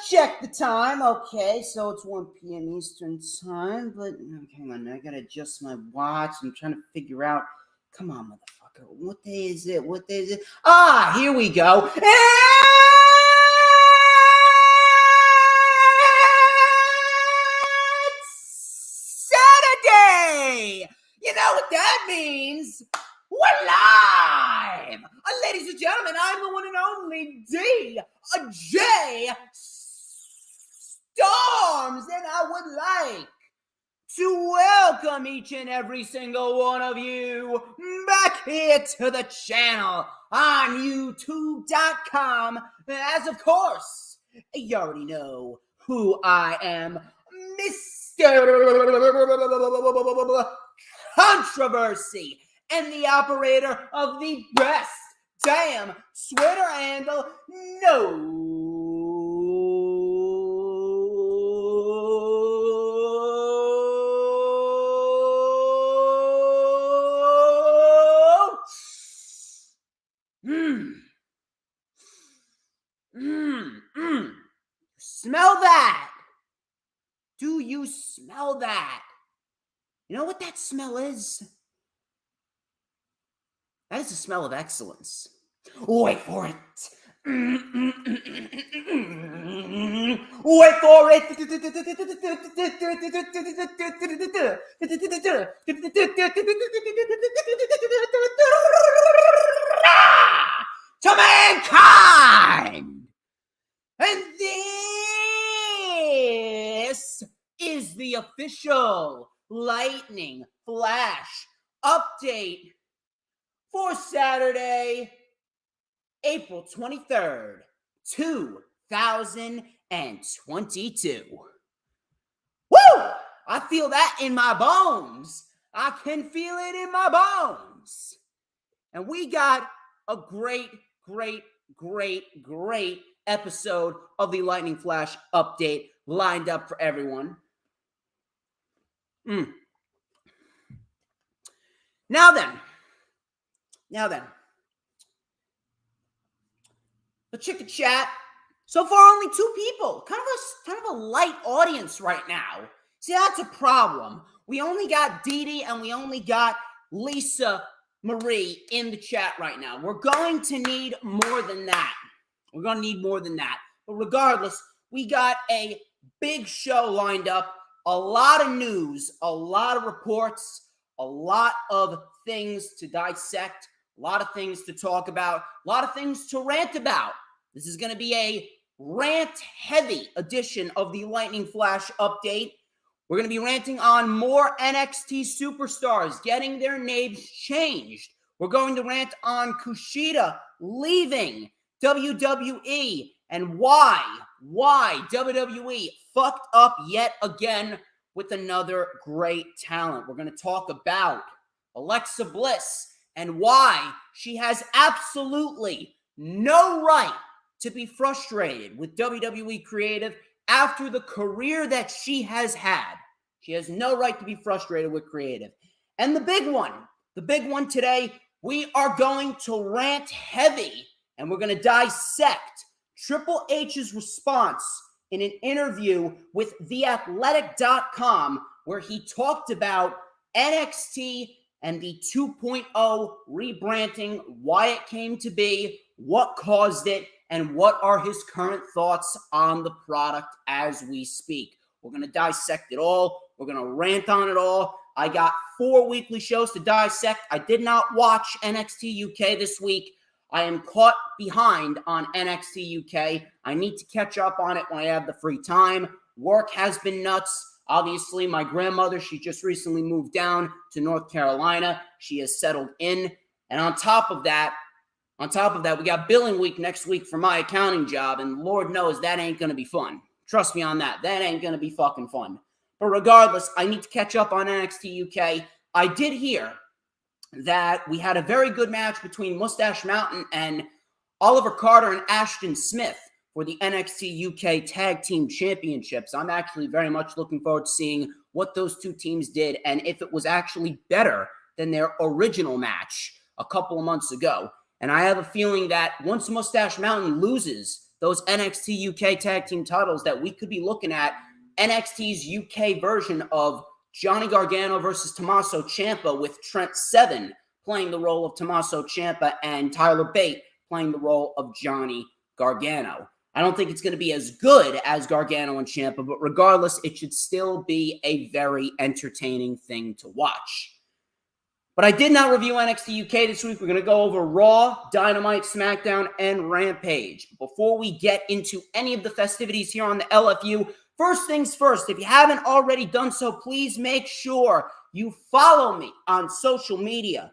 check the time. Okay, so it's 1 p.m. Eastern time, but hang on, I gotta adjust my watch. I'm trying to figure out. Come on, motherfucker. What day is it? Ah, here we go. It's Saturday! You know what that means? We're live! Ladies and gentlemen, I'm the one and only J Storms, and I would like to welcome each and every single one of you back here to the channel on YouTube.com. As of course, you already know who I am, Mr. Controversy, and the operator of the best damn Twitter handle, no. Smell that? Do you smell that? You know what that smell is? That is the smell of excellence. Wait for it. Wait for it. To mankind. And this is the official Lightning Flash update for Saturday, April 23rd, 2022. Woo! I feel that in my bones. I can feel it in my bones. And we got a great episode of the Lightning Flash update lined up for everyone. Now then, let's check the chat. So far, only 2 people. Kind of a light audience right now. See, that's a problem. We only got Dee Dee and we only got Lisa Marie in the chat right now. We're going to need more than that. But regardless, we got a big show lined up. A lot of news, a lot of reports, a lot of things to dissect, a lot of things to talk about, a lot of things to rant about. This is going to be a rant-heavy edition of the Lightning Flash update. We're going to be ranting on more NXT superstars getting their names changed. We're going to rant on Kushida leaving WWE and why WWE fucked up yet again with another great talent. We're going to talk about Alexa Bliss and why she has absolutely no right to be frustrated with WWE Creative after the career that she has had. She has no right to be frustrated with Creative. And the big one today, we are going to rant heavy and we're going to dissect Triple H's response in an interview with theathletic.com where he talked about NXT and the 2.0 rebranding, why it came to be, what caused it, and what are his current thoughts on the product as we speak. We're going to dissect it all. We're going to rant on it all. I got 4 weekly shows to dissect. I did not watch NXT UK this week. I am caught behind on NXT UK. I need to catch up on it when I have the free time. Work has been nuts. Obviously, my grandmother, she just recently moved down to North Carolina. She has settled in. And on top of that, we got billing week next week for my accounting job. And Lord knows that ain't going to be fun. Trust me on that. That ain't going to be fucking fun. But regardless, I need to catch up on NXT UK. I did hear that we had a very good match between Mustache Mountain and Oliver Carter and Ashton Smith for the NXT UK Tag Team Championships. I'm actually very much looking forward to seeing what those 2 teams did and if it was actually better than their original match a couple of months ago. And I have a feeling that once Mustache Mountain loses those NXT UK tag team titles, that we could be looking at NXT's UK version of Johnny Gargano versus Tommaso Ciampa, with Trent Seven playing the role of Tommaso Ciampa and Tyler Bate playing the role of Johnny Gargano. I don't think it's going to be as good as Gargano and Ciampa, but regardless, it should still be a very entertaining thing to watch. But I did not review NXT UK this week. We're going to go over Raw, Dynamite, SmackDown, and Rampage. Before we get into any of the festivities here on the LFU, first things first, if you haven't already done so, please make sure you follow me on social media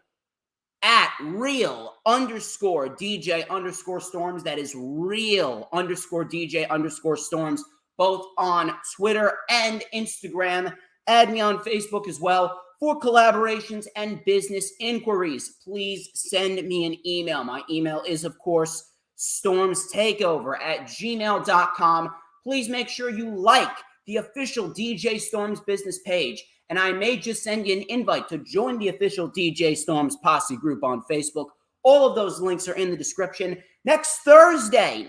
at real_DJ_storms. That is real_DJ_storms, both on Twitter and Instagram. Add me on Facebook as well. For collaborations and business inquiries, please send me an email. My email is, of course, StormsTakeOver@gmail.com. Please make sure you like the official DJ Storms business page, and I may just send you an invite to join the official DJ Storms Posse group on Facebook. All of those links are in the description. Next Thursday,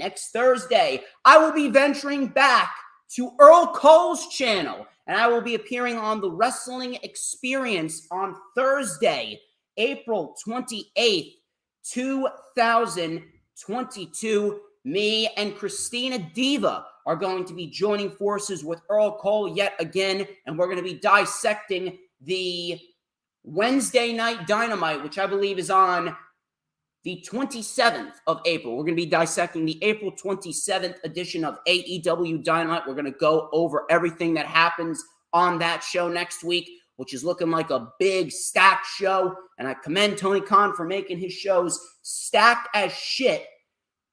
I will be venturing back to Earl Cole's channel, and I will be appearing on the Wrestling Experience on Thursday, April 28th, 2022. Me and Christina Diva are going to be joining forces with Earl Cole yet again, and we're going to be dissecting the Wednesday Night Dynamite, which I believe is on the 27th of April. We're going to be dissecting the April 27th edition of AEW Dynamite. We're going to go over everything that happens on that show next week, which is looking like a big stacked show. And I commend Tony Khan for making his shows stacked as shit,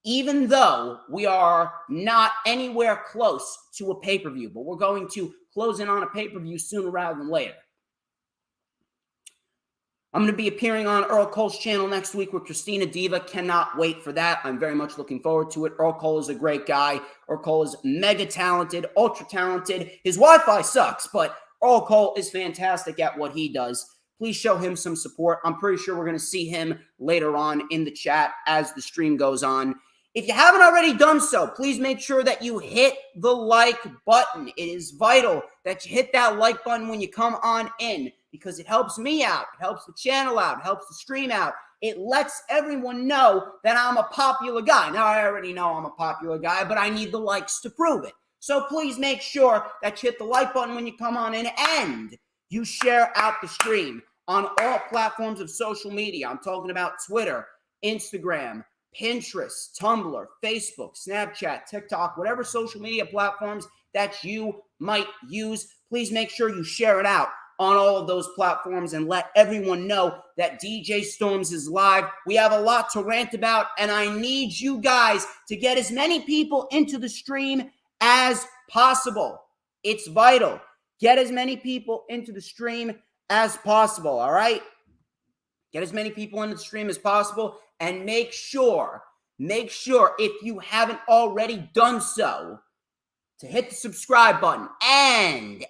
even though we are not anywhere close to a pay-per-view. But we're going to close in on a pay-per-view sooner rather than later. I'm going to be appearing on Earl Cole's channel next week with Christina Diva. Cannot wait for that. I'm very much looking forward to it. Earl Cole is a great guy. Earl Cole is mega talented, ultra talented. His Wi-Fi sucks, but Earl Cole is fantastic at what he does. Please show him some support. I'm pretty sure we're going to see him later on in the chat as the stream goes on. If you haven't already done so, please make sure that you hit the like button. It is vital that you hit that like button when you come on in, because it helps me out, it helps the channel out, it helps the stream out. It lets everyone know that I'm a popular guy. Now, I already know I'm a popular guy, but I need the likes to prove it. So please make sure that you hit the like button when you come on in, and you share out the stream on all platforms of social media. I'm talking about Twitter, Instagram, Pinterest, Tumblr, Facebook, Snapchat, TikTok, whatever social media platforms that you might use. Please make sure you share it out on all of those platforms and let everyone know that DJ Storms is live. We have a lot to rant about, and I need you guys to get as many people into the stream as possible. It's vital. Get as many people into the stream as possible, all right? Get as many people into the stream as possible, and make sure if you haven't already done so, to hit the subscribe button and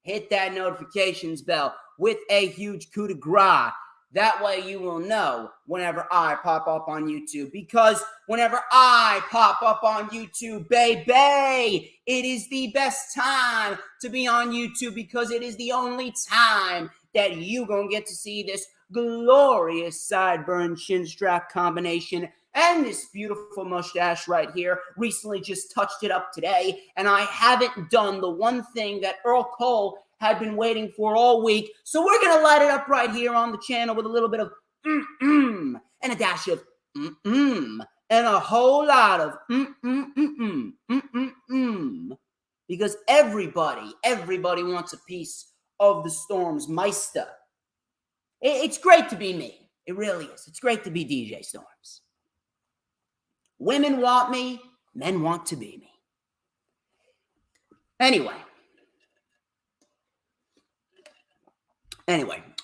hit that notifications bell with a huge coup de grace. That way you will know whenever I pop up on YouTube, because whenever I pop up on YouTube, baby, it is the best time to be on YouTube, because it is the only time that you gonna get to see this glorious sideburn chin strap combination and this beautiful mustache right here. Recently just touched it up today, and I haven't done the one thing that Earl Cole had been waiting for all week. So we're going to light it up right here on the channel with a little bit of and a dash of and a whole lot of because everybody wants a piece of the Storms Meister. It's great to be me. It really is. It's great to be DJ Storms. Women want me. Men want to be me. Anyway,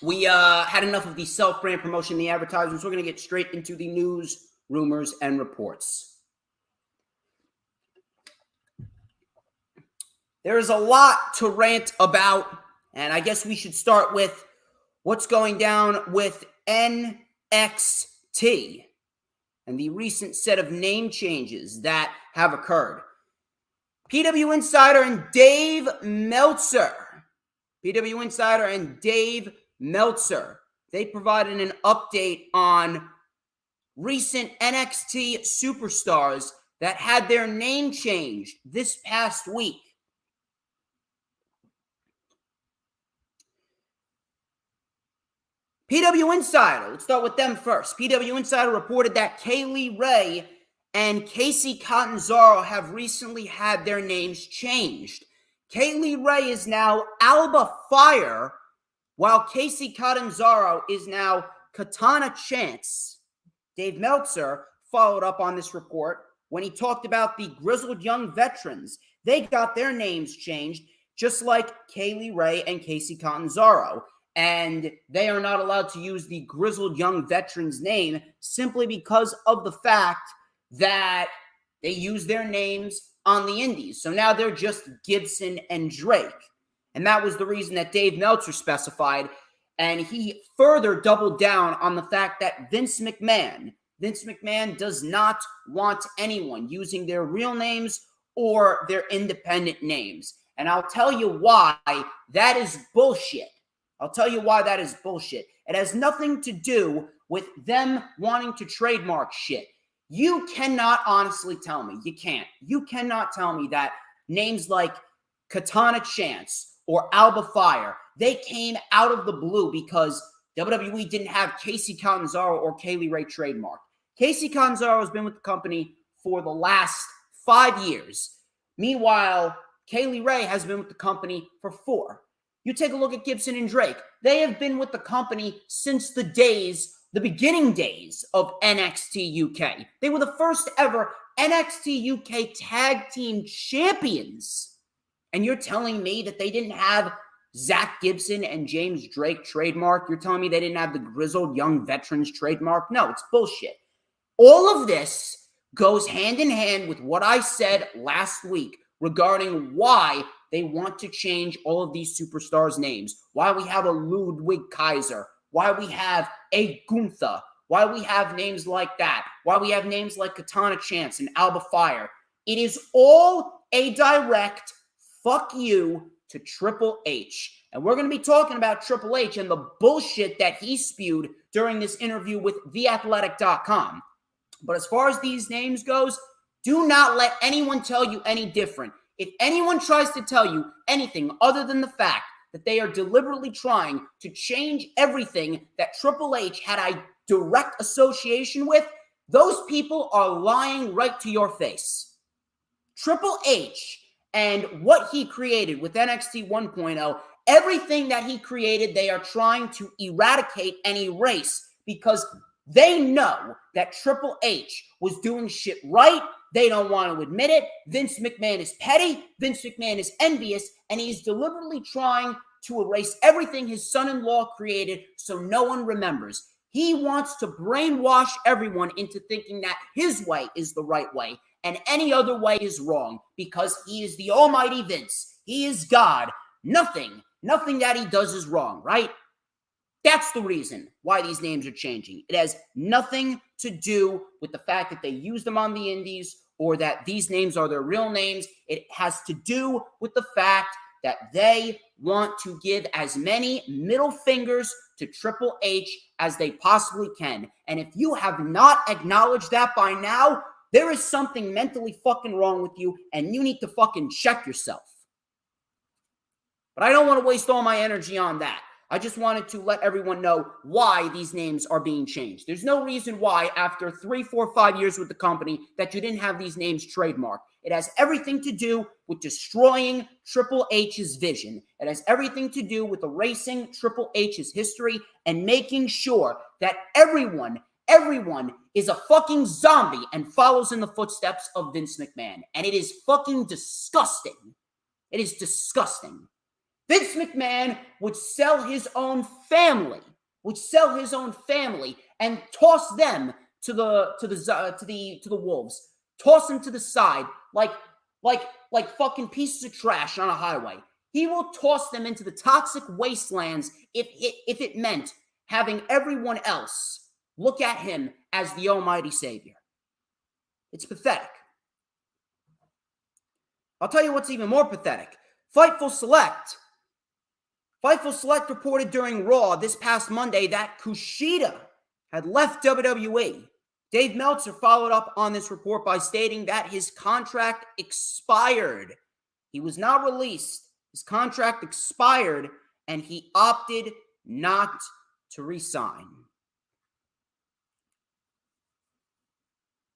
we had enough of the self-brand promotion, the advertisements. We're going to get straight into the news, rumors, and reports. There is a lot to rant about, and I guess we should start with what's going down with NXT. and the recent set of name changes that have occurred. PW Insider and Dave Meltzer. PW Insider and Dave Meltzer. They provided an update on recent NXT superstars that had their name changed this past week. PW Insider, let's start with them first. PW Insider reported that Kaylee Ray and Casey Catanzaro have recently had their names changed. Kaylee Ray is now Alba Fire, while Casey Catanzaro is now Katana Chance. Dave Meltzer followed up on this report when he talked about the grizzled young veterans. They got their names changed, just like Kaylee Ray and Casey Catanzaro. And they are not allowed to use the grizzled young veterans name simply because of the fact that they use their names on the indies. So now they're just Gibson and Drake. And that was the reason that Dave Meltzer specified. And he further doubled down on the fact that Vince McMahon does not want anyone using their real names or their independent names. And I'll tell you why that is bullshit. It has nothing to do with them wanting to trademark shit. You cannot honestly tell me, you cannot tell me that names like Katana Chance or Alba Fire, they came out of the blue because WWE didn't have Casey Catanzaro or Kaylee Ray trademark. Casey Catanzaro has been with the company for the last 5 years. Meanwhile, Kaylee Ray has been with the company for 4. You take a look at Gibson and Drake. They have been with the company since the beginning days of NXT UK. They were the first ever NXT UK Tag Team Champions. And you're telling me that they didn't have Zach Gibson and James Drake trademark? You're telling me they didn't have the grizzled young veterans trademark? No, it's bullshit. All of this goes hand in hand with what I said last week regarding why they want to change all of these superstars' names. Why we have a Ludwig Kaiser. Why we have a Gunther. Why we have names like that. Why we have names like Katana Chance and Alba Fire. It is all a direct fuck you to Triple H. And we're going to be talking about Triple H and the bullshit that he spewed during this interview with TheAthletic.com. But as far as these names goes, do not let anyone tell you any different. If anyone tries to tell you anything other than the fact that they are deliberately trying to change everything that Triple H had a direct association with, those people are lying right to your face. Triple H and what he created with NXT 1.0, everything that he created, they are trying to eradicate and erase because they know that Triple H was doing shit right. They don't want to admit it. Vince McMahon is petty. Vince McMahon is envious. And he's deliberately trying to erase everything his son-in-law created so no one remembers. He wants to brainwash everyone into thinking that his way is the right way and any other way is wrong because he is the almighty Vince. He is God. Nothing that he does is wrong, right? That's the reason why these names are changing. It has nothing to do with the fact that they use them on the indies or that these names are their real names. It has to do with the fact that they want to give as many middle fingers to Triple H as they possibly can. And if you have not acknowledged that by now, there is something mentally fucking wrong with you and you need to fucking check yourself. But I don't want to waste all my energy on that. I just wanted to let everyone know why these names are being changed. There's no reason why, after 3, 4, 5 years with the company, that you didn't have these names trademarked. It has everything to do with destroying Triple H's vision. It has everything to do with erasing Triple H's history and making sure that everyone is a fucking zombie and follows in the footsteps of Vince McMahon. And it is fucking disgusting. It is disgusting. Vince McMahon would sell his own family, and toss them to the wolves, toss them to the side like fucking pieces of trash on a highway. He will toss them into the toxic wastelands if it meant having everyone else look at him as the almighty savior. It's pathetic. I'll tell you what's even more pathetic. Fightful Select reported during Raw this past Monday that Kushida had left WWE. Dave Meltzer followed up on this report by stating that his contract expired. He was not released. His contract expired, and he opted not to resign.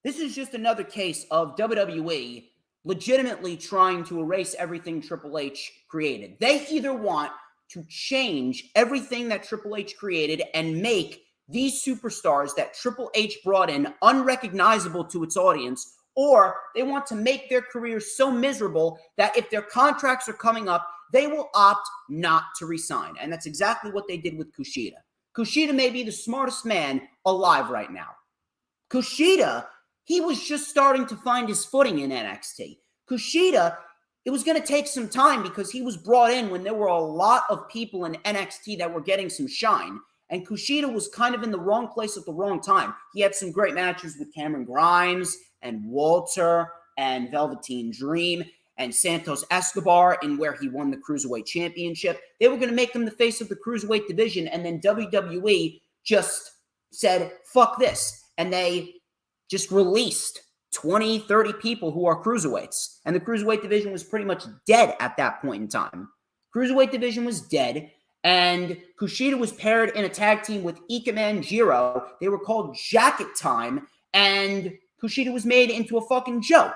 This is just another case of WWE legitimately trying to erase everything Triple H created. They either want to change everything that Triple H created and make these superstars that Triple H brought in unrecognizable to its audience, or they want to make their careers so miserable that if their contracts are coming up, they will opt not to resign. And that's exactly what they did with Kushida. Kushida may be the smartest man alive right now. Kushida, he was just starting to find his footing in NXT. Kushida, it was going to take some time because he was brought in when there were a lot of people in NXT that were getting some shine. And Kushida was kind of in the wrong place at the wrong time. He had some great matches with Cameron Grimes and Walter and Velveteen Dream and Santos Escobar in where he won the Cruiserweight Championship. They were going to make him the face of the Cruiserweight division, and then WWE just said, fuck this. And they just released 20, 30 people who are Cruiserweights. And the Cruiserweight division was pretty much dead at that point in time. Cruiserweight division was dead. And Kushida was paired in a tag team with Ikemen Jiro. They were called Jacket Time, and Kushida was made into a fucking joke.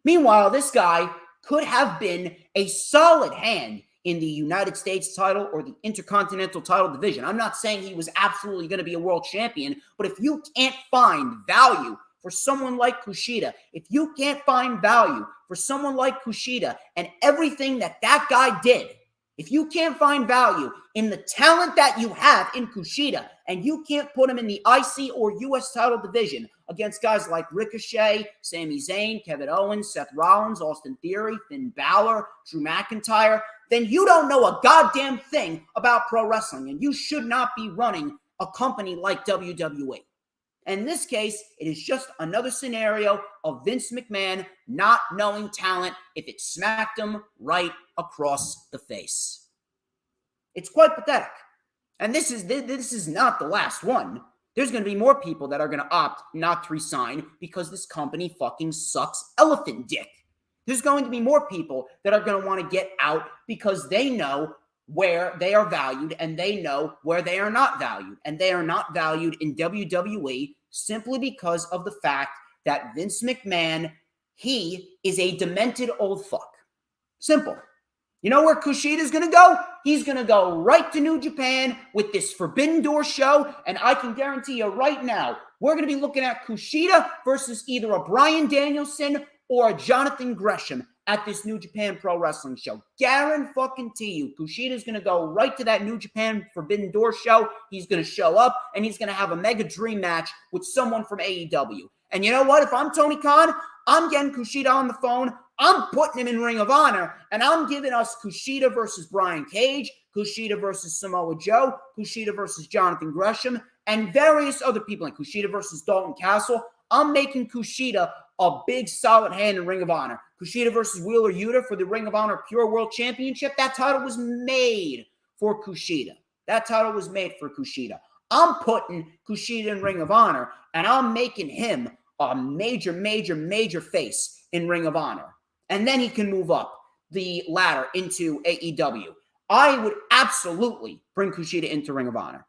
Meanwhile, this guy could have been a solid hand in the United States title or the Intercontinental title division. I'm not saying he was absolutely going to be a world champion, but if you can't find value for someone like Kushida, if you can't find value for someone like Kushida and everything that that guy did, if you can't find value in the talent that you have in Kushida and you can't put him in the IC or US title division against guys like Ricochet, Sami Zayn, Kevin Owens, Seth Rollins, Austin Theory, Finn Balor, Drew McIntyre, then you don't know a goddamn thing about pro wrestling, and you should not be running a company like WWE. In this case, it is just another scenario of Vince McMahon not knowing talent if it smacked him right across the face. It's quite pathetic. And this is not the last one. There's going to be more people that are going to opt not to resign because this company fucking sucks elephant dick. There's going to be more people that are going to want to get out because they know where they are valued and they know where they are not valued. And they are not valued in WWE simply because of the fact that Vince McMahon, he is a demented old fuck. Simple. You know where Kushida is going to go? He's going to go right to New Japan with this Forbidden Door show, and I can guarantee you right now, we're going to be looking at Kushida versus either a Bryan Danielson or a Jonathan Gresham at this New Japan Pro Wrestling show. Guarantee you, Kushida is going to go right to that New Japan Forbidden Door show. He's going to show up, and he's going to have a mega dream match with someone from AEW. And you know what? If I'm Tony Khan, I'm getting Kushida on the phone. I'm putting him in Ring of Honor, and I'm giving us Kushida versus Brian Cage, Kushida versus Samoa Joe, Kushida versus Jonathan Gresham, and various other people, like Kushida versus Dalton Castle. I'm making Kushida a big, solid hand in Ring of Honor. Kushida versus Wheeler Yuta for the Ring of Honor Pure World Championship. That title was made for Kushida. That title was made for Kushida. I'm putting Kushida in Ring of Honor, and I'm making him a major, major, major face in Ring of Honor. And then he can move up the ladder into AEW. I would absolutely bring Kushida into Ring of Honor.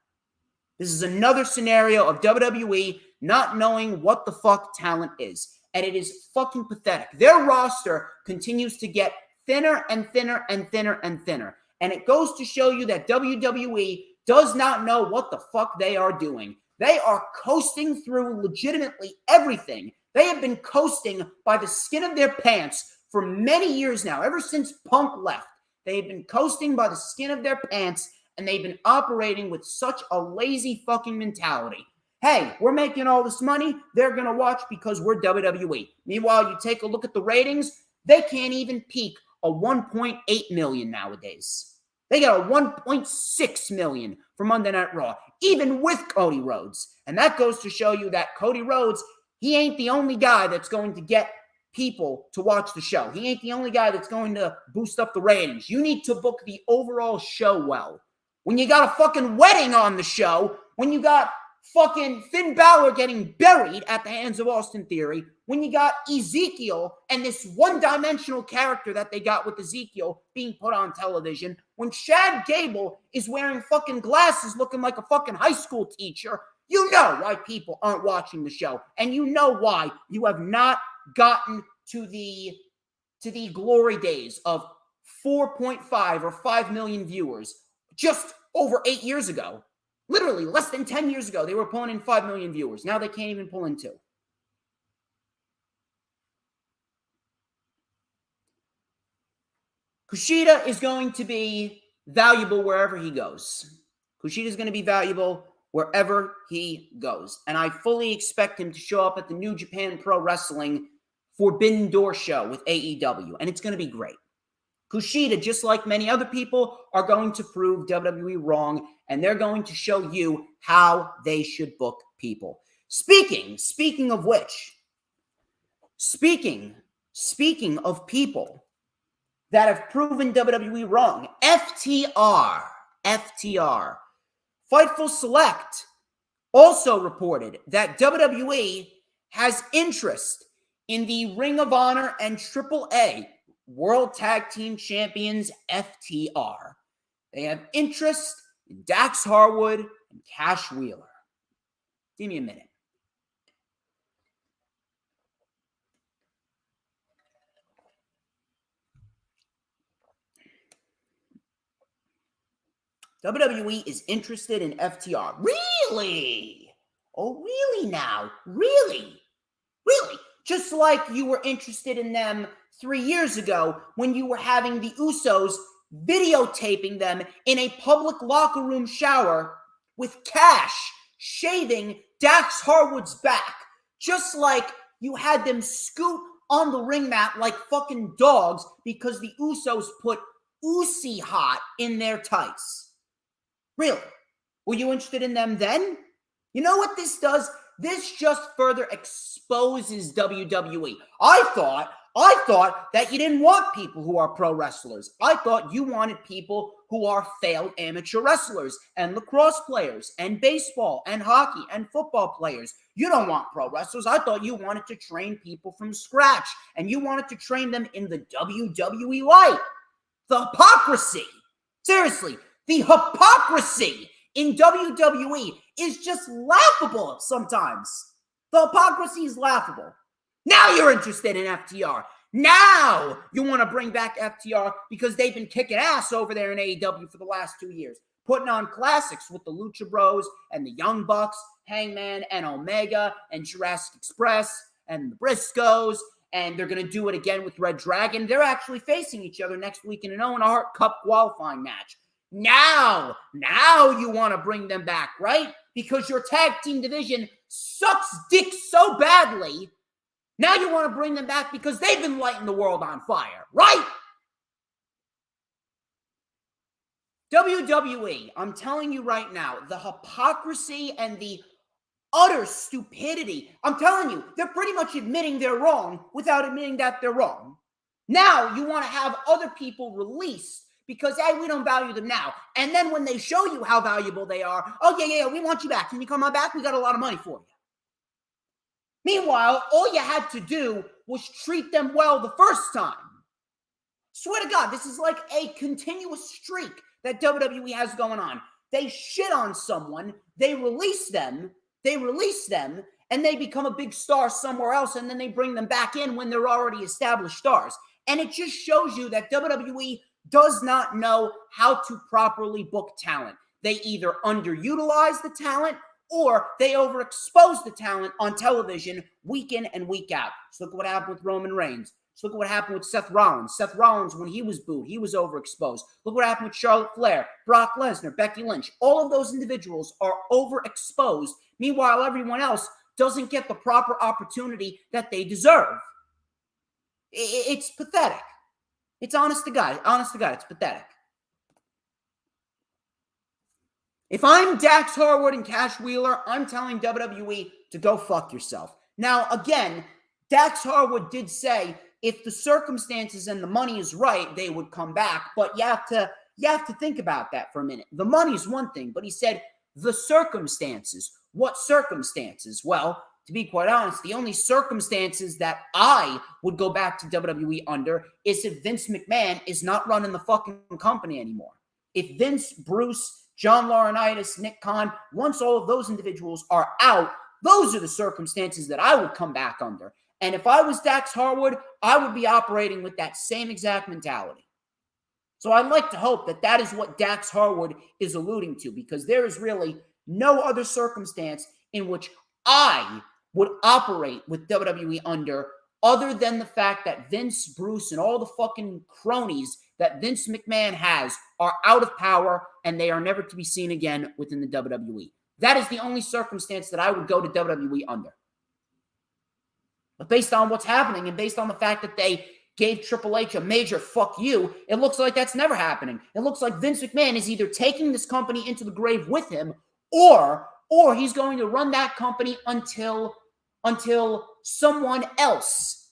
This is another scenario of WWE not knowing what the fuck talent is. And it is fucking pathetic. Their roster continues to get thinner and thinner and thinner and thinner. And it goes to show you that WWE does not know what the fuck they are doing. They are coasting through legitimately everything. They have been coasting by the skin of their pants for many years now. Ever since Punk left, they've been coasting by the skin of their pants, and they've been operating with such a lazy fucking mentality. Hey, we're making all this money. They're going to watch because we're WWE. Meanwhile, you take a look at the ratings. They can't even peak a 1.8 million nowadays. They got a 1.6 million for Monday Night Raw, even with Cody Rhodes. And that goes to show you that Cody Rhodes, he ain't the only guy that's going to get people to watch the show. He ain't the only guy that's going to boost up the ratings. You need to book the overall show well. When you got a fucking wedding on the show, when you got fucking Finn Balor getting buried at the hands of Austin Theory, when you got Ezekiel and this one-dimensional character that they got with Ezekiel being put on television, when Chad Gable is wearing fucking glasses looking like a fucking high school teacher, you know why people aren't watching the show. And you know why you have not gotten to the glory days of 4.5 or 5 million viewers just over 8 years ago. Literally, less than 10 years ago, they were pulling in 5 million viewers. Now they can't even pull in 2. Kushida is going to be valuable wherever he goes. Kushida is going to be valuable wherever he goes. And I fully expect him to show up at the New Japan Pro Wrestling Forbidden Door show with AEW. And it's going to be great. Kushida, just like many other people, are going to prove WWE wrong, and they're going to show you how they should book people. Speaking of which, speaking of people that have proven WWE wrong, FTR, Fightful Select also reported that WWE has interest in the Ring of Honor and AAA World Tag Team Champions FTR. They have interest in Dax Harwood and Cash Wheeler. Give me a minute. WWE is interested in FTR. Really? Oh, really now? Really? Really? Just like you were interested in them 3 years ago when you were having the Usos videotaping them in a public locker room shower with Cash shaving Dax Harwood's back. Just like you had them scoot on the ring mat like fucking dogs because the Usos put Usi Hot in their tights. Really? Were you interested in them then? You know what this does? This just further exposes WWE. I thought that you didn't want people who are pro wrestlers. I thought you wanted people who are failed amateur wrestlers and lacrosse players and baseball and hockey and football players. You don't want pro wrestlers. I thought you wanted to train people from scratch and you wanted to train them in the WWE light. The hypocrisy. Seriously, the hypocrisy in WWE is just laughable sometimes. The hypocrisy is laughable. Now you're interested in FTR. Now you want to bring back FTR because they've been kicking ass over there in AEW for the last 2 years. Putting on classics with the Lucha Bros and the Young Bucks, Hangman and Omega and Jurassic Express and the Briscoes. And they're going to do it again with Red Dragon. They're actually facing each other next week in an Owen Hart Cup qualifying match. Now you want to bring them back, right? Because your tag team division sucks dick so badly. Now you want to bring them back because they've been lighting the world on fire, right? WWE, I'm telling you right now, the hypocrisy and the utter stupidity. I'm telling you, they're pretty much admitting they're wrong without admitting that they're wrong. Now you want to have other people released because, hey, we don't value them now. And then when they show you how valuable they are, oh, yeah, we want you back. Can you come on back? We got a lot of money for you. Meanwhile, all you had to do was treat them well the first time. Swear to God, this is like a continuous streak that WWE has going on. They shit on someone, they release them, and they become a big star somewhere else, and then they bring them back in when they're already established stars. And it just shows you that WWE does not know how to properly book talent. They either underutilize the talent or they overexpose the talent on television week in and week out. So look at what happened with Roman Reigns. So look at what happened with Seth Rollins. Seth Rollins, when he was booed, he was overexposed. Look what happened with Charlotte Flair, Brock Lesnar, Becky Lynch. All of those individuals are overexposed. Meanwhile, everyone else doesn't get the proper opportunity that they deserve. It's pathetic. It's honest to God, it's pathetic. If I'm Dax Harwood and Cash Wheeler, I'm telling WWE to go fuck yourself. Now, again, Dax Harwood did say if the circumstances and the money is right, they would come back. But you have to think about that for a minute. The money's one thing, but he said the circumstances. What circumstances? Well, to be quite honest, the only circumstances that I would go back to WWE under is if Vince McMahon is not running the fucking company anymore. If Vince, Bruce, John Laurinaitis, Nick Khan, once all of those individuals are out, those are the circumstances that I would come back under. And if I was Dax Harwood, I would be operating with that same exact mentality. So I'd like to hope that that is what Dax Harwood is alluding to, because there is really no other circumstance in which I would operate with WWE under other than the fact that Vince, Bruce, and all the fucking cronies that Vince McMahon has are out of power and they are never to be seen again within the WWE. That is the only circumstance that I would go to WWE under. But based on what's happening and based on the fact that they gave Triple H a major fuck you, it looks like that's never happening. It looks like Vince McMahon is either taking this company into the grave with him or he's going to run that company until someone else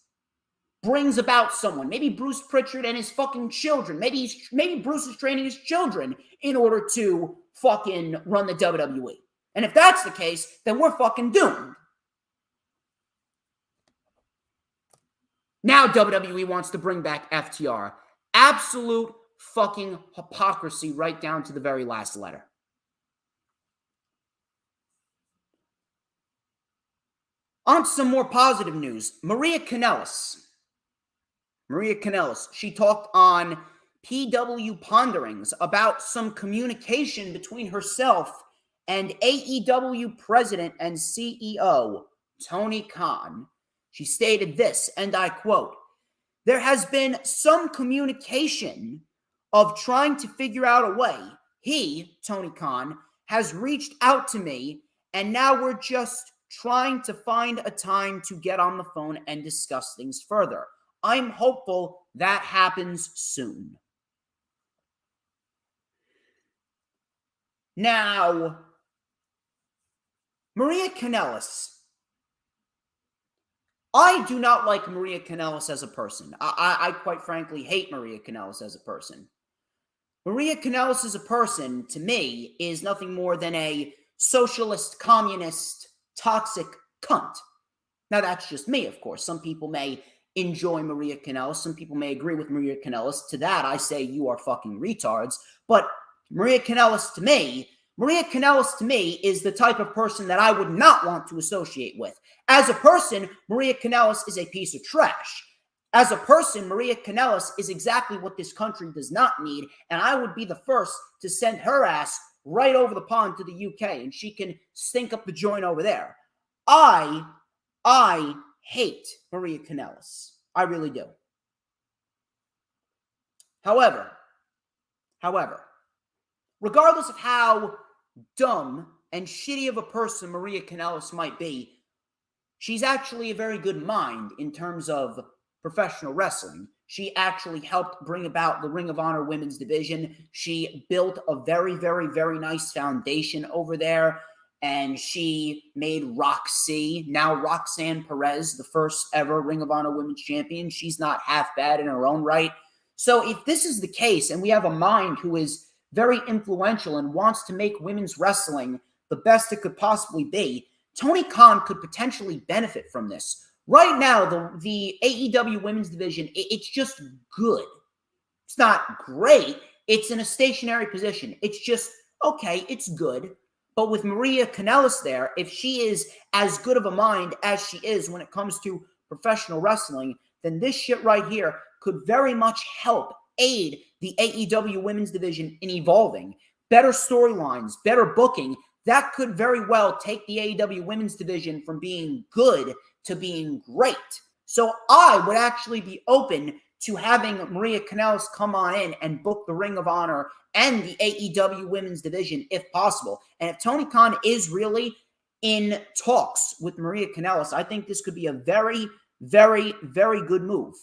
brings about someone. Maybe Bruce Pritchard and his fucking children. Maybe Bruce is training his children in order to fucking run the WWE. And if that's the case, then we're fucking doomed. Now WWE wants to bring back FTR. Absolute fucking hypocrisy right down to the very last letter. On to some more positive news. Maria Canelos, she talked on PW Ponderings about some communication between herself and AEW President and CEO Tony Khan. She stated this, and I quote, "There has been some communication of trying to figure out a way. He, Tony Khan, has reached out to me, and now we're just trying to find a time to get on the phone and discuss things further. I'm hopeful that happens soon." Now, Maria Canelos. I do not like Maria Canelos as a person. I quite frankly hate Maria Canelos as a person. Maria Canelos as a person, to me, is nothing more than a socialist, communist, toxic cunt. Now, that's just me, of course. Some people may enjoy Maria Canelos. Some people may agree with Maria Canelos. To that, I say you are fucking retards. But Maria Canelos to me is the type of person that I would not want to associate with. As a person, Maria Canelos is a piece of trash. As a person, Maria Canelos is exactly what this country does not need, and I would be the first to send her ass right over the pond to the UK, and she can stink up the joint over there. I hate Maria Canelos. I really do. However, regardless of how dumb and shitty of a person Maria Canelos might be, she's actually a very good mind in terms of professional wrestling. She actually helped bring about the Ring of Honor women's division. She built a very, very, very nice foundation over there, and she made Roxy, now Roxanne Perez, the first ever Ring of Honor women's champion. She's not half bad in her own right. So if this is the case, and we have a mind who is very influential and wants to make women's wrestling the best it could possibly be, Tony Khan could potentially benefit from this. Right now, the AEW women's division, it's just good. It's not great. It's in a stationary position. It's just, okay, it's good. But with Maria Canelos there, if she is as good of a mind as she is when it comes to professional wrestling, then this shit right here could very much help aid the AEW women's division in evolving. Better storylines, better booking. That could very well take the AEW women's division from being good to being great. So I would actually be open to having Maria Canelos come on in and book the Ring of Honor and the AEW women's division if possible. And if Tony Khan is really in talks with Maria Canelos, I think this could be a very, very, very good move.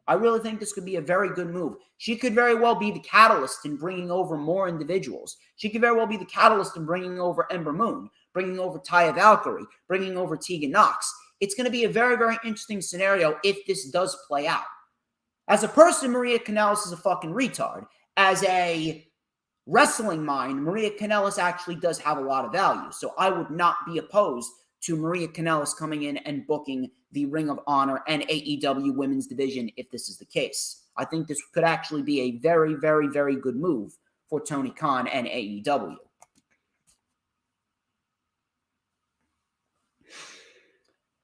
I really think this could be a very good move. She could very well be the catalyst in bringing over more individuals. She could very well be the catalyst in bringing over Ember Moon, bringing over Taya Valkyrie, bringing over Tegan Nox. It's going to be a very, very interesting scenario if this does play out. As a person, Maria Canelos is a fucking retard. As a wrestling mind, Maria Canelos actually does have a lot of value. So I would not be opposed to Maria Canelos coming in and booking the Ring of Honor and AEW women's division if this is the case. I think this could actually be a very, very, very good move for Tony Khan and AEW.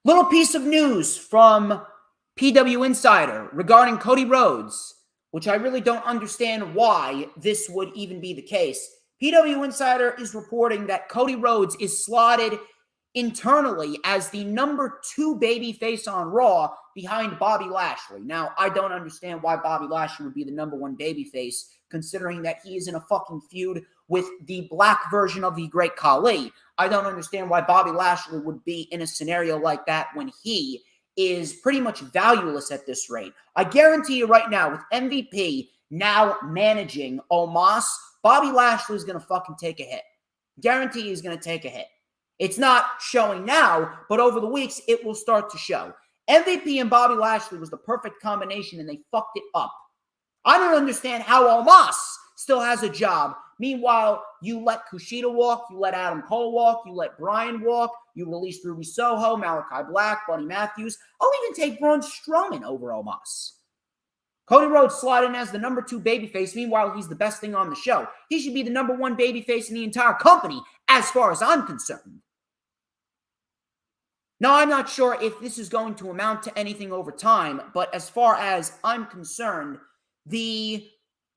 Little piece of news from PW Insider regarding Cody Rhodes, which I really don't understand why this would even be the case. PW Insider is reporting that Cody Rhodes is slotted internally as the number 2 babyface on Raw behind Bobby Lashley. Now, I don't understand why Bobby Lashley would be the number 1 babyface, considering that he is in a fucking feud with the black version of the Great Khali. I don't understand why Bobby Lashley would be in a scenario like that when he is pretty much valueless at this rate. I guarantee you right now, with MVP now managing Omos, Bobby Lashley is going to fucking take a hit. Guarantee he's going to take a hit. It's not showing now, but over the weeks, it will start to show. MVP and Bobby Lashley was the perfect combination, and they fucked it up. I don't understand how Omos still has a job. Meanwhile, you let Kushida walk, you let Adam Cole walk, you let Bryan walk, you released Ruby Soho, Malachi Black, Buddy Matthews. I'll even take Braun Strowman over Omos. Cody Rhodes slotted in as the number 2 babyface. Meanwhile, he's the best thing on the show. He should be the number 1 babyface in the entire company, as far as I'm concerned. Now, I'm not sure if this is going to amount to anything over time, but as far as I'm concerned, the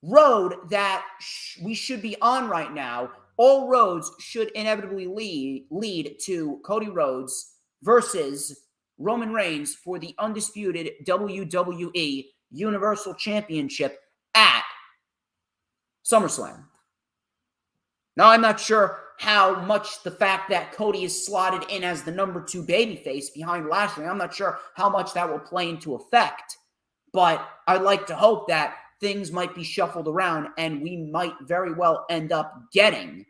road that we should be on right now, all roads should inevitably lead to Cody Rhodes versus Roman Reigns for the undisputed WWE Universal Championship at SummerSlam. Now, I'm not sure how much the fact that Cody is slotted in as the number 2 babyface behind Lashley, I'm not sure how much that will play into effect, but I'd like to hope that things might be shuffled around and we might very well end up getting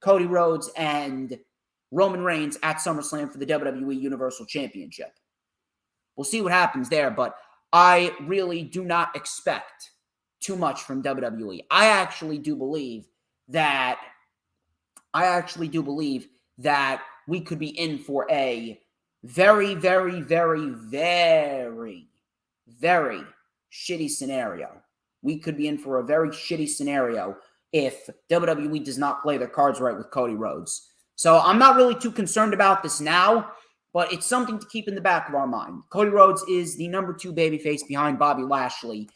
Cody Rhodes and Roman Reigns at SummerSlam for the WWE Universal Championship. We'll see what happens there, but I really do not expect too much from WWE. I actually do believe that we could be in for a very, very, very, very, very shitty scenario. We could be in for a very shitty scenario if WWE does not play their cards right with Cody Rhodes. So I'm not really too concerned about this now, but it's something to keep in the back of our mind. Cody Rhodes is the number 2 babyface behind Bobby Lashley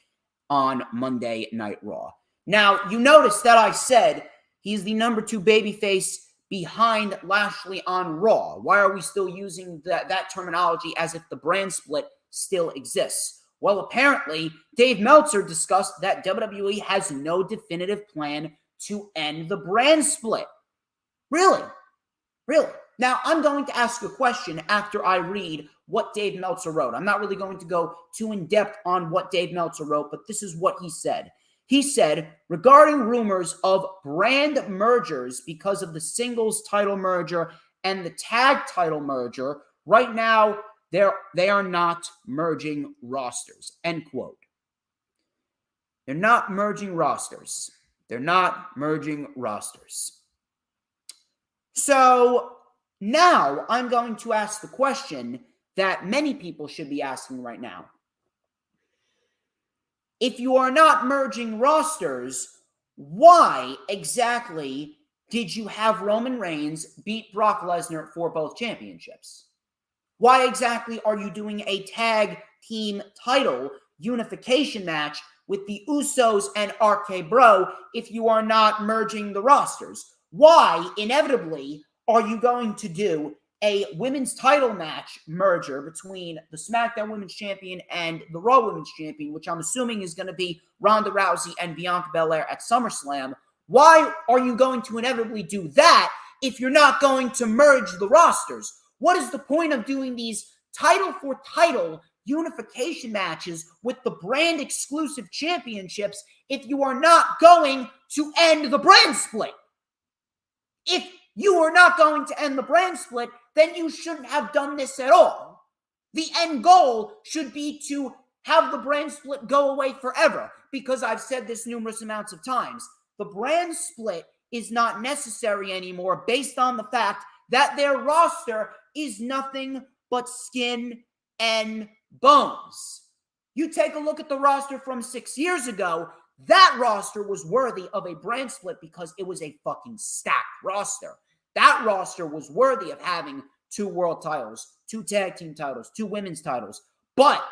on Monday Night Raw. Now, you notice that I said he's the number 2 babyface behind Lashley on Raw. Why are we still using that terminology as if the brand split still exists? Well, apparently, Dave Meltzer discussed that WWE has no definitive plan to end the brand split. Really? Really? Now, I'm going to ask a question after I read what Dave Meltzer wrote. I'm not really going to go too in-depth on what Dave Meltzer wrote, but this is what he said. He said, regarding rumors of brand mergers because of the singles title merger and the tag title merger, right now, they are not merging rosters, end quote. They're not merging rosters. They're not merging rosters. So now I'm going to ask the question that many people should be asking right now. If you are not merging rosters, why exactly did you have Roman Reigns beat Brock Lesnar for both championships? Why exactly are you doing a tag team title unification match with the Usos and RK Bro if you are not merging the rosters? Why, inevitably, are you going to do a women's title match merger between the SmackDown Women's Champion and the Raw Women's Champion, which I'm assuming is going to be Ronda Rousey and Bianca Belair at SummerSlam? Why are you going to inevitably do that if you're not going to merge the rosters? What is the point of doing these title-for-title unification matches with the brand exclusive championships if you are not going to end the brand split. If you are not going to end the brand split, then you shouldn't have done this at all. The end goal should be to have the brand split go away forever, because I've said this numerous amounts of times. The brand split is not necessary anymore based on the fact that their roster is nothing but skin and bones. You take a look at the roster from 6 years ago, that roster was worthy of a brand split because it was a fucking stacked roster. That roster was worthy of having 2 world titles, 2 tag team titles, 2 women's titles. But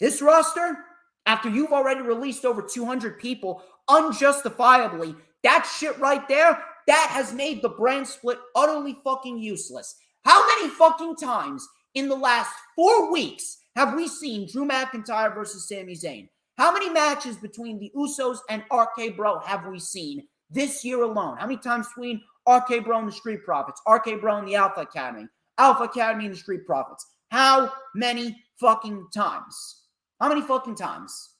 this roster, after you've already released over 200 people unjustifiably, that shit right there, that has made the brand split utterly fucking useless. How many fucking times in the last 4 weeks have we seen Drew McIntyre versus Sami Zayn? How many matches between the Usos and RK Bro have we seen this year alone? How many times between RK Bro and the Street Profits, RK Bro and the Alpha Academy and the Street Profits? How many fucking times? How many fucking times?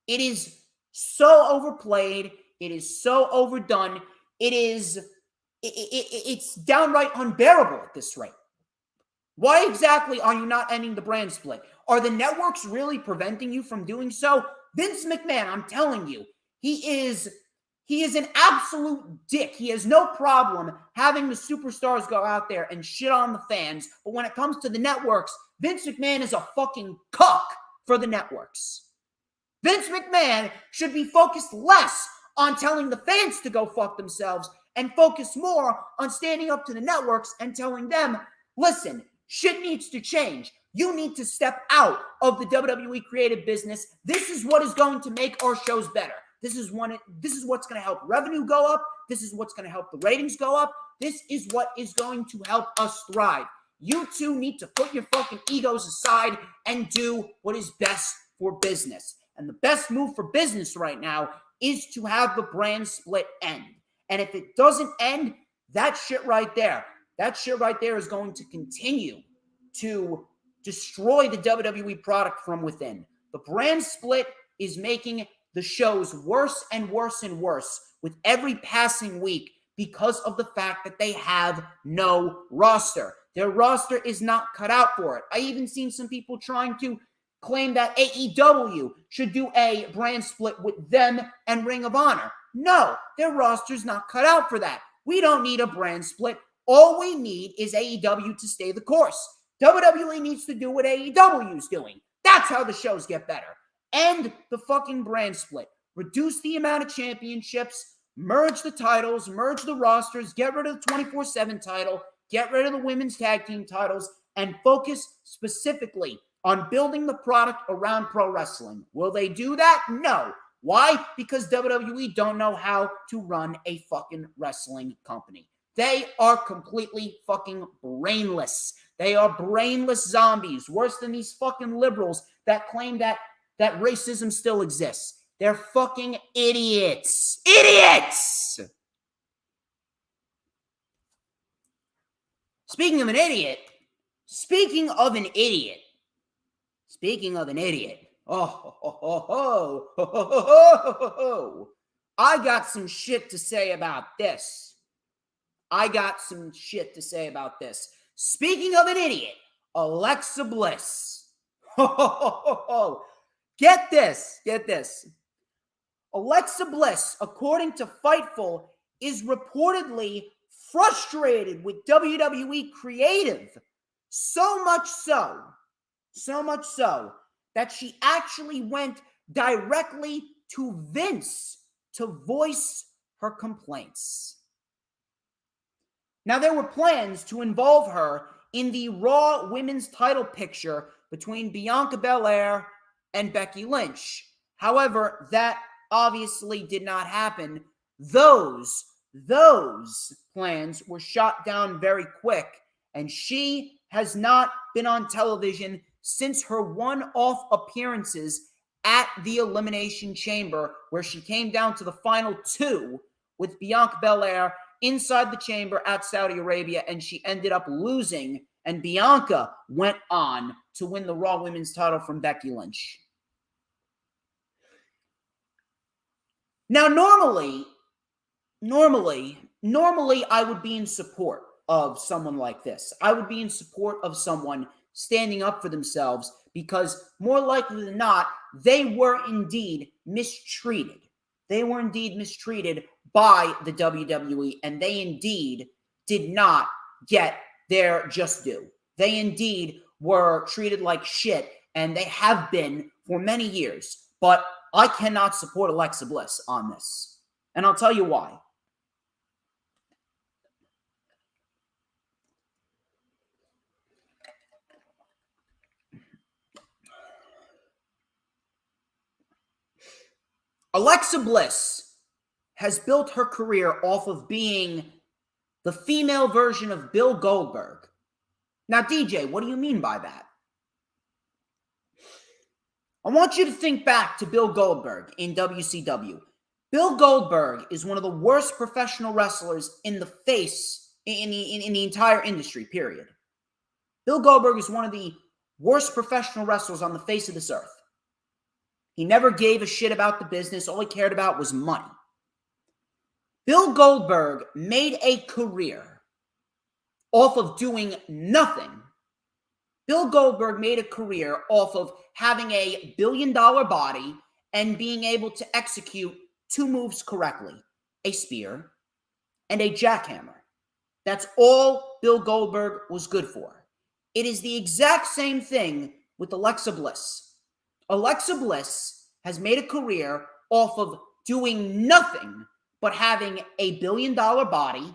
It is so overplayed. It is so overdone. It's downright unbearable at this rate. Why exactly are you not ending the brand split? Are the networks really preventing you from doing so? Vince McMahon, I'm telling you, he is an absolute dick. He has no problem having the superstars go out there and shit on the fans. But when it comes to the networks, Vince McMahon is a fucking cuck for the networks. Vince McMahon should be focused less on telling the fans to go fuck themselves and focus more on standing up to the networks and telling them, listen, shit needs to change. You need to step out of the WWE creative business. This is what is going to make our shows better. This is what's going to help revenue go up. This is what's going to help the ratings go up. This is what is going to help us thrive. You two need to put your fucking egos aside and do what is best for business. And the best move for business right now is to have the brand split end. And if it doesn't end, that shit right there is going to continue to destroy the WWE product from within. The brand split is making the shows worse and worse and worse with every passing week because of the fact that they have no roster. Their roster is not cut out for it. I even seen some people trying to claim that AEW should do a brand split with them and Ring of Honor. No, their roster's not cut out for that. We don't need a brand split. All we need is AEW to stay the course. WWE needs to do what AEW is doing. That's how the shows get better. End the fucking brand split. Reduce the amount of championships. Merge the titles. Merge the rosters. Get rid of the 24/7 title. Get rid of the women's tag team titles. And focus specifically on building the product around pro wrestling. Will they do that? No. Why? Because WWE don't know how to run a fucking wrestling company. They are completely fucking brainless. They are brainless zombies, worse than these fucking liberals that claim that racism still exists. They're fucking idiots. Idiots! Speaking of an idiot, I got some shit to say about this. Speaking of an idiot, Alexa Bliss. Get this. Alexa Bliss, according to Fightful, is reportedly frustrated with WWE creative. So much so that she actually went directly to Vince to voice her complaints. Now, there were plans to involve her in the Raw women's title picture between Bianca Belair and Becky Lynch. However, that obviously did not happen. Those plans were shot down very quick, and she has not been on television since her one-off appearances at the Elimination Chamber, where she came down to the final 2 with Bianca Belair inside the chamber at Saudi Arabia, and she ended up losing and Bianca went on to win the Raw Women's title from Becky Lynch. Now, normally, I would be in support of someone like this. I would be in support of someone standing up for themselves because more likely than not, they were indeed mistreated. They were indeed mistreated by the WWE, and they indeed did not get their just due. They indeed were treated like shit, and they have been for many years. But I cannot support Alexa Bliss on this, and I'll tell you why. Alexa Bliss has built her career off of being the female version of Bill Goldberg. Now, DJ, what do you mean by that? I want you to think back to Bill Goldberg in WCW. Bill Goldberg is one of the worst professional wrestlers in the entire industry, period. Bill Goldberg is one of the worst professional wrestlers on the face of this earth. He never gave a shit about the business. All he cared about was money. Bill Goldberg made a career off of doing nothing. Bill Goldberg made a career off of having a billion-dollar body and being able to execute two moves correctly, a spear and a jackhammer. That's all Bill Goldberg was good for. It is the exact same thing with Alexa Bliss. Alexa Bliss has made a career off of doing nothing but having a billion-dollar body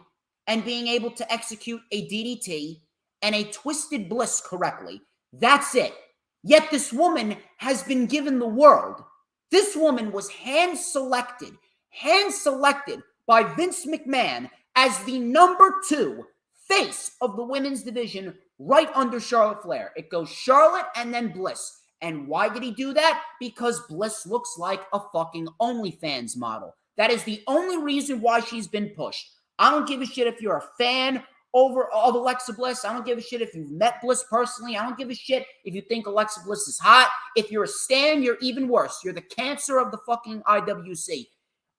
and being able to execute a DDT and a twisted bliss correctly. That's it. Yet this woman has been given the world. This woman was hand-selected by Vince McMahon as the number 2 face of the women's division right under Charlotte Flair. It goes Charlotte and then Bliss. And why did he do that? Because Bliss looks like a fucking OnlyFans model. That is the only reason why she's been pushed. I don't give a shit if you're a fan of Alexa Bliss. I don't give a shit if you've met Bliss personally. I don't give a shit if you think Alexa Bliss is hot. If you're a stan, you're even worse. You're the cancer of the fucking IWC.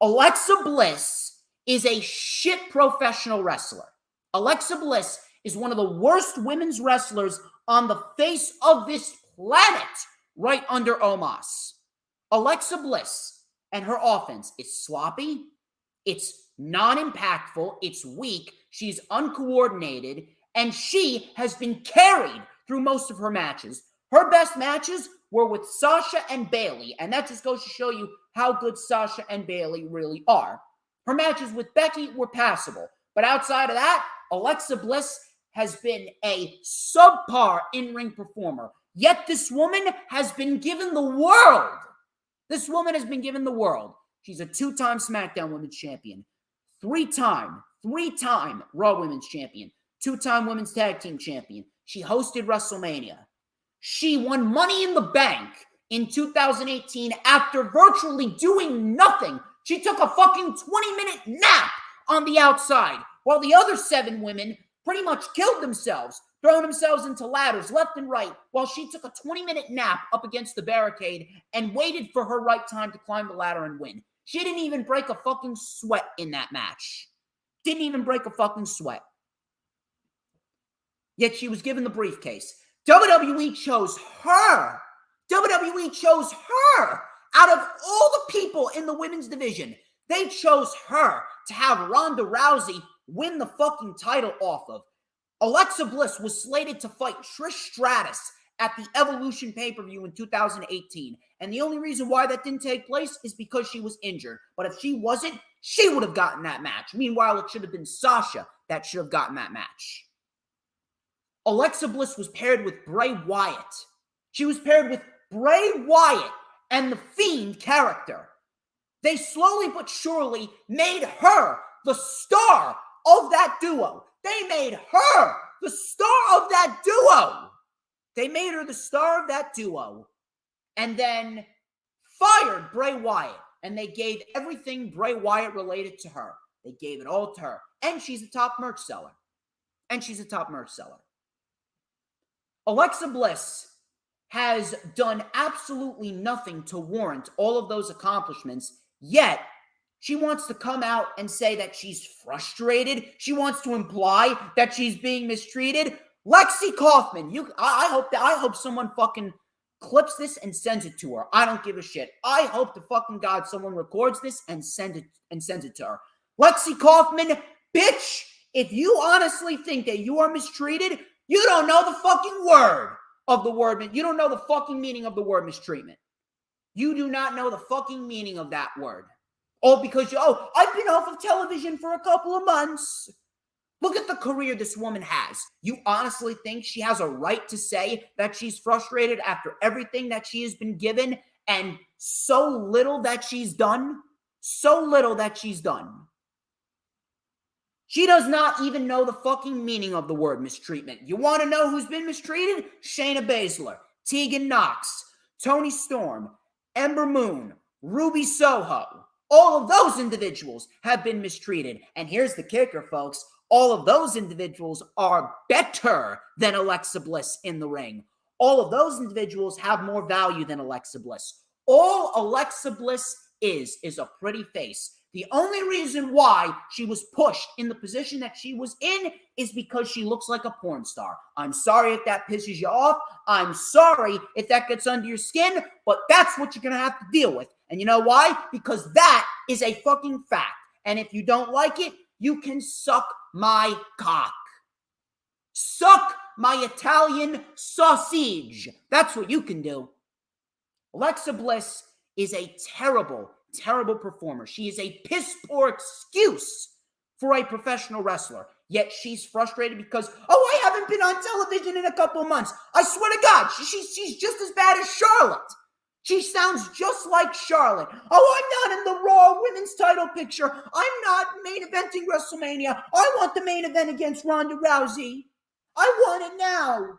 Alexa Bliss is a shit professional wrestler. Alexa Bliss is one of the worst women's wrestlers on the face of this planet, right under Omos. Alexa Bliss and her offense is sloppy, it's non-impactful, it's weak, she's uncoordinated, and she has been carried through most of her matches. Her best matches were with Sasha and Bayley, and that just goes to show you how good Sasha and Bayley really are. Her matches with Becky were passable, but outside of that, Alexa Bliss has been a subpar in-ring performer. Yet this woman has been given the world. This woman has been given the world. She's a 2-time SmackDown Women's Champion, 3-time Raw Women's Champion, 2-time Women's Tag Team Champion. She hosted WrestleMania. She won Money in the Bank in 2018 after virtually doing nothing. She took a fucking 20-minute nap on the outside while the other 7 women pretty much killed themselves, throwing themselves into ladders left and right, while she took a 20-minute nap up against the barricade and waited for her right time to climb the ladder and win. She didn't even break a fucking sweat in that match. Didn't even break a fucking sweat. Yet she was given the briefcase. WWE chose her. WWE chose her out of all the people in the women's division. They chose her to have Ronda Rousey win the fucking title off of. Alexa Bliss was slated to fight Trish Stratus at the Evolution pay-per-view in 2018. And the only reason why that didn't take place is because she was injured. But if she wasn't, she would have gotten that match. Meanwhile, it should have been Sasha that should have gotten that match. Alexa Bliss was paired with Bray Wyatt. She was paired with Bray Wyatt and the Fiend character. They slowly but surely made her the star of that duo. They made her the star of that duo. They made her the star of that duo and then fired Bray Wyatt. And they gave everything Bray Wyatt related to her. They gave it all to her. And she's a top merch seller. Alexa Bliss has done absolutely nothing to warrant all of those accomplishments, yet she wants to come out and say that she's frustrated. She wants to imply that she's being mistreated. Lexi Kaufman, I hope someone fucking clips this and sends it to her. I don't give a shit. I hope to fucking God someone records this and sends it to her. Lexi Kaufman, bitch, if you honestly think that you are mistreated, you don't know the fucking word of the word. You don't know the fucking meaning of the word mistreatment. You do not know the fucking meaning of that word. All because I've been off of television for a couple of months. Look at the career this woman has. You honestly think she has a right to say that she's frustrated after everything that she has been given and so little that she's done? So little that she's done. She does not even know the fucking meaning of the word mistreatment. You want to know who's been mistreated? Shayna Baszler, Tegan Knox, Toni Storm, Ember Moon, Ruby Soho. All of those individuals have been mistreated. And here's the kicker, folks. All of those individuals are better than Alexa Bliss in the ring. All of those individuals have more value than Alexa Bliss. All Alexa Bliss is a pretty face. The only reason why she was pushed in the position that she was in is because she looks like a porn star. I'm sorry if that pisses you off. I'm sorry if that gets under your skin, but that's what you're going to have to deal with. And you know why? Because that is a fucking fact. And if you don't like it, you can suck my cock. Suck my Italian sausage. That's what you can do. Alexa Bliss is a terrible performer. She is a piss-poor excuse for a professional wrestler. Yet she's frustrated because, I haven't been on television in a couple months. I swear to God, she's just as bad as Charlotte. She sounds just like Charlotte. I'm not in the Raw Women's title picture. I'm not main eventing WrestleMania. I want the main event against Ronda Rousey. I want it now.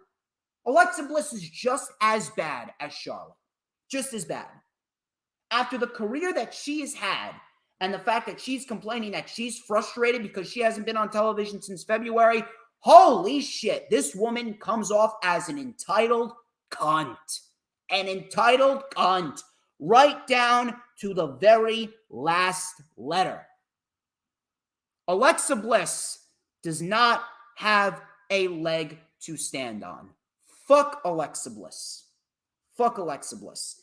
Alexa Bliss is just as bad as Charlotte. Just as bad. After the career that she has had and the fact that she's complaining that she's frustrated because she hasn't been on television since February, holy shit, this woman comes off as an entitled cunt. An entitled cunt. Right down to the very last letter. Alexa Bliss does not have a leg to stand on. Fuck Alexa Bliss. Fuck Alexa Bliss.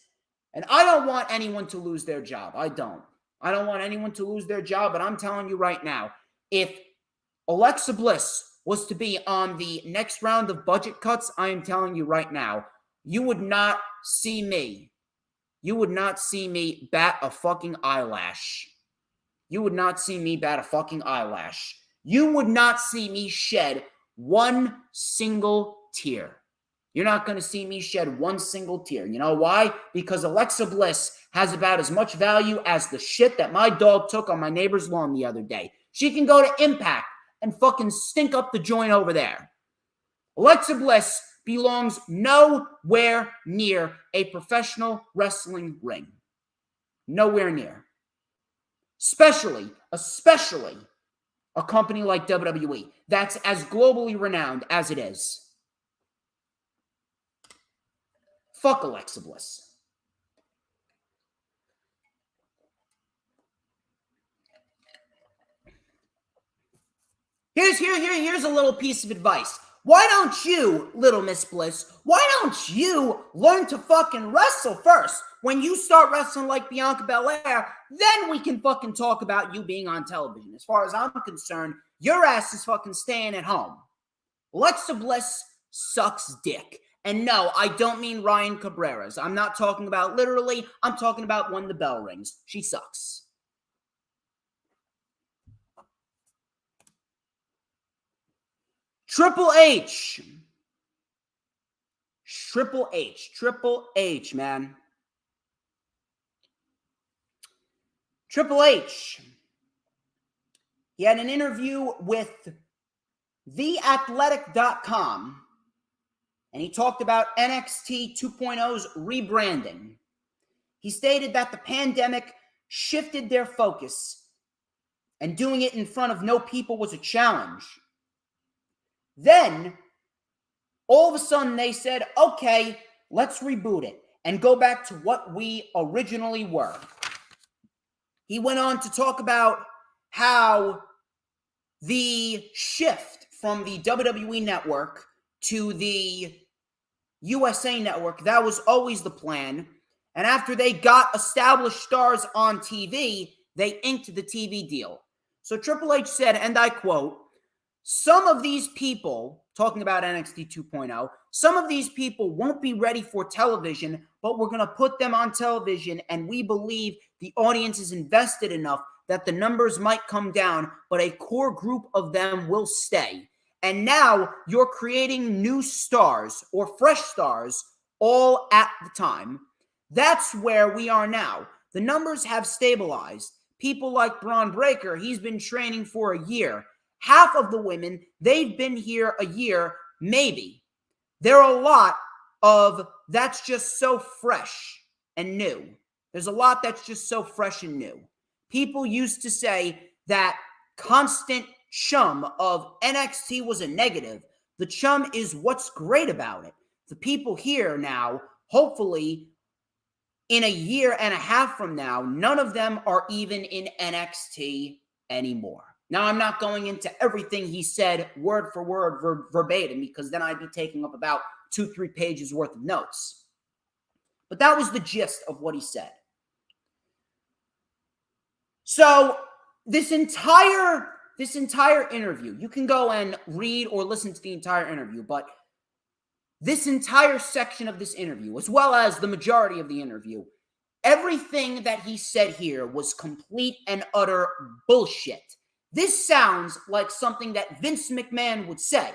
And I don't want anyone to lose their job. I don't want anyone to lose their job, but I'm telling you right now, if Alexa Bliss was to be on the next round of budget cuts, I am telling you right now, you would not see me. You would not see me bat a fucking eyelash. You would not see me bat a fucking eyelash. You would not see me shed one single tear. You're not going to see me shed one single tear. You know why? Because Alexa Bliss has about as much value as the shit that my dog took on my neighbor's lawn the other day. She can go to Impact and fucking stink up the joint over there. Alexa Bliss belongs nowhere near a professional wrestling ring. Nowhere near. Especially a company like WWE that's as globally renowned as it is. Fuck Alexa Bliss. Here's a little piece of advice. Why don't you, little Miss Bliss, why don't you learn to fucking wrestle first? When you start wrestling like Bianca Belair, then we can fucking talk about you being on television. As far as I'm concerned, your ass is fucking staying at home. Alexa Bliss sucks dick. And no, I don't mean Ryan Cabrera's. I'm not talking about literally. I'm talking about when the bell rings. She sucks. Triple H, man. Triple H. He had an interview with theathletic.com. And he talked about NXT 2.0's rebranding. He stated that the pandemic shifted their focus, and doing it in front of no people was a challenge. Then, all of a sudden they said, okay, let's reboot it and go back to what we originally were. He went on to talk about how the shift from the WWE Network to the USA Network, that was always the plan. And after they got established stars on TV, they inked the TV deal. So Triple H said, and I quote, some of these people, talking about NXT 2.0, some of these people won't be ready for television, but we're going to put them on television, and we believe the audience is invested enough that the numbers might come down, but a core group of them will stay. And now you're creating new stars or fresh stars all at the time. That's where we are now. The numbers have stabilized. People like Braun Breaker, he's been training for a year. Half of the women, they've been here a year, maybe. There are a lot of that's just so fresh and new. There's a lot that's just so fresh and new. People used to say that constant chum of NXT was a negative. The chum is what's great about it. The people here now, hopefully, in a year and a half from now, none of them are even in NXT anymore. Now, I'm not going into everything he said word for word, verbatim, because then I'd be taking up about 2-3 pages worth of notes. But that was the gist of what he said. So this entire interview, you can go and read or listen to the entire interview, but this entire section of this interview, as well as the majority of the interview, everything that he said here was complete and utter bullshit. This sounds like something that Vince McMahon would say.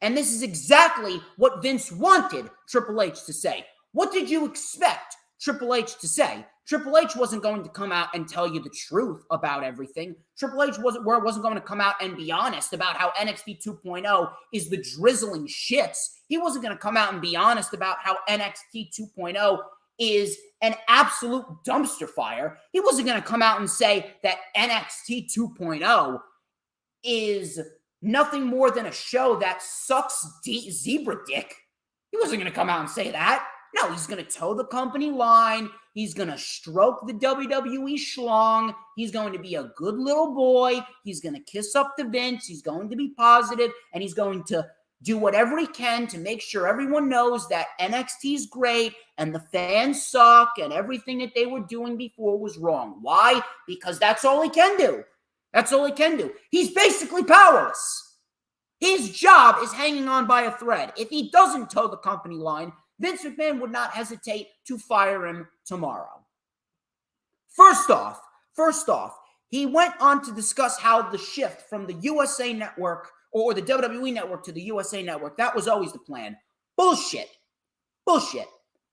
And this is exactly what Vince wanted Triple H to say. What did you expect Triple H to say? Triple H wasn't going to come out and tell you the truth about everything. Triple H wasn't going to come out and be honest about how NXT 2.0 is the drizzling shits. He wasn't going to come out and be honest about how NXT 2.0 is an absolute dumpster fire. He wasn't going to come out and say that NXT 2.0 is nothing more than a show that sucks zebra dick. He wasn't going to come out and say that. No, he's going to toe the company line. He's going to stroke the WWE schlong. He's going to be a good little boy. He's going to kiss up to Vince. He's going to be positive, and he's going to do whatever he can to make sure everyone knows that NXT is great and the fans suck and everything that they were doing before was wrong. Why? Because that's all he can do. That's all he can do. He's basically powerless. His job is hanging on by a thread. If he doesn't toe the company line, Vince McMahon would not hesitate to fire him tomorrow. First off, he went on to discuss how the shift from the USA Network or the WWE Network to the USA Network, that was always the plan. Bullshit.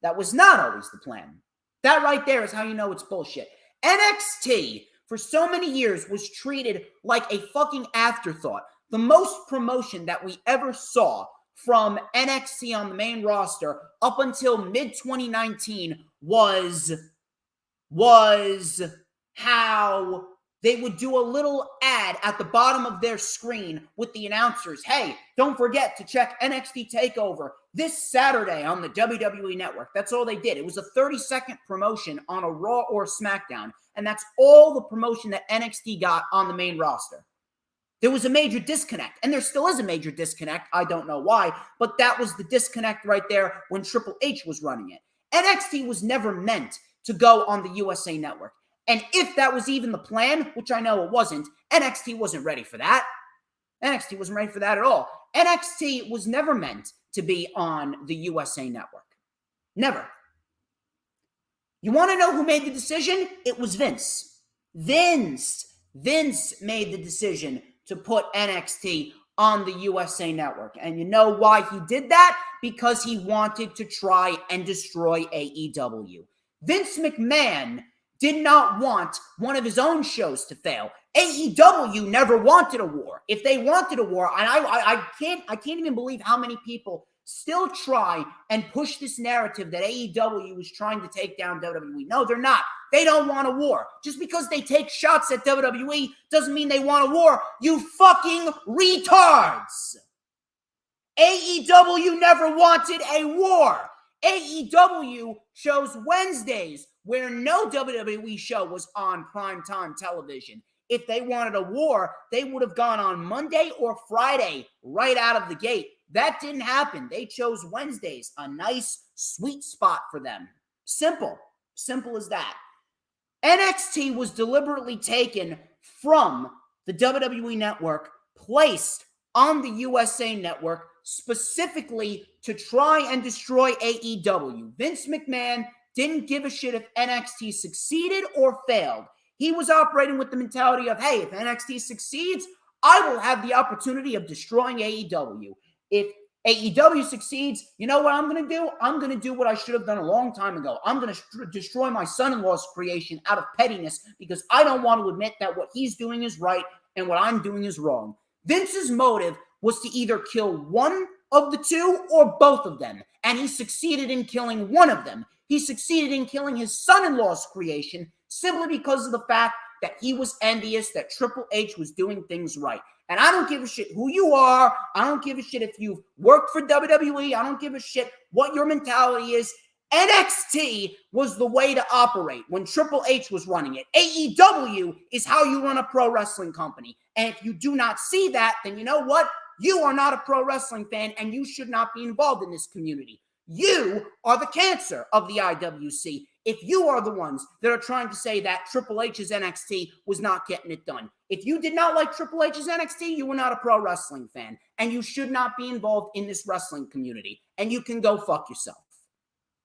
That was not always the plan. That right there is how you know it's bullshit. NXT, for so many years, was treated like a fucking afterthought. The most promotion that we ever saw from NXT on the main roster up until mid-2019 was how they would do a little ad at the bottom of their screen with the announcers. Hey, don't forget to check NXT TakeOver this Saturday on the WWE Network. That's all they did. It was a 30-second promotion on a Raw or SmackDown, and that's all the promotion that NXT got on the main roster. There was a major disconnect, and there still is a major disconnect. I don't know why, but that was the disconnect right there when Triple H was running it. NXT was never meant to go on the USA Network. And if that was even the plan, which I know it wasn't, NXT wasn't ready for that. NXT wasn't ready for that at all. NXT was never meant to be on the USA Network. Never. You want to know who made the decision? It was Vince. Vince made the decision to put NXT on the USA Network. And you know why he did that? Because he wanted to try and destroy AEW. Vince McMahon did not want one of his own shows to fail. AEW never wanted a war. If they wanted a war, and I can't even believe how many people still try and push this narrative that AEW is trying to take down WWE. No, they're not. They don't want a war. Just because they take shots at WWE doesn't mean they want a war. You fucking retards. AEW never wanted a war. AEW chose Wednesdays where no WWE show was on primetime television. If they wanted a war, they would have gone on Monday or Friday right out of the gate. That didn't happen. They chose Wednesdays, a nice sweet spot for them. Simple as that. NXT was deliberately taken from the WWE Network, placed on the USA Network, specifically to try and destroy AEW. Vince McMahon didn't give a shit if NXT succeeded or failed. He was operating with the mentality of, hey, if NXT succeeds, I will have the opportunity of destroying AEW. If AEW succeeds, you know what I'm going to do? I'm going to do what I should have done a long time ago. I'm going to destroy my son-in-law's creation out of pettiness because I don't want to admit that what he's doing is right and what I'm doing is wrong. Vince's motive was to either kill one of the two or both of them, and he succeeded in killing one of them. He succeeded in killing his son-in-law's creation simply because of the fact that he was envious that Triple H was doing things right. And I don't give a shit who you are. I don't give a shit if you've worked for WWE. I don't give a shit what your mentality is. NXT was the way to operate when Triple H was running it. AEW is how you run a pro wrestling company. And if you do not see that, then you know what? You are not a pro wrestling fan and you should not be involved in this community. You are the cancer of the IWC. If you are the ones that are trying to say that Triple H's NXT was not getting it done. If you did not like Triple H's NXT, you were not a pro wrestling fan. And you should not be involved in this wrestling community. And you can go fuck yourself.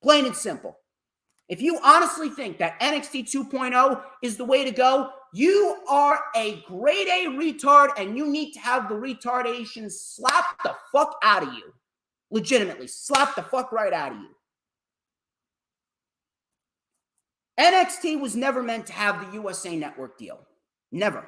Plain and simple. If you honestly think that NXT 2.0 is the way to go, you are a grade A retard and you need to have the retardation slapped the fuck out of you. Legitimately, slap the fuck right out of you. NXT was never meant to have the USA Network deal. Never.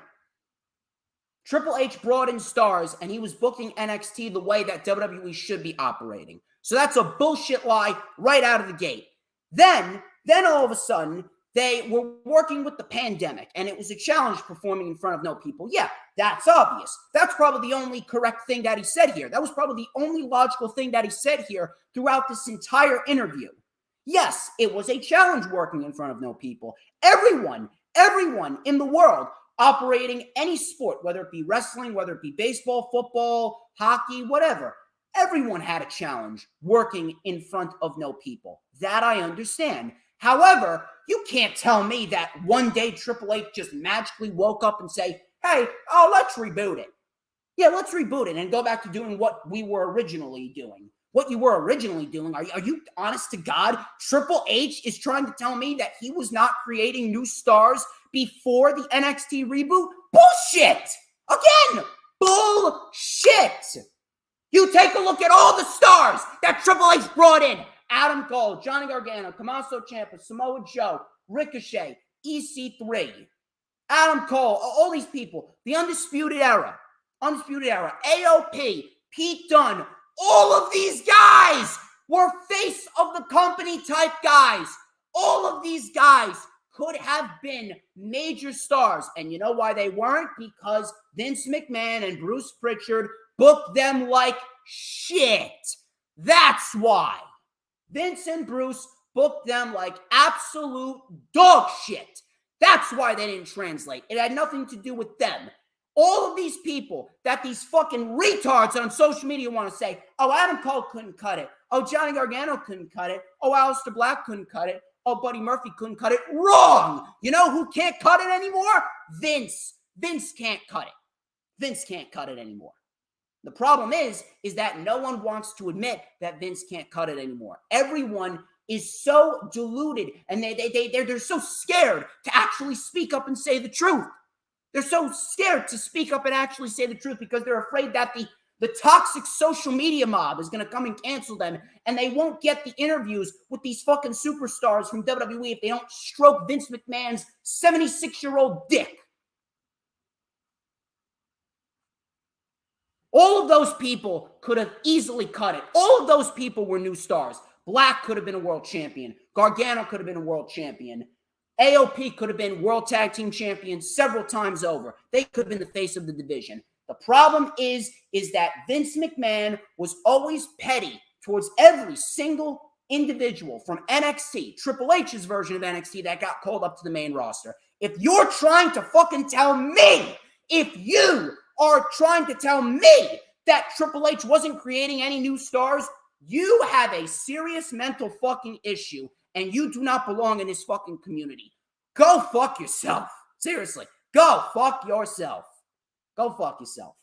Triple H brought in stars and he was booking NXT the way that WWE should be operating. So that's a bullshit lie right out of the gate. Then all of a sudden, they were working with the pandemic and it was a challenge performing in front of no people. Yeah, that's obvious. That's probably the only correct thing that he said here. That was probably the only logical thing that he said here throughout this entire interview. Yes, it was a challenge working in front of no people. Everyone in the world operating any sport, whether it be wrestling, whether it be baseball, football, hockey, whatever. Everyone had a challenge working in front of no people. That I understand. However, you can't tell me that one day Triple H just magically woke up and say, hey, let's reboot it. Yeah, let's reboot it and go back to doing what we were originally doing. What you were originally doing. Are you honest to God? Triple H is trying to tell me that he was not creating new stars before the NXT reboot? Bullshit! Again, bullshit! You take a look at all the stars that Triple H brought in. Adam Cole, Johnny Gargano, Tommaso Ciampa, Samoa Joe, Ricochet, EC3, Adam Cole, all these people. The Undisputed Era, AOP, Pete Dunne. All of these guys were face of the company type guys. All of these guys could have been major stars. And you know why they weren't? Because Vince McMahon and Bruce Pritchard booked them like shit. That's why. Vince and Bruce booked them like absolute dog shit. That's why they didn't translate. It had nothing to do with them. All of these people that these fucking retards on social media want to say, oh, Adam Cole couldn't cut it. Oh, Johnny Gargano couldn't cut it. Oh, Aleister Black couldn't cut it. Oh, Buddy Murphy couldn't cut it. Wrong. You know who can't cut it anymore? Vince. Vince can't cut it. Vince can't cut it anymore. The problem is that no one wants to admit that Vince can't cut it anymore. Everyone is so deluded and they're so scared to actually speak up and say the truth. They're so scared to speak up and actually say the truth because they're afraid that the toxic social media mob is going to come and cancel them and they won't get the interviews with these fucking superstars from WWE if they don't stroke Vince McMahon's 76-year-old dick. All of those people could have easily cut it. All of those people were new stars. Black could have been a world champion. Gargano could have been a world champion. AOP could have been world tag team champion several times over. They could have been the face of the division. The problem is that Vince McMahon was always petty towards every single individual from NXT, Triple H's version of NXT that got called up to the main roster. If you're trying to fucking tell me, if you are trying to tell me that Triple H wasn't creating any new stars, you have a serious mental fucking issue and you do not belong in this fucking community. Go fuck yourself. Seriously, go fuck yourself. Go fuck yourself.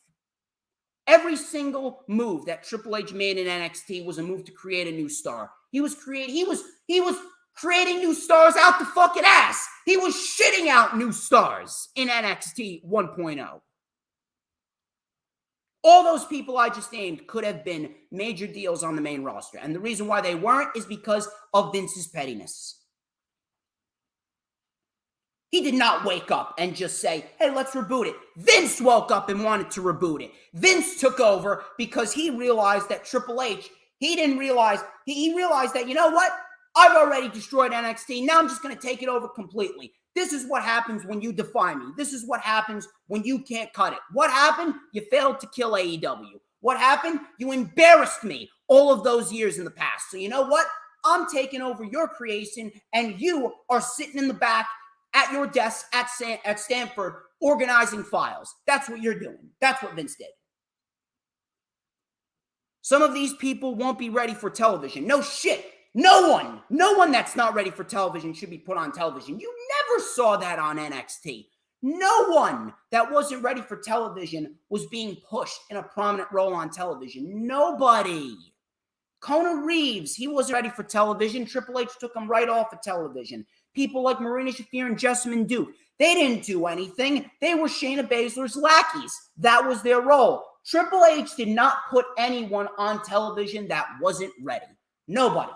Every single move that Triple H made in NXT was a move to create a new star. He was creating new stars out the fucking ass. He was shitting out new stars in NXT 1.0. All those people I just named could have been major deals on the main roster. And the reason why they weren't is because of Vince's pettiness. He did not wake up and just say, hey, let's reboot it. Vince woke up and wanted to reboot it. Vince took over because he realized that Triple H, he realized that, you know what? I've already destroyed NXT. Now I'm just going to take it over completely. This is what happens when you defy me. This is what happens when you can't cut it. What happened? You failed to kill AEW. What happened? You embarrassed me all of those years in the past. So you know what? I'm taking over your creation, and you are sitting in the back at your desk at Stanford organizing files. That's what you're doing. That's what Vince did. Some of these people won't be ready for television. No shit. No one that's not ready for television should be put on television. You never saw that on NXT. No one that wasn't ready for television was being pushed in a prominent role on television. Nobody. Kona Reeves, he wasn't ready for television. Triple H took him right off of television. People like Marina Shafir and Jessamine Duke, they didn't do anything. They were Shayna Baszler's lackeys. That was their role. Triple H did not put anyone on television that wasn't ready. Nobody.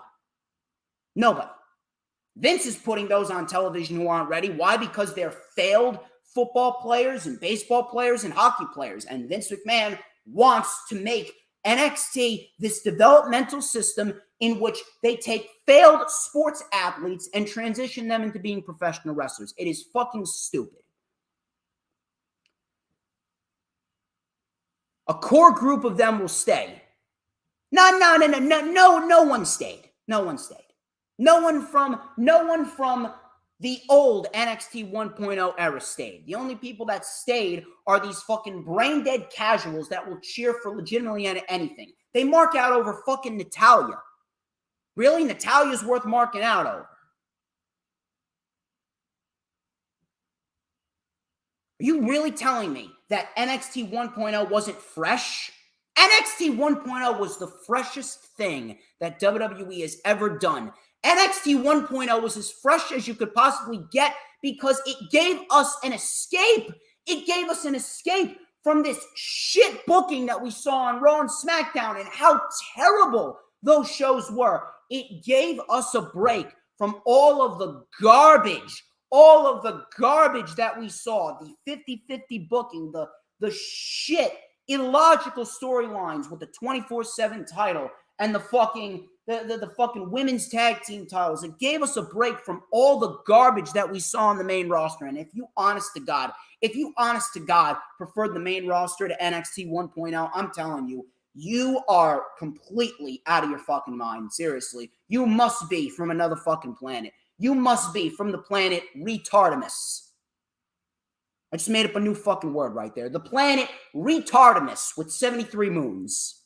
Vince is putting those on television who aren't ready. Why? Because they're failed football players and baseball players and hockey players. And Vince McMahon wants to make NXT this developmental system in which they take failed sports athletes and transition them into being professional wrestlers. It is fucking stupid. A core group of them will stay. No one stayed. No one stayed. No one from the old NXT 1.0 era stayed. The only people that stayed are these fucking brain-dead casuals that will cheer for legitimately anything. They mark out over fucking Natalya. Really? Natalya's worth marking out over. Are you really telling me that NXT 1.0 wasn't fresh? NXT 1.0 was the freshest thing that WWE has ever done. NXT 1.0 was as fresh as you could possibly get because it gave us an escape. It gave us an escape from this shit booking that we saw on Raw and SmackDown and how terrible those shows were. It gave us a break from all of the garbage that we saw, the 50-50 booking, the shit, illogical storylines with the 24/7 title and the fucking women's tag team titles. It gave us a break from all the garbage that we saw on the main roster. And if you honest to God preferred the main roster to NXT 1.0, I'm telling you, you are completely out of your fucking mind. Seriously. You must be from another fucking planet. You must be from the planet Retardimus. I just made up a new fucking word right there. The planet Retardimus with 73 moons.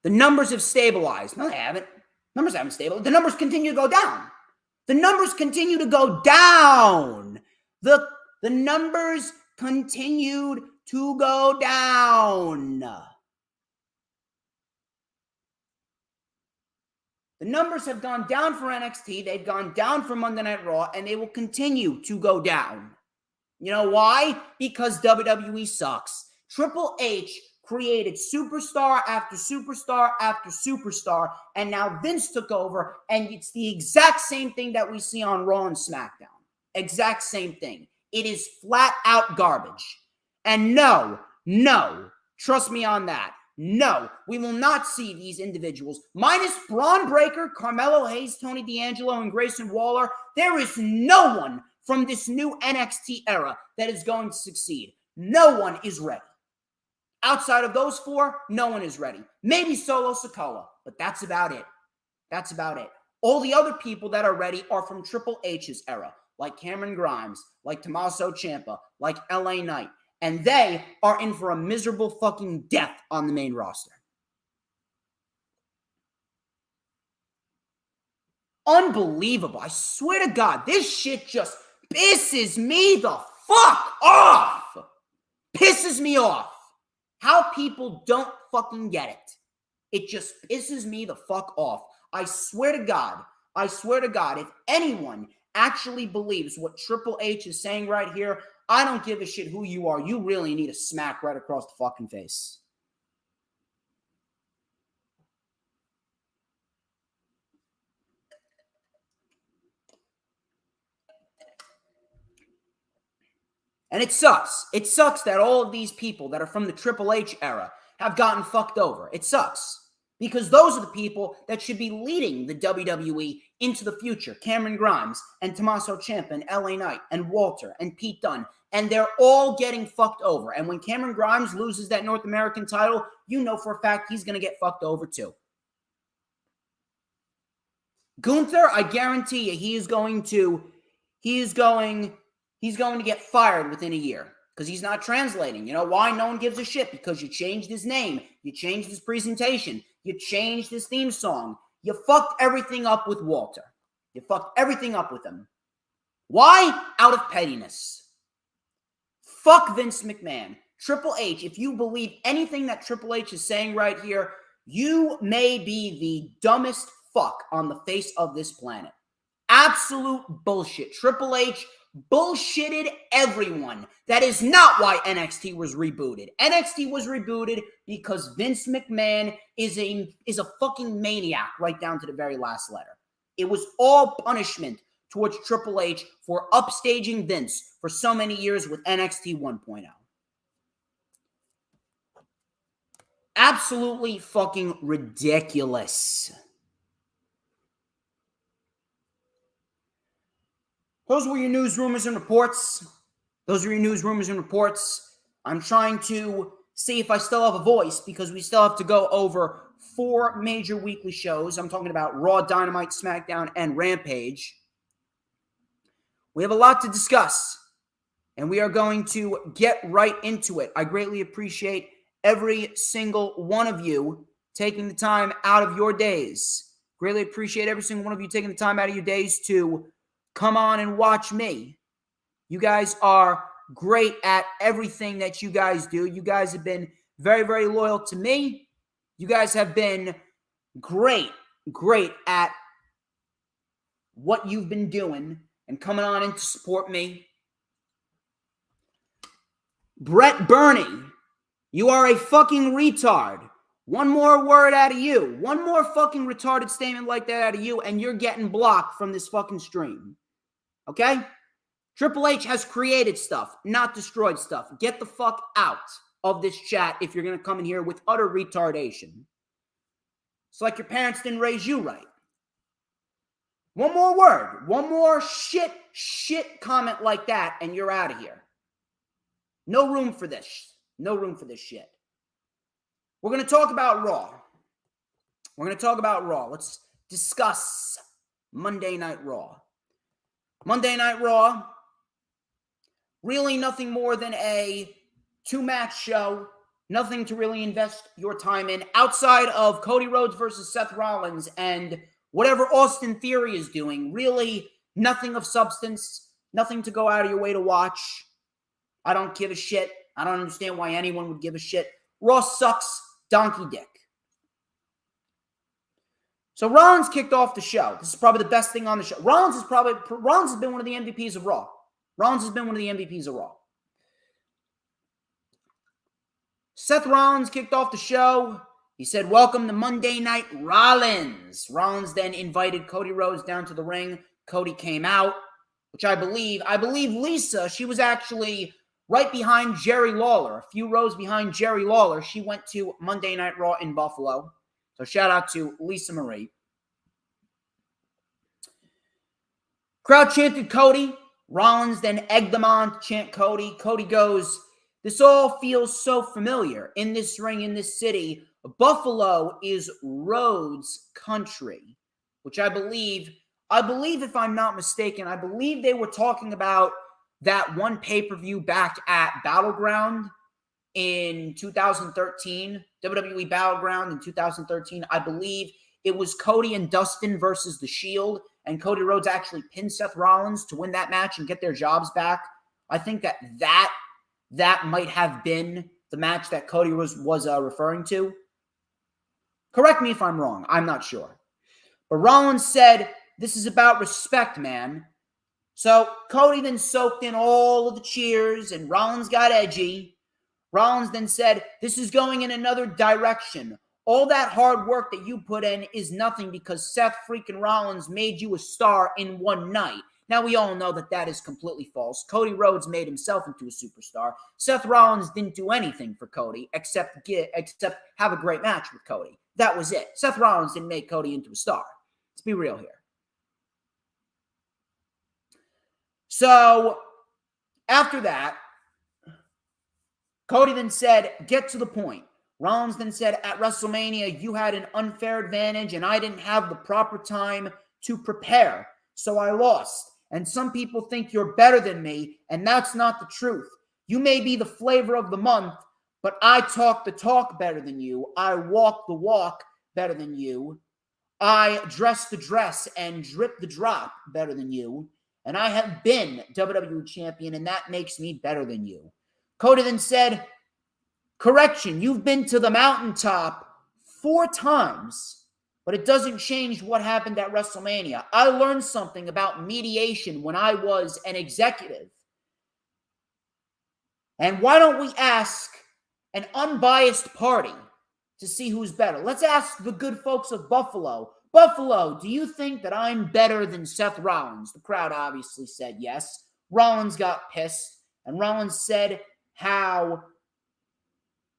The numbers have stabilized. No, they haven't. Numbers haven't stabilized. The numbers continue to go down. The numbers continue to go down. The numbers continued to go down. The numbers have gone down for NXT. They've gone down for Monday Night Raw, and they will continue to go down. You know why? Because WWE sucks. Triple H created superstar after superstar after superstar, and now Vince took over, and it's the exact same thing that we see on Raw and SmackDown. Exact same thing. It is flat out garbage. And no, trust me on that. No, we will not see these individuals, minus Braun Breaker, Carmelo Hayes, Tony D'Angelo, and Grayson Waller. There is no one from this new NXT era that is going to succeed. No one is ready. Outside of those four, no one is ready. Maybe Solo Sikoa, but that's about it. That's about it. All the other people that are ready are from Triple H's era, like Cameron Grimes, like Tommaso Ciampa, like LA Knight. And they are in for a miserable fucking death on the main roster. Unbelievable. I swear to God, this shit just pisses me the fuck off. Pisses me off. How people don't fucking get it. It just pisses me the fuck off. I swear to God, if anyone actually believes what Triple H is saying right here, I don't give a shit who you are. You really need a smack right across the fucking face. And it sucks. It sucks that all of these people that are from the Triple H era have gotten fucked over. It sucks. Because those are the people that should be leading the WWE into the future. Cameron Grimes and Tommaso Ciampa and LA Knight and Walter and Pete Dunne. And they're all getting fucked over. And when Cameron Grimes loses that North American title, you know for a fact he's going to get fucked over too. Gunther, I guarantee you, he's going to get fired within a year. Because he's not translating. You know why? No one gives a shit. Because you changed his name. You changed his presentation. You changed his theme song. You fucked everything up with Walter. You fucked everything up with him. Why? Out of pettiness. Fuck Vince McMahon. Triple H, if you believe anything that Triple H is saying right here, you may be the dumbest fuck on the face of this planet. Absolute bullshit. Triple H bullshitted everyone. That is not why NXT was rebooted. NXT was rebooted because Vince McMahon is a fucking maniac right down to the very last letter. It was all punishment towards Triple H for upstaging Vince for so many years with NXT 1.0. Absolutely fucking ridiculous. Those were your news, rumors, and reports. I'm trying to see if I still have a voice because we still have to go over 4 major weekly shows. I'm talking about Raw, Dynamite, SmackDown, and Rampage. We have a lot to discuss, and we are going to get right into it. I greatly appreciate every single one of you taking the time out of your days. Greatly appreciate every single one of you taking the time out of your days to come on and watch me. You guys are great at everything that you guys do. You guys have been very, very loyal to me. You guys have been great at what you've been doing and coming on in to support me. Brett Burney, you are a fucking retard. One more word out of you. One more fucking retarded statement like that out of you, and you're getting blocked from this fucking stream. Okay? Triple H has created stuff, not destroyed stuff. Get the fuck out of this chat if you're going to come in here with utter retardation. It's like your parents didn't raise you right. One more word, one more shit comment like that, and you're out of here. No room for this. No room for this shit. We're going to talk about Raw. Let's discuss Monday Night Raw. Monday Night Raw, really nothing more than a 2-match show. Nothing to really invest your time in outside of Cody Rhodes versus Seth Rollins and whatever Austin Theory is doing. Really nothing of substance. Nothing to go out of your way to watch. I don't give a shit. I don't understand why anyone would give a shit. Raw sucks. Donkey dick. So Rollins kicked off the show. This is probably the best thing on the show. Rollins has been one of the MVPs of Raw. Seth Rollins kicked off the show. He said, "Welcome to Monday Night Rollins." Rollins then invited Cody Rhodes down to the ring. Cody came out, which I believe Lisa, she was actually right behind Jerry Lawler, a few rows behind Jerry Lawler. She went to Monday Night Raw in Buffalo. So shout out to Lisa Marie. Crowd chanted Cody. Rollins then egged them on to chant Cody. Cody goes, "This all feels so familiar. In this ring, in this city, Buffalo is Rhodes country," which I believe if I'm not mistaken, I believe they were talking about that one pay-per-view back at Battleground in 2013, WWE Battleground in 2013. I believe it was Cody and Dustin versus The Shield, and Cody Rhodes actually pinned Seth Rollins to win that match and get their jobs back. I think that might have been the match that Cody was referring to. Correct me if I'm wrong. I'm not sure. But Rollins said, "This is about respect, man." So Cody then soaked in all of the cheers, and Rollins got edgy. Rollins then said, "This is going in another direction. All that hard work that you put in is nothing because Seth freaking Rollins made you a star in one night." Now, we all know that that is completely false. Cody Rhodes made himself into a superstar. Seth Rollins didn't do anything for Cody except have a great match with Cody. That was it. Seth Rollins didn't make Cody into a star. Let's be real here. So, after that, Cody then said, "Get to the point." Rollins then said, "At WrestleMania, you had an unfair advantage, and I didn't have the proper time to prepare, so I lost. And some people think you're better than me, and that's not the truth. You may be the flavor of the month, but I talk the talk better than you. I walk the walk better than you. I dress the dress and drip the drop better than you. And I have been WWE champion, and that makes me better than you." Cody then said, "Correction, you've been to the mountaintop 4 times, but it doesn't change what happened at WrestleMania. I learned something about mediation when I was an executive. And why don't we ask an unbiased party to see who's better? Let's ask the good folks of Buffalo. Buffalo, do you think that I'm better than Seth Rollins?" The crowd obviously said yes. Rollins got pissed, and Rollins said how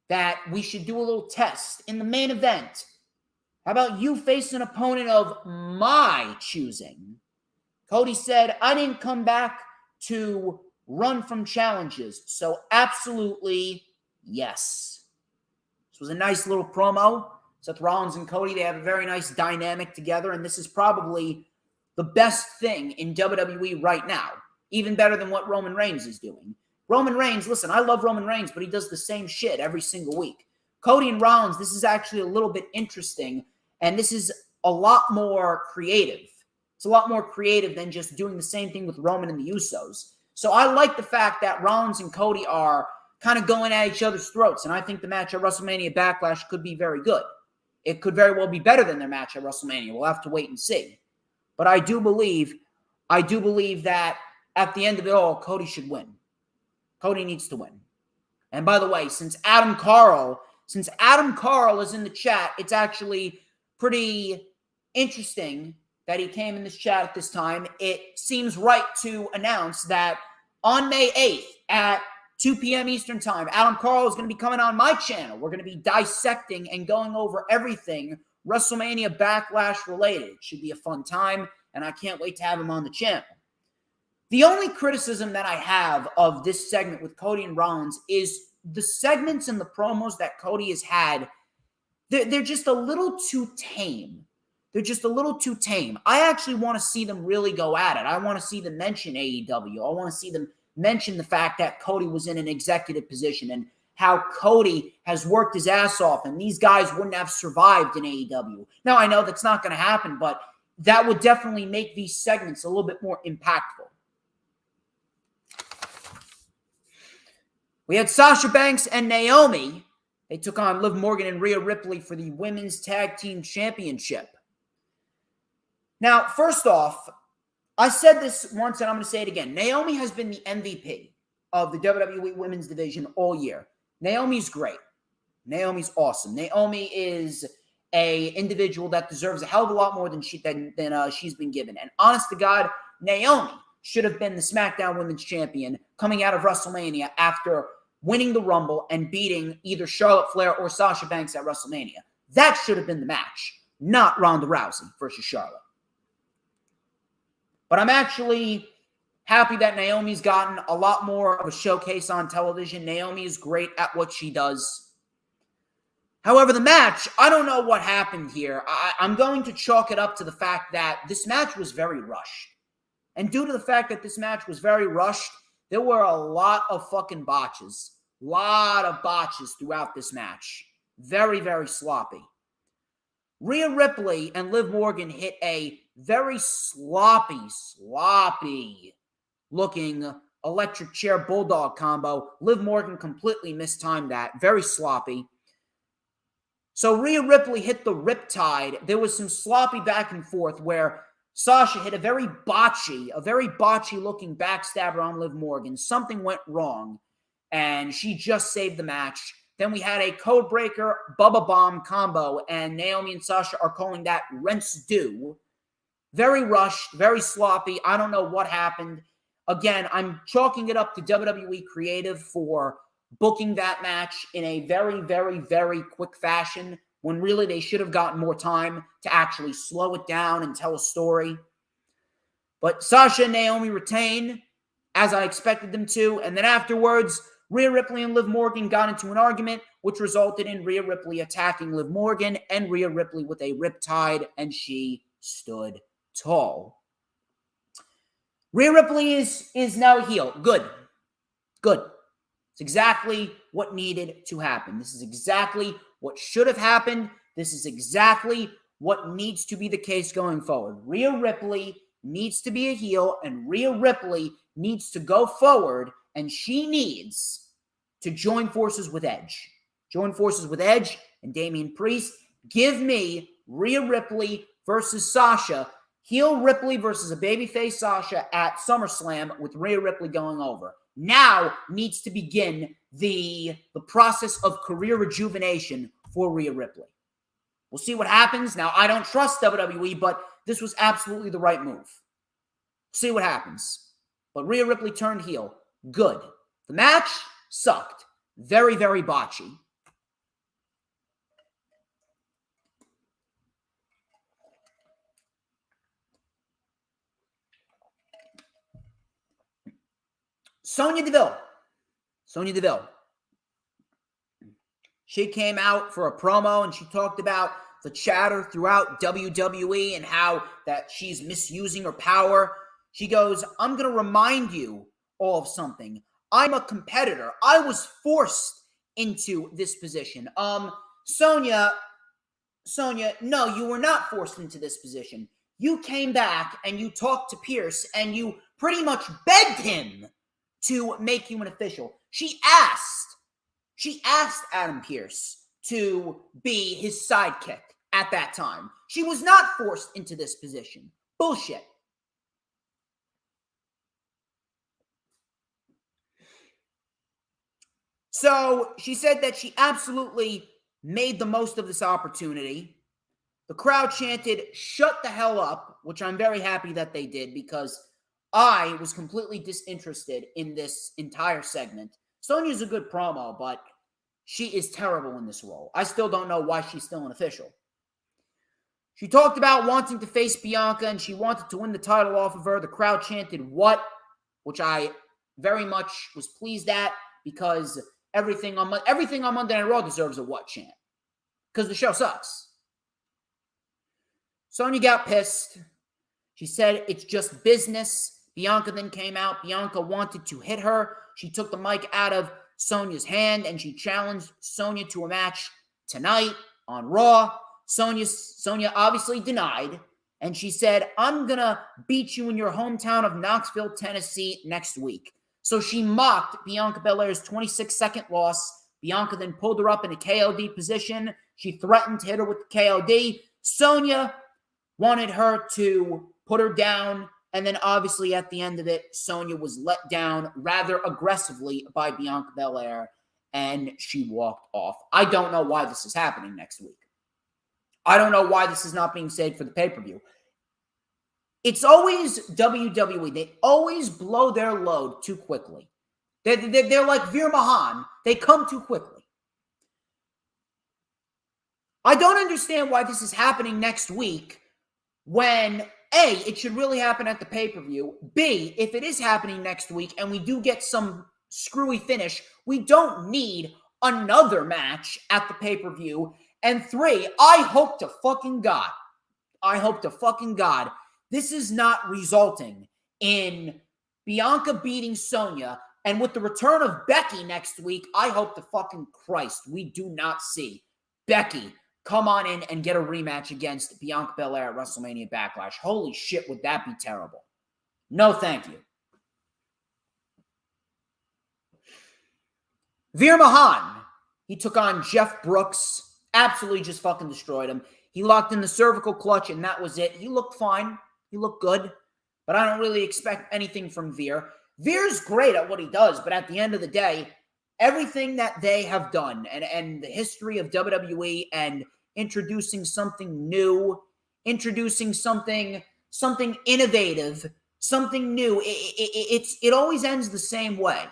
that we should do a little test in the main event. "How about you face an opponent of my choosing?" Cody said, "I didn't come back to run from challenges, so absolutely yes." This was a nice little promo. Seth Rollins and Cody, they have a very nice dynamic together, and this is probably the best thing in WWE right now, even better than what Roman Reigns is doing. Roman Reigns, listen, I love Roman Reigns, but he does the same shit every single week. Cody and Rollins, this is actually a little bit interesting, and this is a lot more creative. It's a lot more creative than just doing the same thing with Roman and the Usos. So I like the fact that Rollins and Cody are kind of going at each other's throats, and I think the match at WrestleMania Backlash could be very good. It could very well be better than their match at WrestleMania. We'll have to wait and see. But I do believe that at the end of it all, Cody should win. Cody needs to win. And by the way, since Adam Carl is in the chat, it's actually pretty interesting that he came in this chat at this time. It seems right to announce that on May 8th at 2 p.m. Eastern Time, Adam Carl is going to be coming on my channel. We're going to be dissecting and going over everything WrestleMania Backlash related. It should be a fun time, and I can't wait to have him on the channel. The only criticism that I have of this segment with Cody and Rollins is the segments and the promos that Cody has had. They're just a little too tame. They're just a little too tame. I actually want to see them really go at it. I want to see them mention AEW. I want to see them mention the fact that Cody was in an executive position and how Cody has worked his ass off and these guys wouldn't have survived in AEW. Now, I know that's not going to happen, but that would definitely make these segments a little bit more impactful. We had Sasha Banks and Naomi. They took on Liv Morgan and Rhea Ripley for the Women's Tag Team Championship. Now, first off, I said this once and I'm going to say it again. Naomi has been the MVP of the WWE Women's Division all year. Naomi's great. Naomi's awesome. Naomi is a individual that deserves a hell of a lot more than she's been given. And honest to God, Naomi should have been the SmackDown Women's Champion coming out of WrestleMania after winning the Rumble and beating either Charlotte Flair or Sasha Banks at WrestleMania. That should have been the match, not Ronda Rousey versus Charlotte. But I'm actually Happy that Naomi's gotten a lot more of a showcase on television. Naomi is great at what she does. However, the match, I don't know what happened here. I'm going to chalk it up to the fact that this match was very rushed. And due to the fact that this match was very rushed, there were a lot of fucking botches. Lot of botches throughout this match. Very, very sloppy. Rhea Ripley and Liv Morgan hit a very sloppy looking electric chair bulldog combo. Liv Morgan completely mistimed that. Very sloppy. So Rhea Ripley hit the Riptide. There was some sloppy back and forth where Sasha hit a very botchy looking backstabber on Liv Morgan. Something went wrong, and she just saved the match. Then we had a Codebreaker Bubba Bomb combo, and Naomi and Sasha are calling that Rents Due. Very rushed, very sloppy. I don't know what happened. Again, I'm chalking it up to WWE Creative for booking that match in a very, very, very quick fashion when really they should have gotten more time to actually slow it down and tell a story. But Sasha and Naomi retain, as I expected them to, and then afterwards, Rhea Ripley and Liv Morgan got into an argument, which resulted in Rhea Ripley attacking Liv Morgan and Rhea Ripley with a Riptide, and she stood tall. Rhea Ripley is now a heel. Good. It's exactly what needed to happen. This is exactly what should have happened. This is exactly what needs to be the case going forward. Rhea Ripley needs to be a heel, and Rhea Ripley needs to go forward, and she needs to join forces with Edge. Join forces with Edge and Damian Priest. Give me Rhea Ripley versus Sasha. Heel Ripley versus a babyface Sasha at SummerSlam with Rhea Ripley going over. Now needs to begin the process of career rejuvenation for Rhea Ripley. We'll see what happens. Now, I don't trust WWE, but this was absolutely the right move. See what happens. But Rhea Ripley turned heel. Good. The match sucked. Very, very botchy. Sonya Deville. She came out for a promo and she talked about the chatter throughout WWE and how that she's misusing her power. She goes, I'm going to remind you all of something. I'm a competitor. I was forced into this position. Sonya, no, you were not forced into this position. You came back and you talked to Pierce and you pretty much begged him to make you an official. She asked Adam Pearce to be his sidekick at that time. She was not forced into this position. Bullshit. So she said that she absolutely made the most of this opportunity. The crowd chanted, "Shut the hell up," which I'm very happy that they did because I was completely disinterested in this entire segment. Sonya's a good promo, but she is terrible in this role. I still don't know why she's still an official. She talked about wanting to face Bianca and she wanted to win the title off of her. The crowd chanted, "What?" which I very much was pleased at because everything on Monday Night Raw deserves a what chant because the show sucks. Sonya got pissed. She said it's just business. Bianca then came out. Bianca wanted to hit her. She took the mic out of Sonya's hand and she challenged Sonya to a match tonight on Raw. Sonya obviously denied, and she said, "I'm going to beat you in your hometown of Knoxville, Tennessee next week." So she mocked Bianca Belair's 26-second loss. Bianca then pulled her up in a KOD position. She threatened to hit her with the KOD. Sonya wanted her to put her down, and then obviously at the end of it, Sonya was let down rather aggressively by Bianca Belair, and she walked off. I don't know why this is happening next week. I don't know why this is not being saved for the pay-per-view. It's always WWE. They always blow their load too quickly. They're like Veer Mahan. They come too quickly. I don't understand why this is happening next week when A, it should really happen at the pay-per-view. B, if it is happening next week and we do get some screwy finish, we don't need another match at the pay-per-view. And 3, I hope to fucking God this is not resulting in Bianca beating Sonya. And with the return of Becky next week, I hope to fucking Christ we do not see Becky come on in and get a rematch against Bianca Belair at WrestleMania Backlash. Holy shit, would that be terrible? No, thank you. Veer Mahan, he took on Jeff Brooks, absolutely just fucking destroyed him. He locked in the cervical clutch, and that was it. He looked fine. He looked good, but I don't really expect anything from Veer. Veer's great at what he does, but at the end of the day, everything that they have done and the history of WWE and introducing something new, introducing something innovative, something new, it always ends the same way.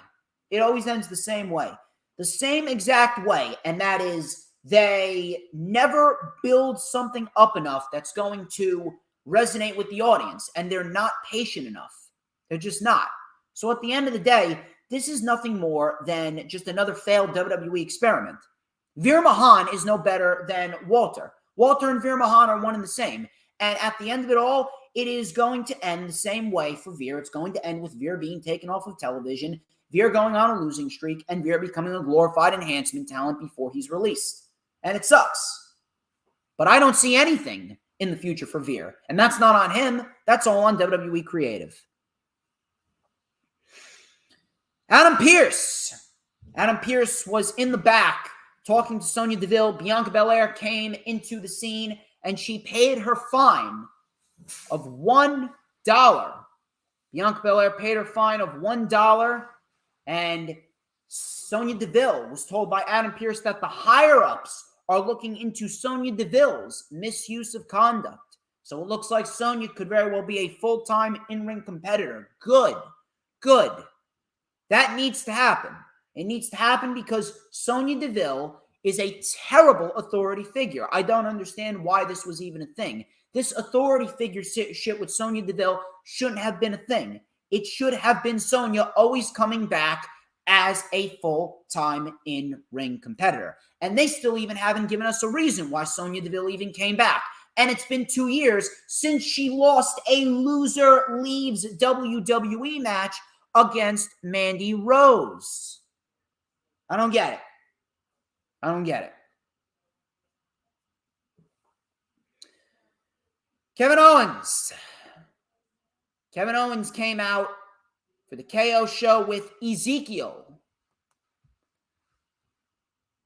It always ends the same way. The same exact way, and that is they never build something up enough that's going to resonate with the audience, and they're not patient enough. They're just not. So at the end of the day, this is nothing more than just another failed WWE experiment. Veer Mahan is no better than Walter. Walter and Veer Mahan are one and the same. And at the end of it all, it is going to end the same way for Veer. It's going to end with Veer being taken off of television, Veer going on a losing streak, and Veer becoming a glorified enhancement talent before he's released. And it sucks. But I don't see anything in the future for Veer. And that's not on him. That's all on WWE Creative. Adam Pearce. Adam Pearce was in the back talking to Sonya Deville. Bianca Belair came into the scene and she paid her fine of $1. Bianca Belair paid her fine of $1, and Sonya Deville was told by Adam Pearce that the higher-ups are looking into Sonya Deville's misuse of conduct. So it looks like Sonya could very well be a full-time in-ring competitor. Good. That needs to happen. It needs to happen because Sonya Deville is a terrible authority figure. I don't understand why this was even a thing. This authority figure shit with Sonya Deville shouldn't have been a thing. It should have been Sonya always coming back as a full-time in-ring competitor. And they still even haven't given us a reason why Sonya Deville even came back. And it's been 2 years since she lost a loser leaves WWE match against Mandy Rose. I don't get it. Kevin Owens. Kevin Owens came out for the KO show with Ezekiel.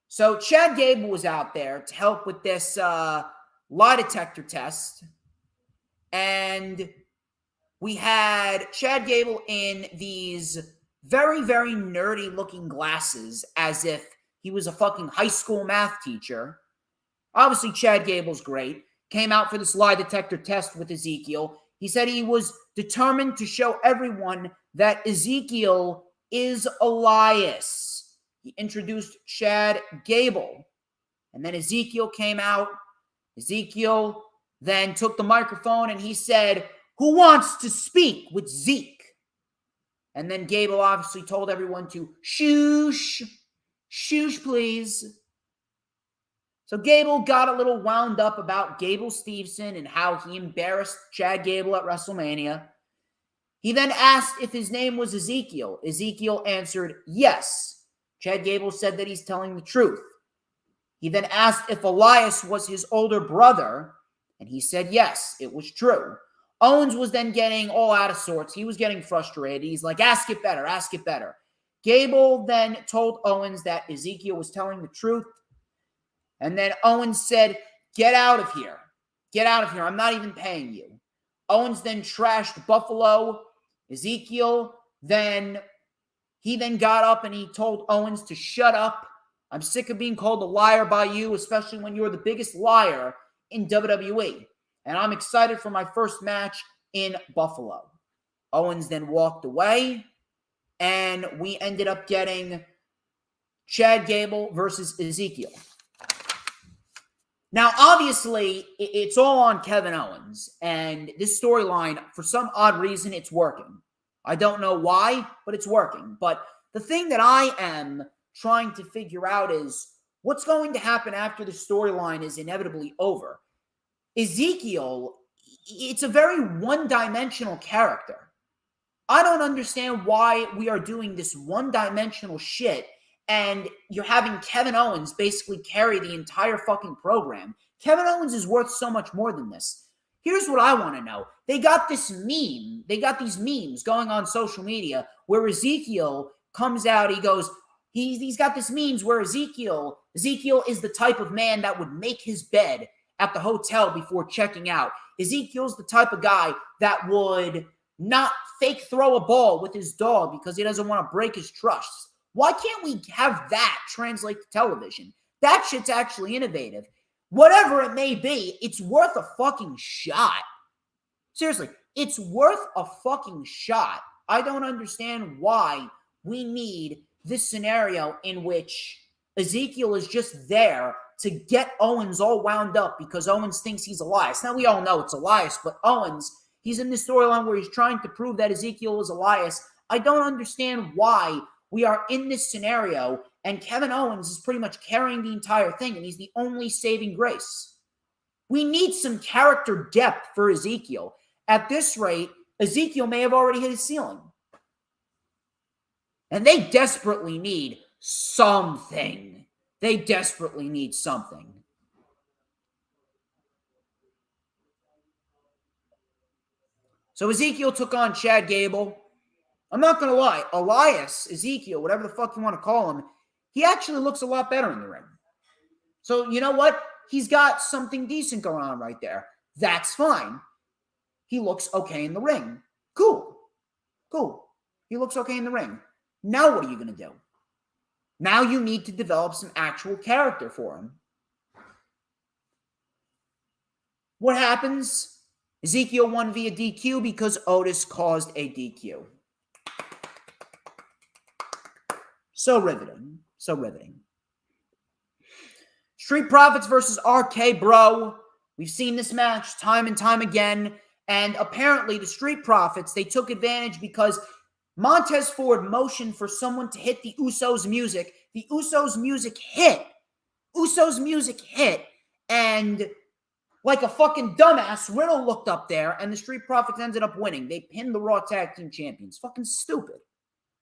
So Chad Gable was out there to help with this lie detector test. And we had Chad Gable in these very, very nerdy looking glasses as if he was a fucking high school math teacher. Obviously, Chad Gable's great. Came out for this lie detector test with Ezekiel. He said he was determined to show everyone that Ezekiel is Elias. He introduced Chad Gable. And then Ezekiel came out. Ezekiel then took the microphone and he said, "Who wants to speak with Zeke?" And then Gable obviously told everyone to shoosh, please. So Gable got a little wound up about Gable Steveson and how he embarrassed Chad Gable at WrestleMania. He then asked if his name was Ezekiel. Ezekiel answered yes. Chad Gable said that he's telling the truth. He then asked if Elias was his older brother, and he said yes, it was true. Owens was then getting all out of sorts. He was getting frustrated. He's like, ask it better. Gable then told Owens that Ezekiel was telling the truth. And then Owens said, get out of here. I'm not even paying you. Owens then trashed Buffalo. Ezekiel then got up and he told Owens to shut up. I'm sick of being called a liar by you, especially when you're the biggest liar in WWE. And I'm excited for my first match in Buffalo. Owens then walked away, and we ended up getting Chad Gable versus Ezekiel. Now, obviously, it's all on Kevin Owens, and this storyline, for some odd reason, it's working. I don't know why, but it's working. But the thing that I am trying to figure out is what's going to happen after the storyline is inevitably over. Ezekiel, it's a very one-dimensional character. I don't understand why we are doing this one-dimensional shit and you're having Kevin Owens basically carry the entire fucking program. Kevin Owens is worth so much more than this. Here's what I want to know. They got this meme. They got these memes going on social media where Ezekiel comes out. He goes, he's got this memes where Ezekiel is the type of man that would make his bed at the hotel before checking out. Ezekiel's the type of guy that would not fake throw a ball with his dog because he doesn't want to break his trust. Why can't we have that translate to television? That shit's actually innovative. Whatever it may be, it's worth a fucking shot. Seriously, it's worth a fucking shot. I don't understand why we need this scenario in which Ezekiel is just there to get Owens all wound up because Owens thinks he's Elias. Now, we all know it's Elias, but Owens, he's in this storyline where he's trying to prove that Ezekiel is Elias. I don't understand why we are in this scenario and Kevin Owens is pretty much carrying the entire thing and he's the only saving grace. We need some character depth for Ezekiel. At this rate, Ezekiel may have already hit his ceiling. And they desperately need something. They desperately need something. So Ezekiel took on Chad Gable. I'm not going to lie. Elias, Ezekiel, whatever the fuck you want to call him, he actually looks a lot better in the ring. So you know what? He's got something decent going on right there. That's fine. He looks okay in the ring. Cool. Cool. He looks okay in the ring. Now what are you going to do? Now you need to develop some actual character for him. What happens? Ezekiel won via DQ because Otis caused a DQ. So riveting. So riveting. Street Profits versus RK Bro. We've seen this match time and time again. And apparently the Street Profits, they took advantage because Montez Ford motioned for someone to hit the Usos music. The Usos music hit. Usos music hit. And like a fucking dumbass, Riddle looked up there and the Street Profits ended up winning. They pinned the Raw Tag Team Champions. Fucking stupid.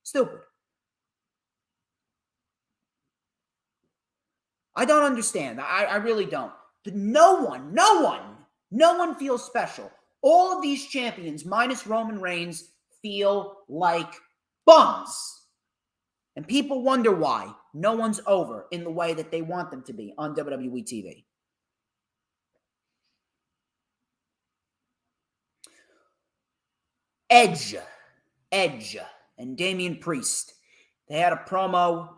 Stupid. I don't understand. I really don't. No one feels special. All of these champions, minus Roman Reigns, feel like bums. And people wonder why no one's over in the way that they want them to be on WWE TV. Edge, and Damian Priest. They had a promo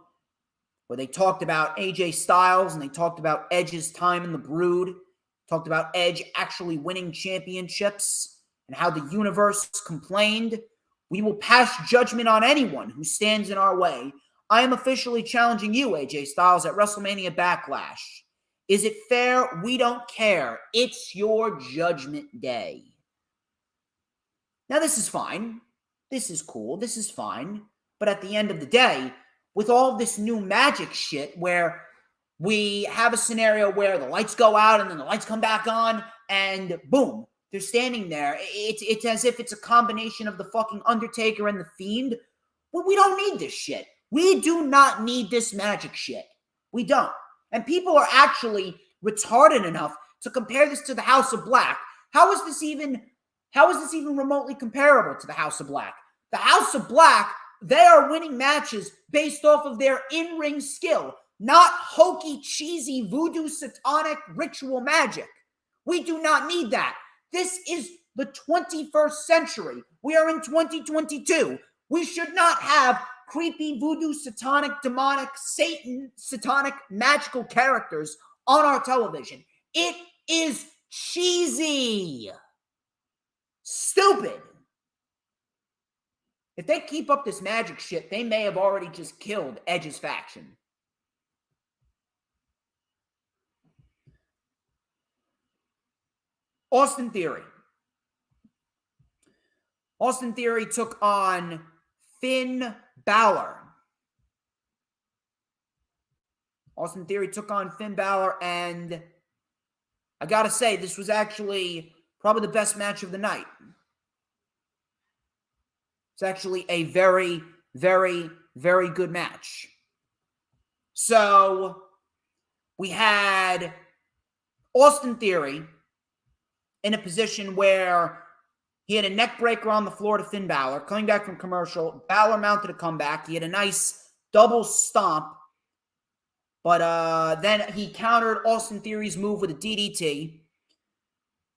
where they talked about AJ Styles and they talked about Edge's time in the Brood, talked about Edge actually winning championships and how the universe complained. We will pass judgment on anyone who stands in our way. I am officially challenging you, AJ Styles, at WrestleMania Backlash. Is it fair? We don't care. It's your judgment day. Now, this is fine. This is cool. This is fine. But at the end of the day, with all this new magic shit where we have a scenario where the lights go out and then the lights come back on and boom, they're standing there. It's as if it's a combination of the fucking Undertaker and the Fiend. Well, we don't need this shit. We do not need this magic shit. We don't. And people are actually retarded enough to compare this to the House of Black. How is this even remotely comparable to the House of Black? The House of Black, they are winning matches based off of their in-ring skill, not hokey, cheesy, voodoo, satanic ritual magic. We do not need that. This is the 21st century. We are in 2022. We should not have creepy, voodoo, satanic, demonic, Satan, satanic, magical characters on our television. It is cheesy. Stupid. If they keep up this magic shit, they may have already just killed Edge's faction. Austin Theory. Austin Theory took on Finn Balor. Austin Theory took on Finn Balor, and I gotta say, this was actually probably the best match of the night. It's actually a very, very, very good match. So, we had Austin Theory in a position where he had a neck breaker on the floor to Finn Balor. Coming back from commercial, Balor mounted a comeback. He had a nice double stomp. But then he countered Austin Theory's move with a DDT.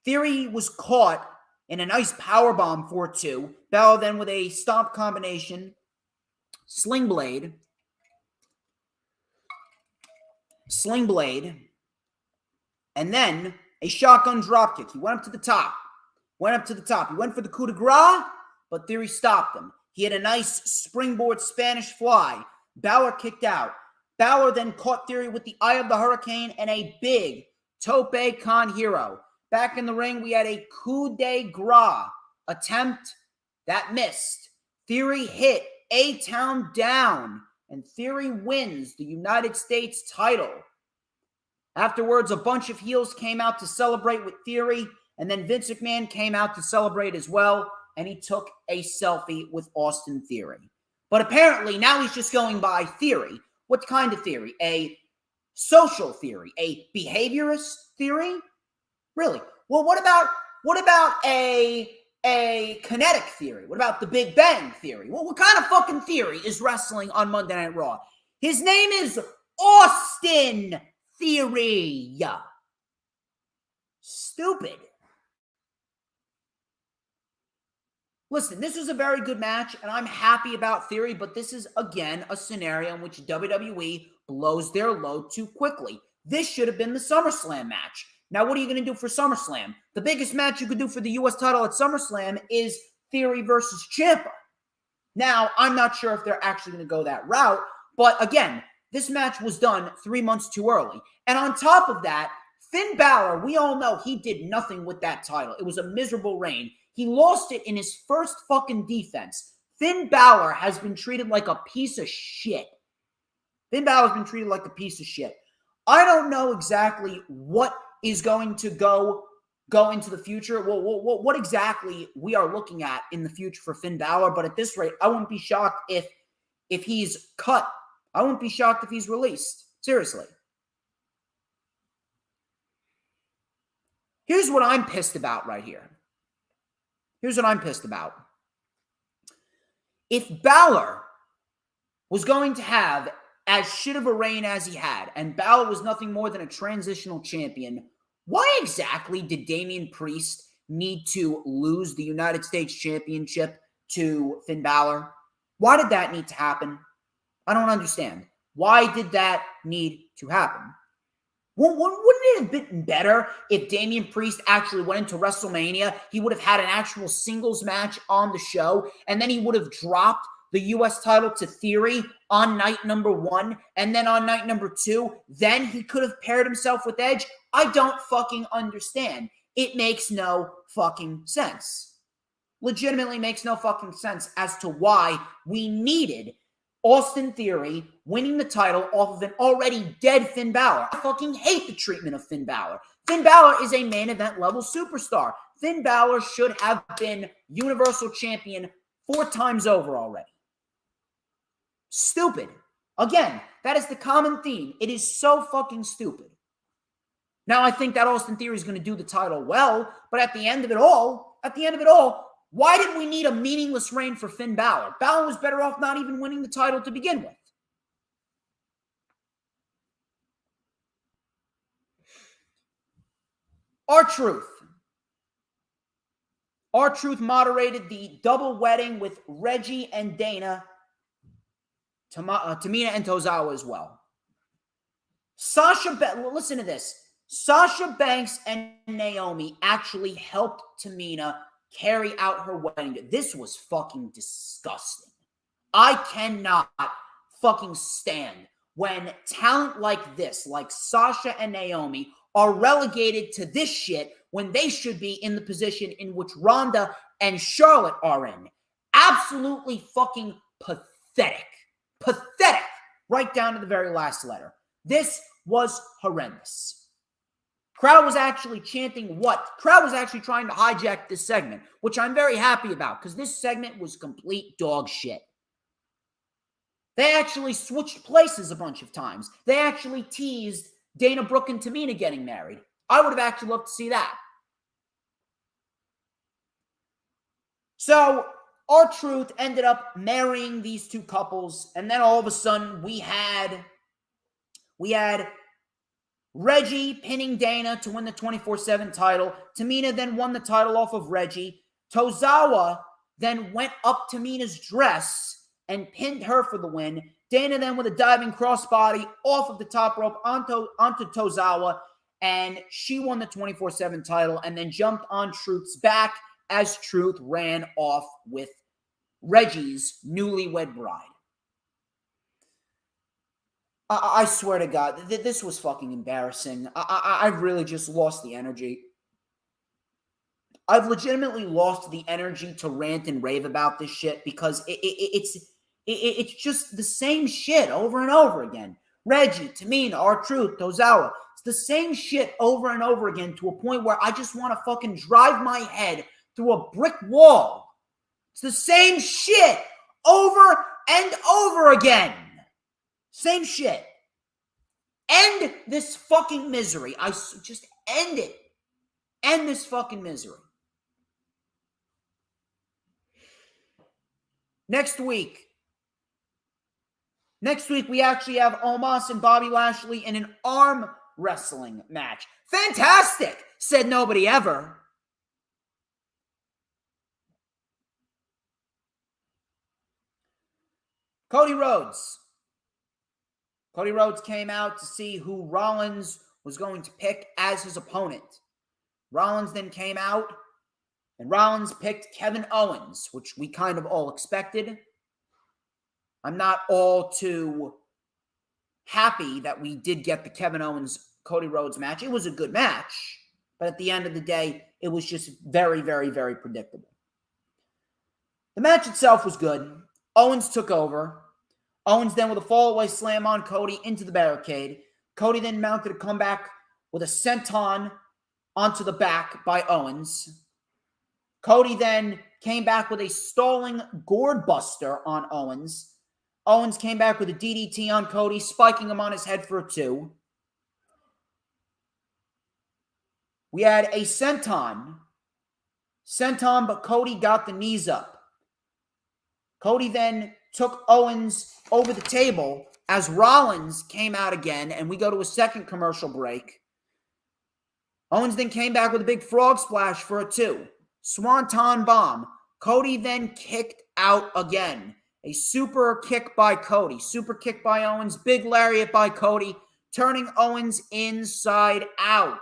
Theory was caught in a nice powerbomb for 2. Balor then with a stomp combination. Sling blade. And then a shotgun dropkick. He went up to the top. He went for the coup de grace, but Theory stopped him. He had a nice springboard Spanish fly. Balor kicked out. Balor then caught Theory with the Eye of the Hurricane and a big tope con hero. Back in the ring, we had a coup de grace attempt that missed. Theory hit A-Town down, and Theory wins the United States title. Afterwards, a bunch of heels came out to celebrate with Theory, and then Vince McMahon came out to celebrate as well, and he took a selfie with Austin Theory. But apparently, now he's just going by theory. What kind of theory? A social theory? A behaviorist theory? Really? Well, what about a kinetic theory? What about the Big Bang theory? Well, what kind of fucking theory is wrestling on Monday Night Raw? His name is Austin Theory. Stupid. Listen, this was a very good match, and I'm happy about Theory, but this is, again, a scenario in which WWE blows their load too quickly. This should have been the SummerSlam match. Now, what are you going to do for SummerSlam? The biggest match you could do for the U.S. title at SummerSlam is Theory versus Ciampa. Now, I'm not sure if they're actually going to go that route, but again, this match was done 3 months too early. And on top of that, Finn Balor, we all know he did nothing with that title. It was a miserable reign. He lost it in his first fucking defense. Finn Balor has been treated like a piece of shit. I don't know exactly what is going to go into the future. What exactly we are looking at in the future for Finn Balor, but at this rate, I wouldn't be shocked if he's cut. I wouldn't be shocked if he's released. Seriously. Here's what I'm pissed about right here. If Balor was going to have as shit of a reign as he had, and Balor was nothing more than a transitional champion, why exactly did Damian Priest need to lose the United States Championship to Finn Balor? Why did that need to happen? I don't understand. Why did that need to happen? Wouldn't it have been better if Damian Priest actually went into WrestleMania? He would have had an actual singles match on the show, and then he would have dropped the U.S. title to Theory on night number 1, and then on night number 2, then he could have paired himself with Edge. I don't fucking understand. It makes no fucking sense. Legitimately makes no fucking sense as to why we needed Austin Theory winning the title off of an already dead Finn Balor. I fucking hate the treatment of Finn Balor. Finn Balor is a main event level superstar. Finn Balor should have been Universal Champion 4 times over already. Stupid. Again, that is the common theme. It is so fucking stupid. Now, I think that Austin Theory is going to do the title well, but at the end of it all, why did we need a meaningless reign for Finn Balor? Balor was better off not even winning the title to begin with. R-Truth moderated the double wedding with Reggie and Dana, Tamina and Tozawa as well. Listen to this. Sasha Banks and Naomi actually helped Tamina carry out her wedding. This was fucking disgusting. I cannot fucking stand when talent like this, like Sasha and Naomi, are relegated to this shit when they should be in the position in which Ronda and Charlotte are in. Absolutely fucking pathetic. Pathetic. Right down to the very last letter. This was horrendous. Crowd was actually chanting what? Crowd was actually trying to hijack this segment, which I'm very happy about because this segment was complete dog shit. They actually switched places a bunch of times. They actually teased Dana Brooke and Tamina getting married. I would have actually loved to see that. So, R-Truth ended up marrying these two couples, and then all of a sudden we had Reggie pinning Dana to win the 24/7 title. Tamina then won the title off of Reggie. Tozawa then went up Tamina's dress and pinned her for the win. Dana then with a diving crossbody off of the top rope onto Tozawa, and she won the 24/7 title and then jumped on Truth's back as Truth ran off with Reggie's newlywed bride. I swear to God, this was fucking embarrassing. I've really just lost the energy. I've legitimately lost the energy to rant and rave about this shit because it's just the same shit over and over again. Reggie, Tamina, R-Truth, Tozawa. It's the same shit over and over again to a point where I just want to fucking drive my head through a brick wall. It's the same shit over and over again. Same shit. End this fucking misery. Just end it. End this fucking misery. Next week, we actually have Omos and Bobby Lashley in an arm wrestling match. Fantastic, said nobody ever. Cody Rhodes. Cody Rhodes came out to see who Rollins was going to pick as his opponent. Rollins then came out, and Rollins picked Kevin Owens, which we kind of all expected. I'm not all too happy that we did get the Kevin Owens-Cody Rhodes match. It was a good match, but at the end of the day, it was just very, very, very predictable. The match itself was good. Owens took over. Owens then with a fallaway slam on Cody into the barricade. Cody then mounted a comeback with a senton onto the back by Owens. Cody then came back with a stalling gourd buster on Owens. Owens came back with a DDT on Cody, spiking him on his head for a 2. We had a senton, but Cody got the knees up. Cody then took Owens over the table as Rollins came out again, and we go to a second commercial break. Owens then came back with a big frog splash for a 2. Swanton bomb. Cody then kicked out again. A super kick by Cody. Super kick by Owens. Big lariat by Cody, turning Owens inside out.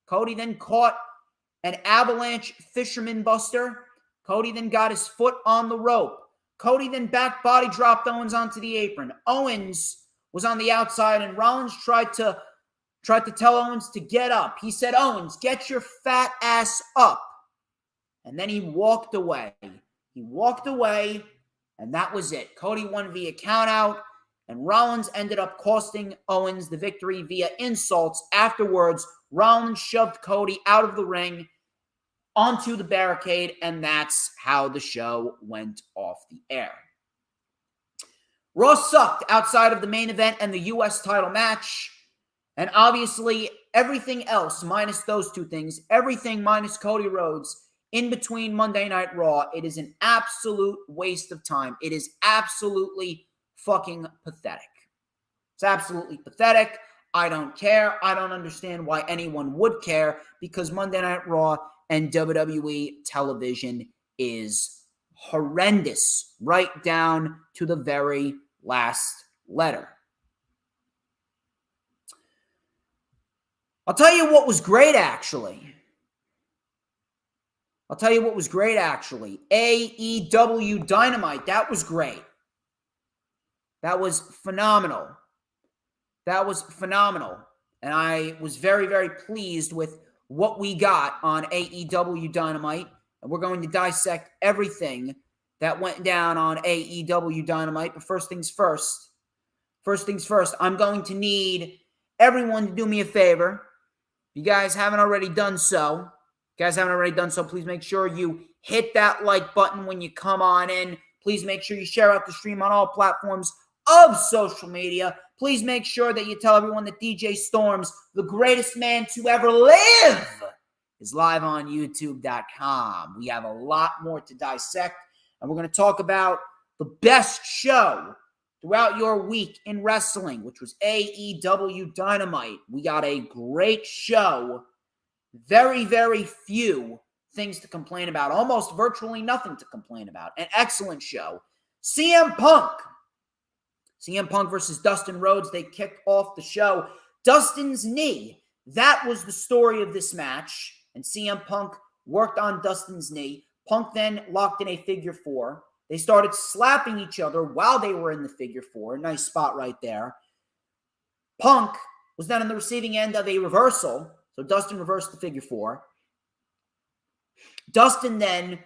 Cody then caught an avalanche fisherman buster. Cody then got his foot on the rope. Cody then back body dropped Owens onto the apron. Owens was on the outside, and Rollins tried to tell Owens to get up. He said, "Owens, get your fat ass up." And then he walked away. And that was it. Cody won via countout, and Rollins ended up costing Owens the victory via insults. Afterwards, Rollins shoved Cody out of the ring onto the barricade, and that's how the show went off the air. Raw sucked outside of the main event and the U.S. title match, and obviously everything else minus those two things, everything minus Cody Rhodes, in between Monday Night Raw, it is an absolute waste of time. It is absolutely fucking pathetic. It's absolutely pathetic. I don't care. I don't understand why anyone would care, because Monday Night Raw and WWE television is horrendous, right down to the very last letter. I'll tell you what was great, actually. AEW Dynamite. That was great. That was phenomenal. And I was very, very pleased with what we got on AEW Dynamite, and we're going to dissect everything that went down on AEW Dynamite. But first things first, I'm going to need everyone to do me a favor. If you guys haven't already done so, please make sure you hit that like button when you come on in. Please make sure you share out the stream on all platforms of social media. Please make sure that you tell everyone that DJ Storms, the greatest man to ever live, is live on YouTube.com. We have a lot more to dissect, and we're going to talk about the best show throughout your week in wrestling, which was AEW Dynamite. We got a great show. Very, very few things to complain about. Almost virtually nothing to complain about. An excellent show. CM Punk versus Dustin Rhodes. They kicked off the show. Dustin's knee. That was the story of this match. And CM Punk worked on Dustin's knee. Punk then locked in a figure four. They started slapping each other while they were in the figure four. Nice spot right there. Punk was then on the receiving end of a reversal. So Dustin reversed the figure four. Dustin then,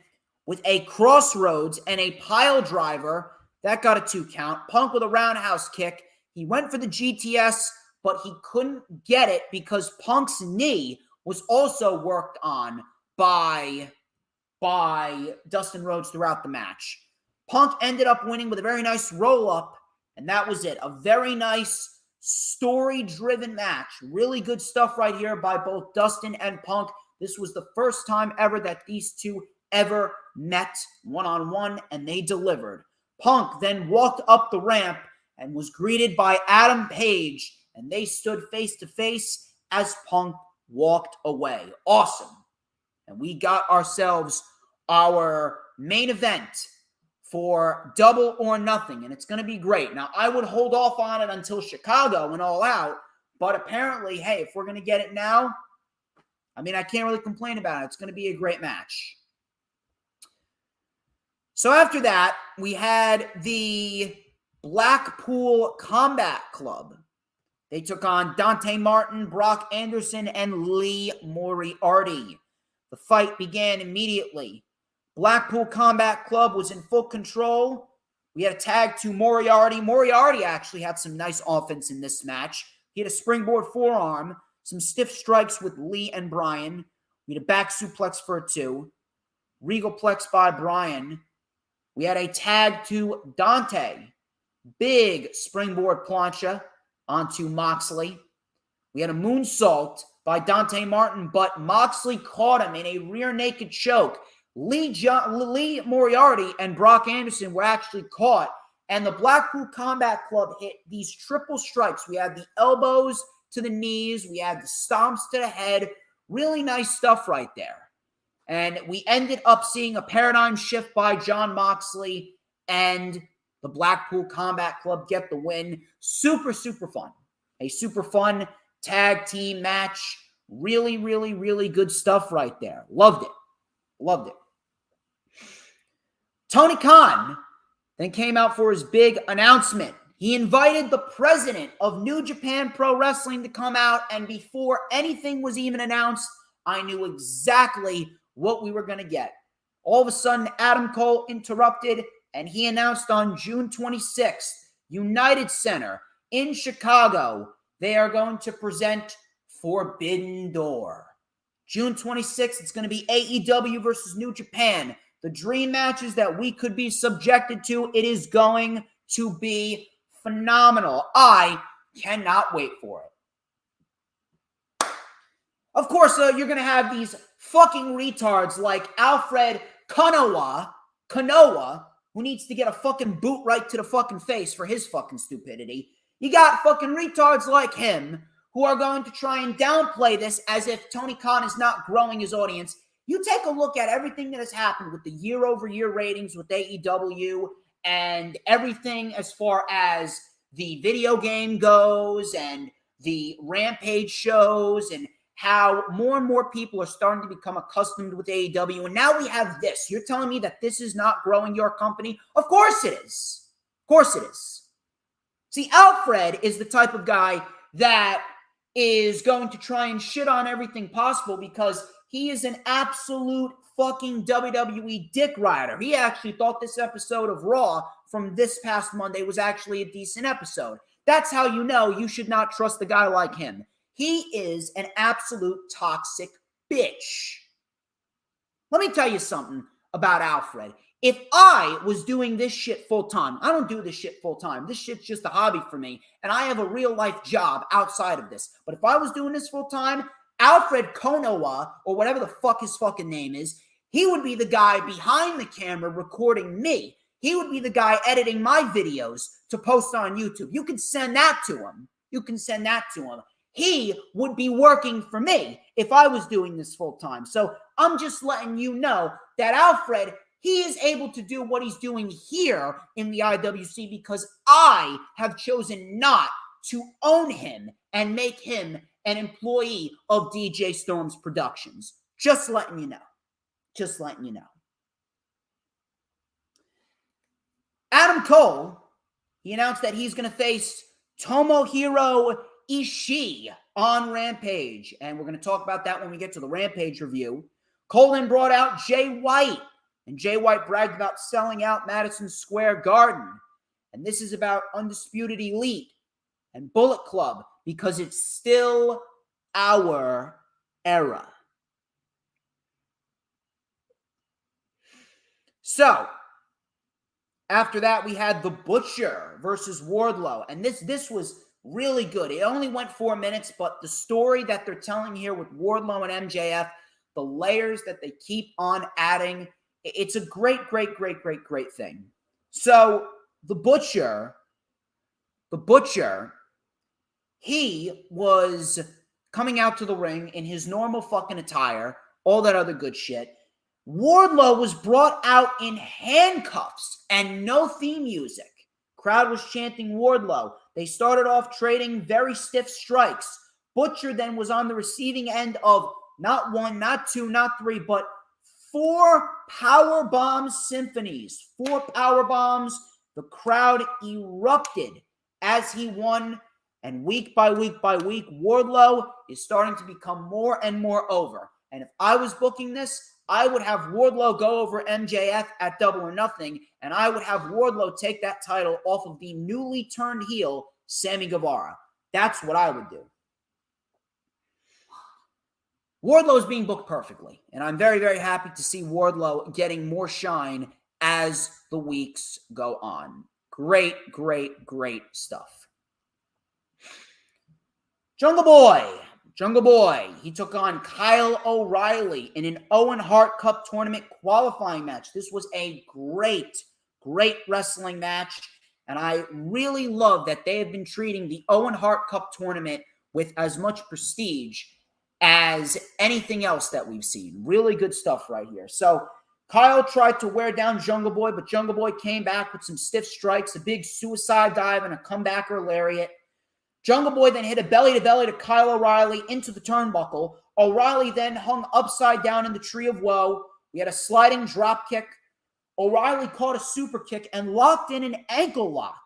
with a crossroads and a pile driver, that got a 2 count. Punk with a roundhouse kick. He went for the GTS, but he couldn't get it because Punk's knee was also worked on by Dustin Rhodes throughout the match. Punk ended up winning with a very nice roll-up, and that was it. A very nice story-driven match. Really good stuff right here by both Dustin and Punk. This was the first time ever that these two ever met one-on-one, and they delivered. Punk then walked up the ramp and was greeted by Adam Page, and they stood face-to-face as Punk walked away. Awesome. And we got ourselves our main event for Double or Nothing, and it's going to be great. Now, I would hold off on it until Chicago and All Out, but apparently, hey, if we're going to get it now, I mean, I can't really complain about it. It's going to be a great match. So after that, we had the Blackpool Combat Club. They took on Dante Martin, Brock Anderson, and Lee Moriarty. The fight began immediately. Blackpool Combat Club was in full control. We had a tag to Moriarty. Moriarty actually had some nice offense in this match. He had a springboard forearm, some stiff strikes with Lee and Bryan. We had a back suplex for a 2. Regalplex by Bryan. We had a tag to Dante. Big springboard plancha onto Moxley. We had a moonsault by Dante Martin, but Moxley caught him in a rear naked choke. Lee Moriarty and Brock Anderson were actually caught, and the Blackpool Combat Club hit these triple strikes. We had the elbows to the knees. We had the stomps to the head. Really nice stuff right there. And we ended up seeing a paradigm shift by Jon Moxley, and the Blackpool Combat Club get the win. Super, super fun. A super fun tag team match. Really, really, really good stuff right there. Loved it. Loved it. Tony Khan then came out for his big announcement. He invited the president of New Japan Pro Wrestling to come out, and before anything was even announced, I knew exactly what we were going to get. All of a sudden, Adam Cole interrupted, and he announced on June 26th, United Center in Chicago, they are going to present Forbidden Door. June 26th, it's going to be AEW versus New Japan. The dream matches that we could be subjected to, it is going to be phenomenal. I cannot wait for it. Of course, you're going to have these fucking retards like Alfred Kanoa, who needs to get a fucking boot right to the fucking face for his fucking stupidity. You got fucking retards like him who are going to try and downplay this as if Tony Khan is not growing his audience. You take a look at everything that has happened with the year-over-year ratings with AEW and everything as far as the video game goes and the Rampage shows and how more and more people are starting to become accustomed with AEW. And now we have this. You're telling me that this is not growing your company? Of course it is. Of course it is. See, Alfred is the type of guy that is going to try and shit on everything possible because he is an absolute fucking WWE dick rider. He actually thought this episode of Raw from this past Monday was actually a decent episode. That's how you know you should not trust a guy like him. He is an absolute toxic bitch. Let me tell you something about Alfred. If I was doing this shit full time, I don't do this shit full time. This shit's just a hobby for me, and I have a real life job outside of this. But if I was doing this full time, Alfred Konowa, or whatever the fuck his fucking name is, he would be the guy behind the camera recording me. He would be the guy editing my videos to post on YouTube. You can send that to him. He would be working for me if I was doing this full time. So I'm just letting you know that Alfred, he is able to do what he's doing here in the IWC because I have chosen not to own him and make him an employee of DJ Storms Productions. Just letting you know. Adam Cole, he announced that he's going to face Tomohiro Ishii on Rampage. And we're going to talk about that when we get to the Rampage review. Cole then brought out Jay White. And Jay White bragged about selling out Madison Square Garden. And this is about Undisputed Elite and Bullet Club because it's still our era. So, after that, we had The Butcher versus Wardlow. And this was really good. It only went 4 minutes, but the story that they're telling here with Wardlow and MJF, the layers that they keep on adding, it's a great thing. So, The Butcher, he was coming out to the ring in his normal fucking attire, all that other good shit. Wardlow was brought out in handcuffs and no theme music. Crowd was chanting Wardlow. They started off trading very stiff strikes. Butcher then was on the receiving end of not one, not two, not three, but 4 powerbomb symphonies. 4 powerbombs. The crowd erupted as he won. And week by week, Wardlow is starting to become more and more over. And if I was booking this, I would have Wardlow go over MJF at Double or Nothing, and I would have Wardlow take that title off of the newly turned heel, Sammy Guevara. That's what I would do. Wardlow is being booked perfectly, and I'm very happy to see Wardlow getting more shine as the weeks go on. Great stuff. Jungle Boy, he took on Kyle O'Reilly in an Owen Hart Cup tournament qualifying match. This was a great wrestling match, and I really love that they have been treating the Owen Hart Cup tournament with as much prestige as anything else that we've seen. Really good stuff right here. So Kyle tried to wear down Jungle Boy, but Jungle Boy came back with some stiff strikes, a big suicide dive, and a comebacker lariat. Jungle Boy then hit a belly-to-belly to Kyle O'Reilly into the turnbuckle. O'Reilly then hung upside down in the Tree of Woe. We had a sliding drop kick. O'Reilly caught a super kick and locked in an ankle lock.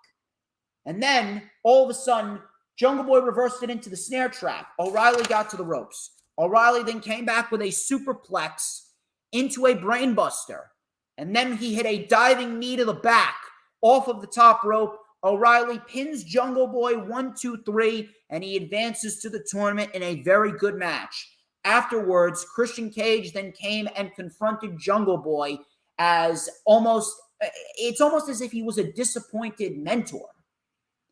And then, all of a sudden, Jungle Boy reversed it into the snare trap. O'Reilly got to the ropes. O'Reilly then came back with a superplex into a brainbuster. And then he hit a diving knee to the back off of the top rope. O'Reilly pins Jungle Boy 1, 2, 3, and he advances to the tournament in a very good match. Afterwards, Christian Cage then came and confronted Jungle Boy it's almost as if he was a disappointed mentor.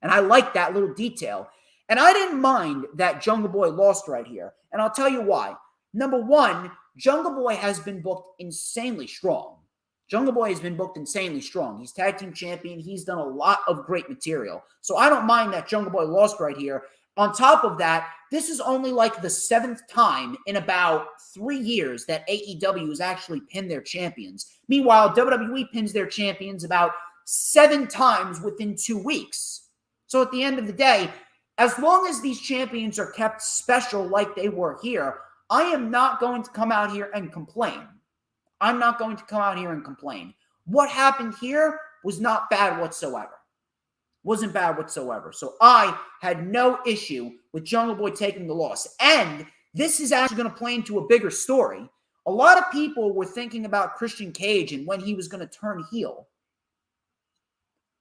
And I like that little detail. And I didn't mind that Jungle Boy lost right here. And I'll tell you why. Number one, Jungle Boy has been booked insanely strong. He's tag team champion. He's done a lot of great material. So I don't mind that Jungle Boy lost right here. On top of that, this is only like the 7th time in about 3 years that AEW has actually pinned their champions. Meanwhile, WWE pins their champions about 7 times within 2 weeks. So at the end of the day, as long as these champions are kept special like they were here, I am not going to come out here and complain. What happened here was not bad whatsoever. Wasn't bad whatsoever. So I had no issue with Jungle Boy taking the loss. And this is actually going to play into a bigger story. A lot of people were thinking about Christian Cage and when he was going to turn heel.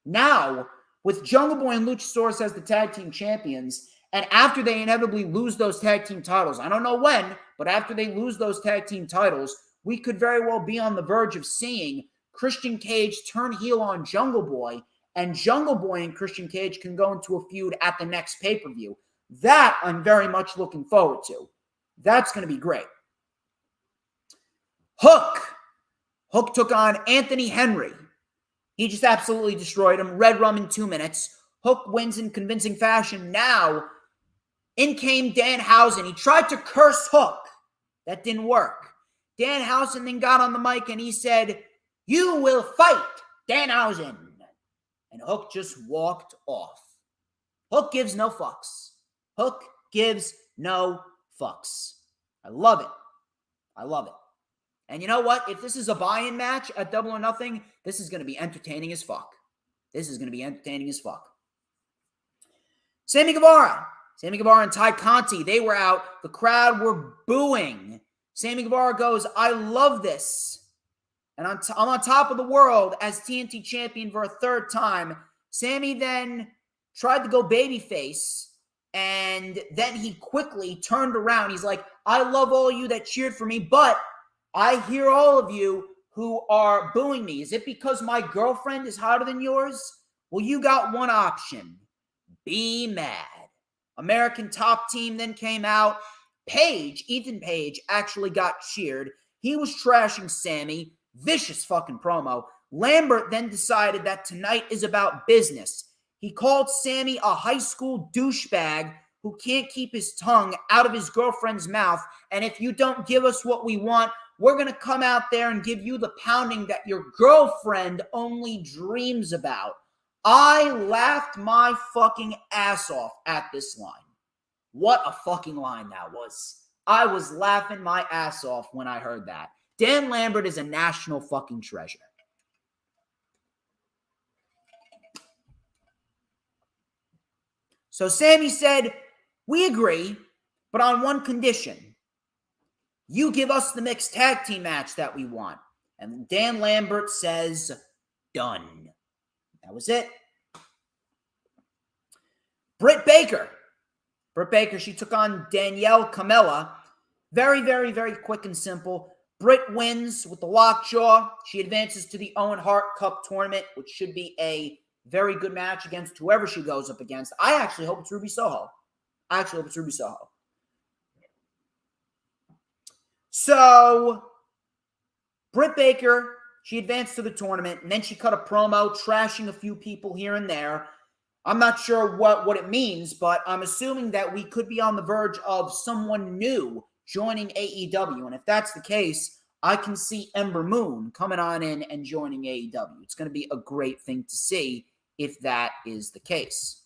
Now, with Jungle Boy and Luchasaurus as the tag team champions, and after they inevitably lose those tag team titles, I don't know when, but after they lose those tag team titles, we could very well be on the verge of seeing Christian Cage turn heel on Jungle Boy, and Jungle Boy and Christian Cage can go into a feud at the next pay-per-view. That I'm very much looking forward to. That's going to be great. Hook took on Anthony Henry. He just absolutely destroyed him. Red Rum in 2 minutes. Hook wins in convincing fashion. Now, in came Danhausen. He tried to curse Hook. That didn't work. Danhausen then got on the mic and he said, "You will fight, Danhausen." And Hook just walked off. Hook gives no fucks. Hook gives no fucks. I love it. I love it. And you know what? If this is a buy-in match at Double or Nothing, this is going to be entertaining as fuck. This is going to be entertaining as fuck. Sammy Guevara and Ty Conti, they were out. The crowd were booing. Sammy Guevara goes, "I love this. And I'm on top of the world as TNT champion for a third time." Sammy then tried to go babyface, and then he quickly turned around. He's like, "I love all you that cheered for me, but I hear all of you who are booing me. Is it because my girlfriend is hotter than yours? Well, you got one option. Be mad." American Top Team then came out. Ethan Page actually got cheered. He was trashing Sammy. Vicious fucking promo. Lambert then decided that tonight is about business. He called Sammy a high school douchebag who can't keep his tongue out of his girlfriend's mouth. And if you don't give us what we want, we're going to come out there and give you the pounding that your girlfriend only dreams about. I laughed my fucking ass off at this line. What a fucking line that was. I was laughing my ass off when I heard that. Dan Lambert is a national fucking treasure. So Sammy said, "We agree, but on one condition. You give us the mixed tag team match that we want." And Dan Lambert says, "Done." That was it. Britt Baker, she took on Danielle Camella. Very, very, very quick and simple. Britt wins with the lockjaw. She advances to the Owen Hart Cup tournament, which should be a very good match against whoever she goes up against. I actually hope it's Ruby Soho. So, Britt Baker, she advanced to the tournament, and then she cut a promo trashing a few people here and there. I'm not sure what it means, but I'm assuming that we could be on the verge of someone new joining AEW. And if that's the case, I can see Ember Moon coming on in and joining AEW. It's going to be a great thing to see if that is the case.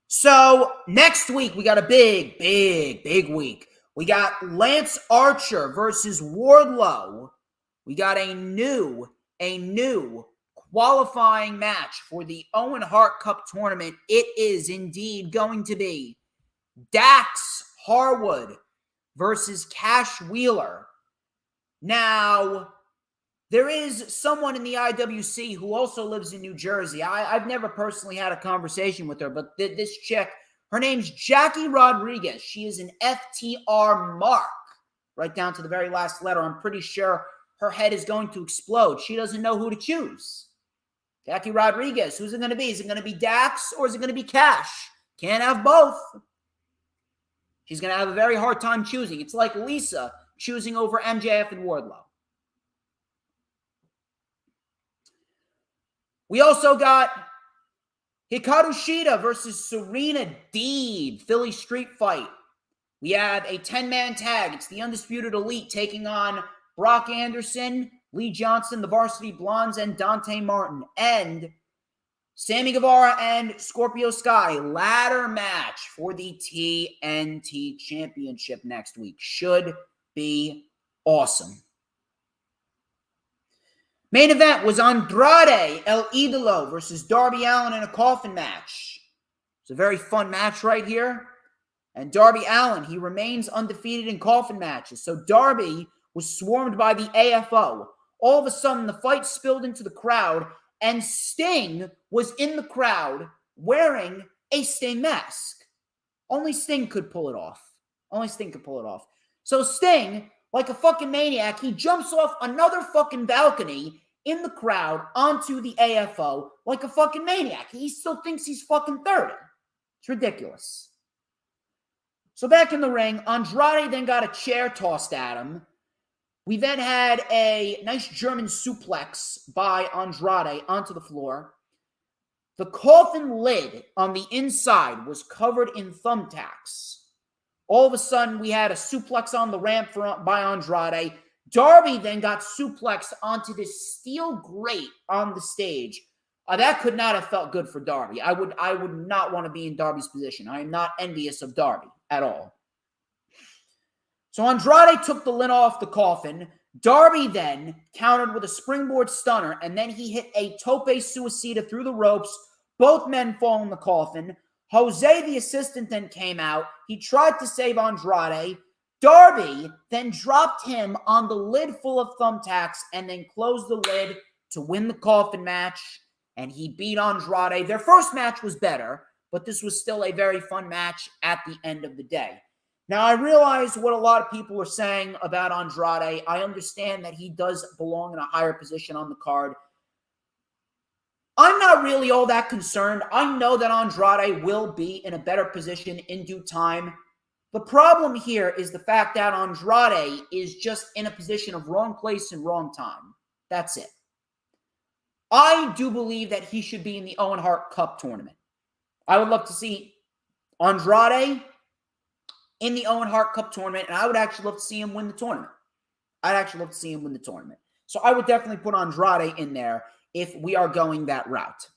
So next week, we got a big week. We got Lance Archer versus Wardlow. We got a new qualifying match for the Owen Hart Cup tournament. It is indeed going to be Dax Harwood versus Cash Wheeler. Now, there is someone in the IWC who also lives in New Jersey. I've never personally had a conversation with her, but this chick, her name's Jackie Rodriguez. She is an FTR mark, right down to the very last letter. I'm pretty sure her head is going to explode. She doesn't know who to choose. Jackie Rodriguez, who's it going to be? Is it going to be Dax or is it going to be Cash? Can't have both. She's going to have a very hard time choosing. It's like Lisa choosing over MJF and Wardlow. We also got Hikaru Shida versus Serena Deeb, Philly Street Fight. We have a 10-man tag. It's the Undisputed Elite taking on Brock Anderson, Lee Johnson, the Varsity Blondes, and Dante Martin. And Sammy Guevara and Scorpio Sky. Ladder match for the TNT Championship next week. Should be awesome. Main event was Andrade El Idolo versus Darby Allin in a coffin match. It's a very fun match right here. And Darby Allin, he remains undefeated in coffin matches. So Darby was swarmed by the AFO. All of a sudden, the fight spilled into the crowd, and Sting was in the crowd wearing a Sting mask. Only Sting could pull it off. Only Sting could pull it off. So Sting, like a fucking maniac, he jumps off another fucking balcony in the crowd onto the AFO like a fucking maniac. He still thinks he's fucking 30. It's ridiculous. So back in the ring, Andrade then got a chair tossed at him. We then had a nice German suplex by Andrade onto the floor. The coffin lid on the inside was covered in thumbtacks. All of a sudden, we had a suplex on the ramp by Andrade. Darby then got suplexed onto this steel grate on the stage. That could not have felt good for Darby. I would not want to be in Darby's position. I am not envious of Darby at all. So Andrade took the lid off the coffin. Darby then countered with a springboard stunner, and then he hit a tope suicida through the ropes. Both men fall in the coffin. Jose, the assistant, then came out. He tried to save Andrade. Darby then dropped him on the lid full of thumbtacks and then closed the lid to win the coffin match. And he beat Andrade. Their first match was better, but this was still a very fun match at the end of the day. Now, I realize what a lot of people are saying about Andrade. I understand that he does belong in a higher position on the card. I'm not really all that concerned. I know that Andrade will be in a better position in due time. The problem here is the fact that Andrade is just in a position of wrong place and wrong time. That's it. I do believe that he should be in the Owen Hart Cup tournament. I would love to see Andrade in the Owen Hart Cup tournament, and I would actually love to see him win the tournament. So I would definitely put Andrade in there if we are going that route.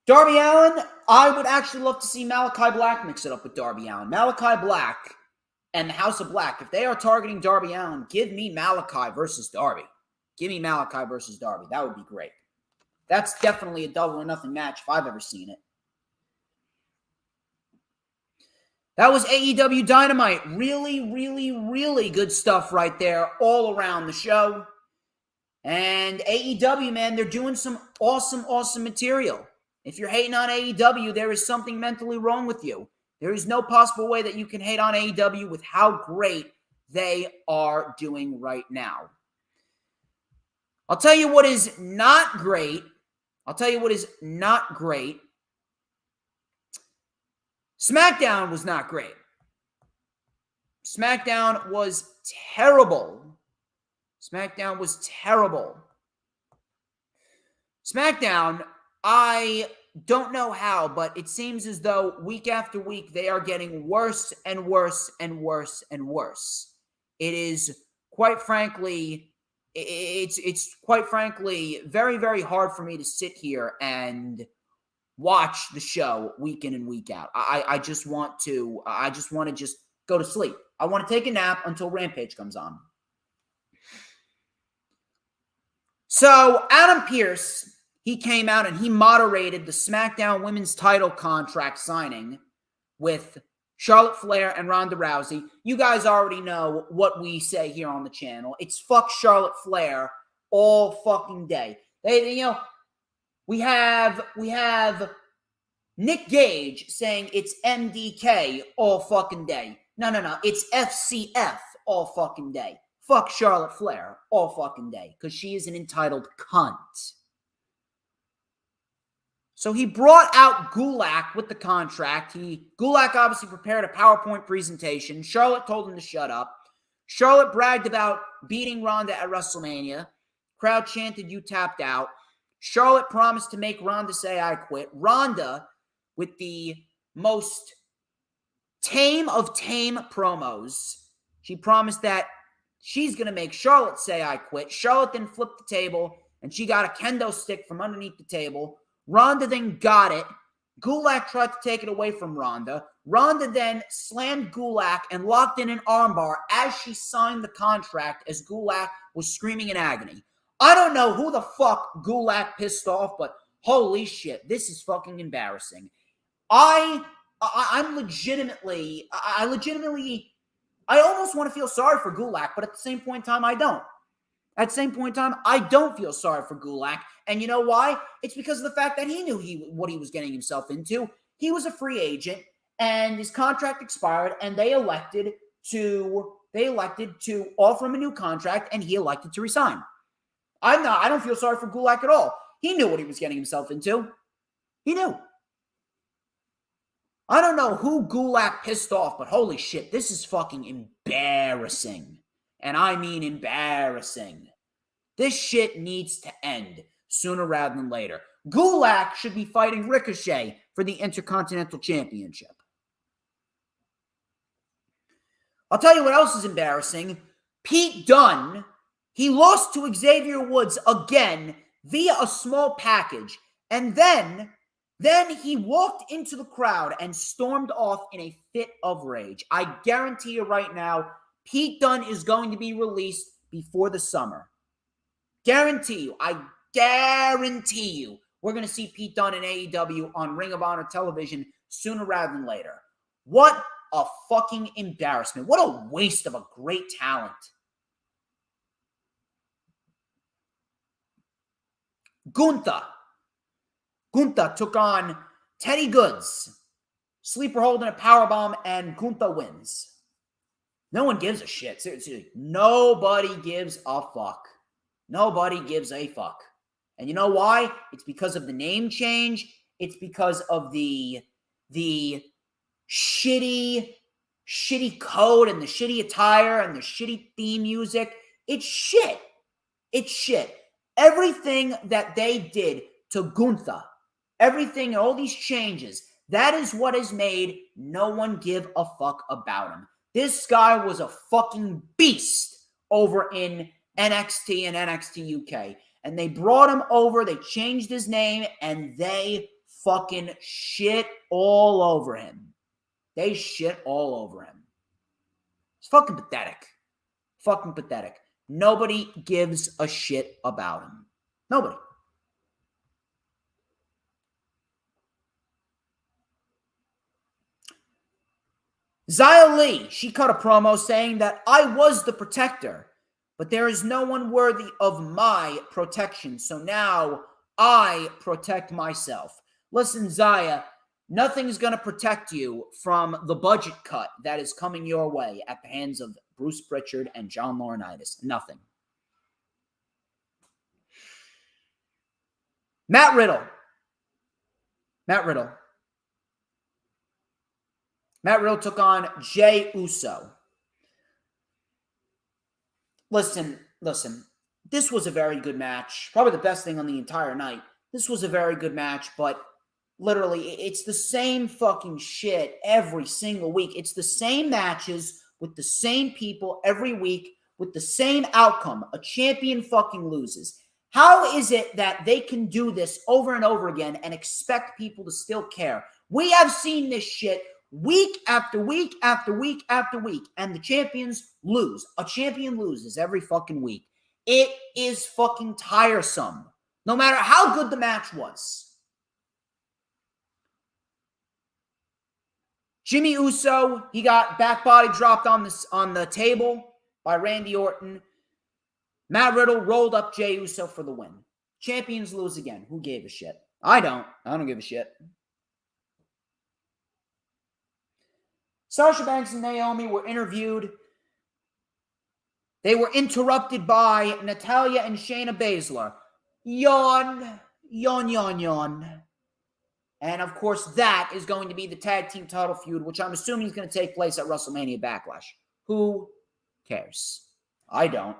Darby Allin, I would actually love to see Malachi Black mix it up with Darby Allin. Malachi Black and the House of Black, if they are targeting Darby Allin, give me Malachi versus Darby. Give me Malachi versus Darby. That would be great. That's definitely a double or nothing match if I've ever seen it. That was AEW Dynamite. Really, really, really good stuff right there all around the show. And AEW, man, they're doing some awesome, awesome material. If you're hating on AEW, there is something mentally wrong with you. There is no possible way that you can hate on AEW with how great they are doing right now. I'll tell you what is not great. SmackDown was not great. SmackDown was terrible. SmackDown, I don't know how, but it seems as though week after week they are getting worse and worse and worse and worse. It is quite frankly, very, very hard for me to sit here and watch the show week in and week out. I just want to just go to sleep. I want to take a nap until Rampage comes on. So Adam Pearce, he came out and he moderated the SmackDown Women's title contract signing with Charlotte Flair and Ronda Rousey. You guys already know what we say here on the channel. It's fuck Charlotte Flair all fucking day. We have Nick Gage saying it's MDK all fucking day. No. It's FCF all fucking day. Fuck Charlotte Flair all fucking day because she is an entitled cunt. So he brought out Gulak with the contract. Gulak obviously prepared a PowerPoint presentation. Charlotte told him to shut up. Charlotte bragged about beating Ronda at WrestleMania. Crowd chanted, "You tapped out." Charlotte promised to make Ronda say, "I quit." Ronda, with the most tame of tame promos, she promised that she's going to make Charlotte say, "I quit." Charlotte then flipped the table, and she got a kendo stick from underneath the table. Ronda then got it, Gulak tried to take it away from Ronda. Ronda then slammed Gulak and locked in an armbar as she signed the contract as Gulak was screaming in agony. I don't know who the fuck Gulak pissed off, but holy shit, this is fucking embarrassing. I legitimately, I almost want to feel sorry for Gulak, but at the same point in time, I don't. At the same point in time, I don't feel sorry for Gulak. And you know why? It's because of the fact that he knew what he was getting himself into. He was a free agent, and his contract expired, and they elected to offer him a new contract, and he elected to resign. I don't feel sorry for Gulak at all. He knew what he was getting himself into. He knew. I don't know who Gulak pissed off, but holy shit, this is fucking embarrassing. And I mean embarrassing. This shit needs to end sooner rather than later. Gulak should be fighting Ricochet for the Intercontinental Championship. I'll tell you what else is embarrassing. Pete Dunne, he lost to Xavier Woods again via a small package. And then he walked into the crowd and stormed off in a fit of rage. I guarantee you right now, Pete Dunne is going to be released before the summer. Guarantee you. I guarantee you. We're going to see Pete Dunne in AEW on Ring of Honor television sooner rather than later. What a fucking embarrassment. What a waste of a great talent. Gunther took on Teddy Goods. Sleeper hold in a powerbomb, and Gunther wins. No one gives a shit. Seriously, nobody gives a fuck. Nobody gives a fuck. And you know why? It's because of the name change. It's because of the shitty code and the shitty attire and the shitty theme music. It's shit. It's shit. Everything that they did to Gunther, everything, all these changes, that is what has made no one give a fuck about him. This guy was a fucking beast over in NXT and NXT UK. And they brought him over, they changed his name, and they fucking shit all over him. They shit all over him. It's fucking pathetic. Fucking pathetic. Nobody gives a shit about him. Nobody. Xia Li, she cut a promo saying that I was the protector, but there is no one worthy of my protection, so now I protect myself. Listen, Xia, nothing's going to protect you from the budget cut that is coming your way at the hands of Bruce Pritchard and John Laurinaitis. Nothing. Matt Riddle took on Jey Uso. Listen. This was a very good match. Probably the best thing on the entire night. This was a very good match, but literally, it's the same fucking shit every single week. It's the same matches with the same people every week with the same outcome. A champion fucking loses. How is it that they can do this over and over again and expect people to still care? We have seen this shit week after week after week after week, and the champions lose. A champion loses every fucking week. It is fucking tiresome, no matter how good the match was. Jimmy Uso, he got back body dropped on the table by Randy Orton. Matt Riddle rolled up Jey Uso for the win. Champions lose again. Who gave a shit? I don't give a shit. Sasha Banks and Naomi were interviewed. They were interrupted by Natalya and Shayna Baszler. Yawn. And of course, that is going to be the tag team title feud, which I'm assuming is going to take place at WrestleMania Backlash. Who cares? I don't.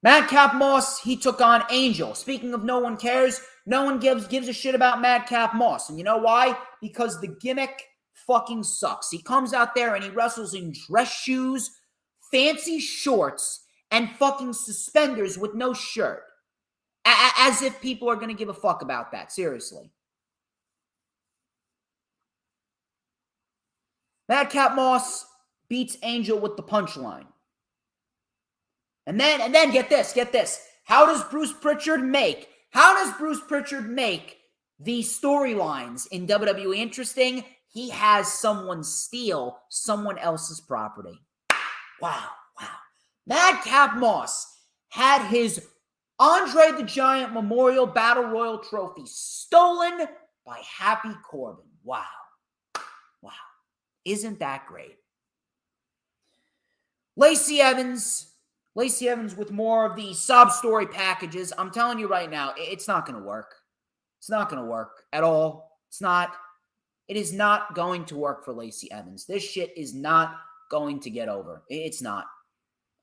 Madcap Moss, he took on Angel. Speaking of no one cares, no one gives a shit about Madcap Moss. And you know why? Because the gimmick fucking sucks. He comes out there and he wrestles in dress shoes, fancy shorts, and fucking suspenders with no shirt. As if people are going to give a fuck about that. Seriously. Madcap Moss beats Angel with the punchline. And then get this. How does Bruce Pritchard make the storylines in WWE interesting? He has someone steal someone else's property. Wow. Madcap Moss had his Andre the Giant Memorial Battle Royal trophy stolen by Happy Corbin. Wow. Isn't that great? Lacey Evans with more of the sob story packages. I'm telling you right now, it's not going to work. It's not going to work at all. It is not going to work for Lacey Evans. This shit is not going to get over. It's not.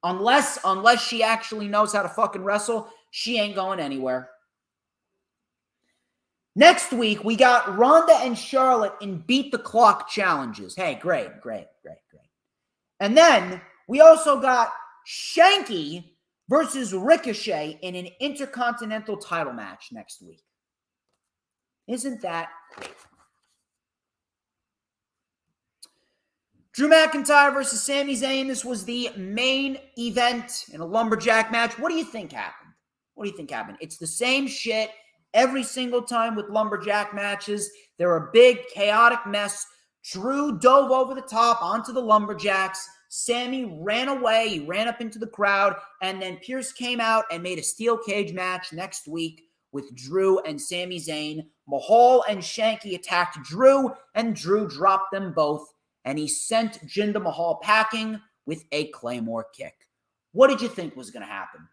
Unless she actually knows how to fucking wrestle, she ain't going anywhere. Next week, we got Ronda and Charlotte in Beat the Clock challenges. Hey, great. And then we also got Shanky versus Ricochet in an Intercontinental title match next week. Isn't that great? Drew McIntyre versus Sami Zayn. This was the main event in a lumberjack match. What do you think happened? It's the same shit every single time with lumberjack matches. They're a big, chaotic mess. Drew dove over the top onto the lumberjacks. Sammy ran away. He ran up into the crowd. And then Pierce came out and made a steel cage match next week with Drew and Sami Zayn. Mahal and Shanky attacked Drew, and Drew dropped them both. And he sent Jinder Mahal packing with a Claymore kick. What did you think was going to happen?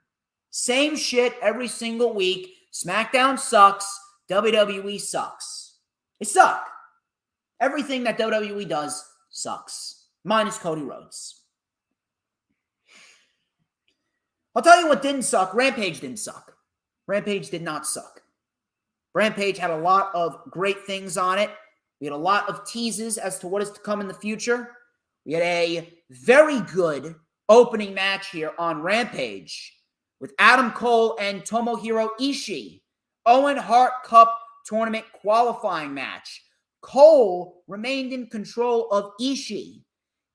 Same shit every single week. SmackDown sucks. WWE sucks. They suck. Everything that WWE does sucks. Minus Cody Rhodes. I'll tell you what didn't suck. Rampage didn't suck. Rampage did not suck. Rampage had a lot of great things on it. We had a lot of teases as to what is to come in the future. We had a very good opening match here on Rampage with Adam Cole and Tomohiro Ishii. Owen Hart Cup tournament qualifying match. Cole remained in control of Ishii.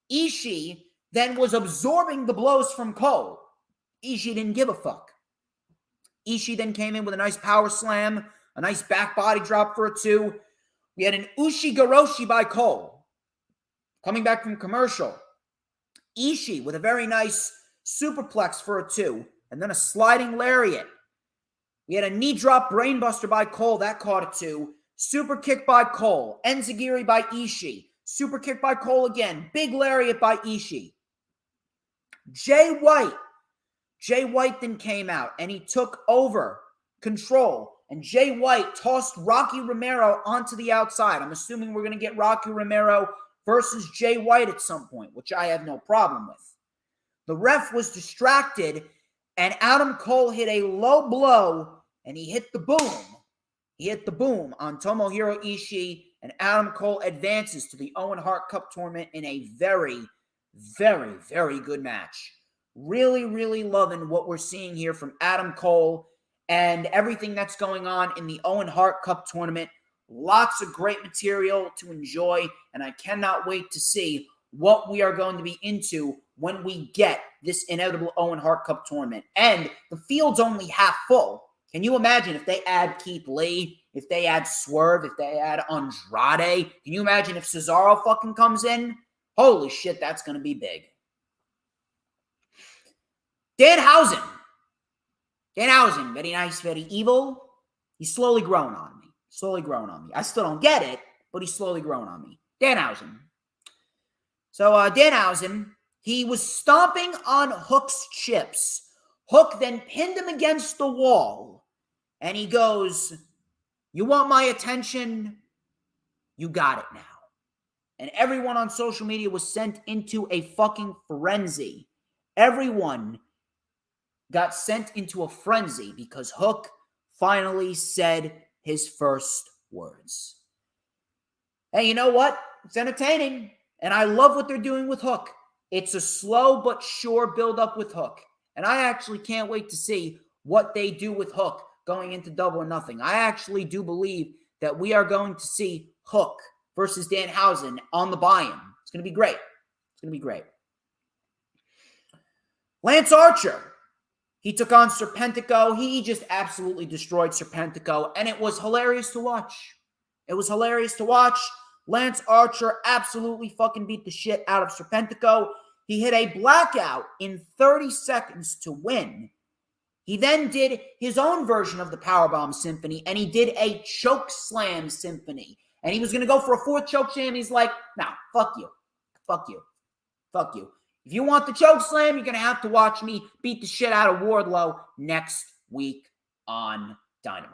Ishii then was absorbing the blows from Cole. Ishii didn't give a fuck. Ishii then came in with a nice power slam, a nice back body drop for a 2. We had an Ushi-Garoshi by Cole. Coming back from commercial. Ishii with a very nice superplex for a 2. And then a sliding lariat. We had a knee drop brainbuster by Cole. That caught a 2. Super kick by Cole. Enziguri by Ishii. Super kick by Cole again. Big lariat by Ishii. Jay White then came out and he took over control. And Jay White tossed Rocky Romero onto the outside. I'm assuming we're going to get Rocky Romero versus Jay White at some point, which I have no problem with. The ref was distracted, and Adam Cole hit a low blow, and he hit the boom. He hit the boom on Tomohiro Ishii, and Adam Cole advances to the Owen Hart Cup tournament in a very, very, very good match. Really, really loving what we're seeing here from Adam Cole and everything that's going on in the Owen Hart Cup tournament. Lots of great material to enjoy, and I cannot wait to see what we are going to be into when we get this inevitable Owen Hart Cup tournament. And the field's only half full. Can you imagine if they add Keith Lee, if they add Swerve, if they add Andrade? Can you imagine if Cesaro fucking comes in? Holy shit, that's going to be big. Danhausen, very nice, very evil. He's slowly growing on me. I still don't get it, but he's slowly growing on me. Danhausen. So Danhausen, he was stomping on Hook's chips. Hook then pinned him against the wall. And he goes, "You want my attention? You got it now." And everyone on social media was sent into a fucking frenzy. Everyone got sent into a frenzy because Hook finally said his first words. Hey, you know what? It's entertaining. And I love what they're doing with Hook. It's a slow but sure build-up with Hook. And I actually can't wait to see what they do with Hook going into Double or Nothing. I actually do believe that we are going to see Hook versus Danhausen on the buy-in. It's going to be great. It's going to be great. Lance Archer, he took on Serpentico. He just absolutely destroyed Serpentico, and it was hilarious to watch. It was hilarious to watch. Lance Archer absolutely fucking beat the shit out of Serpentico. He hit a blackout in 30 seconds to win. He then did his own version of the Powerbomb Symphony, and he did a choke slam symphony. And he was going to go for a fourth choke slam. He's like, nah, fuck you. Fuck you. Fuck you. If you want the choke slam, you're going to have to watch me beat the shit out of Wardlow next week on Dynamite.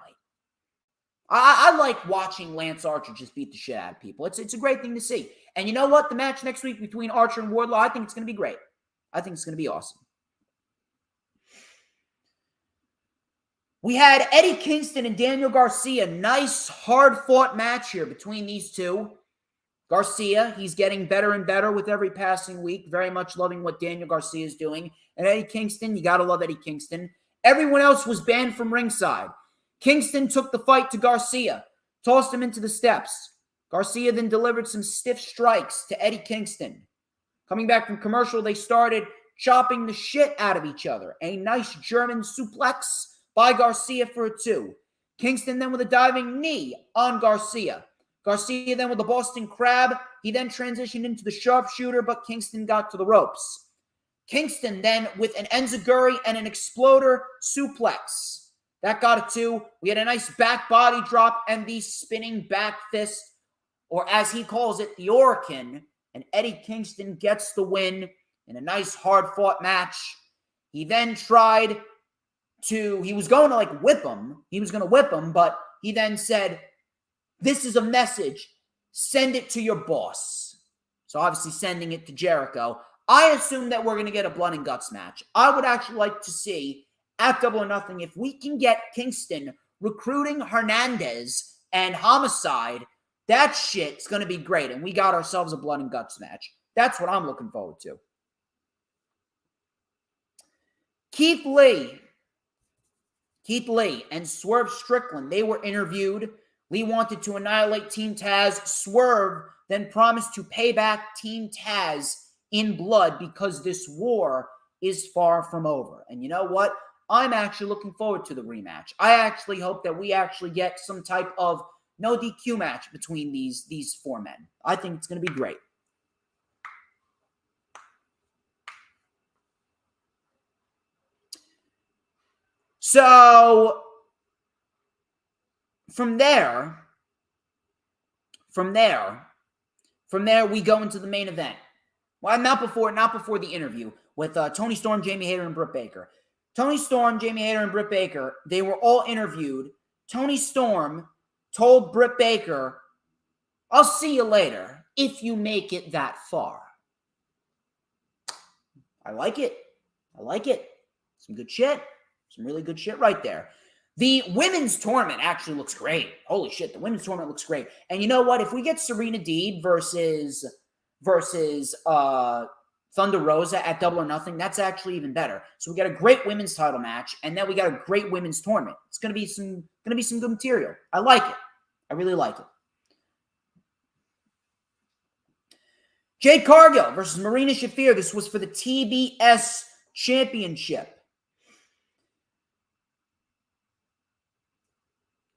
I like watching Lance Archer just beat the shit out of people. It's a great thing to see. And you know what? The match next week between Archer and Wardlow, I think it's going to be great. I think it's going to be awesome. We had Eddie Kingston and Daniel Garcia. Nice, hard-fought match here between these two. Garcia, he's getting better and better with every passing week. Very much loving what Daniel Garcia is doing. And Eddie Kingston, you got to love Eddie Kingston. Everyone else was banned from ringside. Kingston took the fight to Garcia, tossed him into the steps. Garcia then delivered some stiff strikes to Eddie Kingston. Coming back from commercial, they started chopping the shit out of each other. A nice German suplex by Garcia for a 2. Kingston then with a diving knee on Garcia. Garcia then with the Boston Crab. He then transitioned into the sharpshooter, but Kingston got to the ropes. Kingston then with an enziguri and an exploder suplex. That got a 2. We had a nice back body drop and the spinning back fist, or as he calls it, the Orakin. And Eddie Kingston gets the win in a nice hard-fought match. He then tried he was going to whip him. He was going to whip him, but he then said, this is a message. Send it to your boss. So obviously sending it to Jericho. I assume that we're going to get a blood and guts match. I would actually like to see at Double or Nothing if we can get Kingston recruiting Hernandez and Homicide. That shit's going to be great. And we got ourselves a blood and guts match. That's what I'm looking forward to. Keith Lee and Swerve Strickland, they were interviewed. Lee wanted to annihilate Team Taz. Swerve then promised to pay back Team Taz in blood because this war is far from over. And you know what? I'm actually looking forward to the rematch. I actually hope that we actually get some type of no DQ match between these four men. I think it's going to be great. So from there, we go into the main event. Well, not before the interview with Tony Storm, Jamie Hayter, and Britt Baker. Tony Storm, Jamie Hayter, and Britt Baker, they were all interviewed. Tony Storm told Britt Baker, I'll see you later if you make it that far. I like it. Some good shit. Some really good shit right there. The women's tournament actually looks great. Holy shit, the women's tournament looks great. And you know what? If we get Serena Deeb versus Thunder Rosa at Double or Nothing, that's actually even better. So we got a great women's title match, and then we got a great women's tournament. It's gonna be some good material. I like it. I really like it. Jade Cargill versus Marina Shafir. This was for the TBS Championship.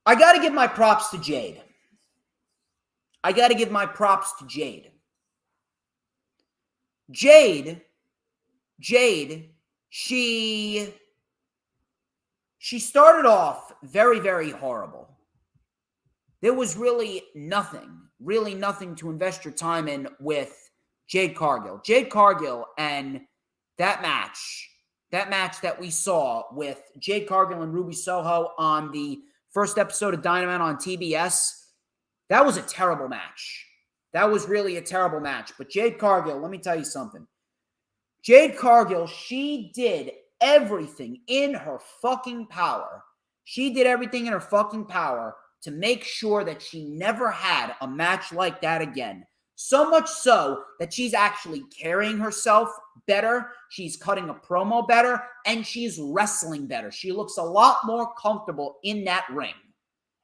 I got to give my props to Jade. Jade, she started off very, very horrible. There was really nothing to invest your time in with Jade Cargill. Jade Cargill and that match that we saw with Jade Cargill and Ruby Soho on the first episode of Dynamite on TBS, that was a terrible match. That was really a terrible match. But Jade Cargill, let me tell you something. Jade Cargill, she did everything in her fucking power. To make sure that she never had a match like that again. So much so that she's actually carrying herself better. She's cutting a promo better. And she's wrestling better. She looks a lot more comfortable in that ring.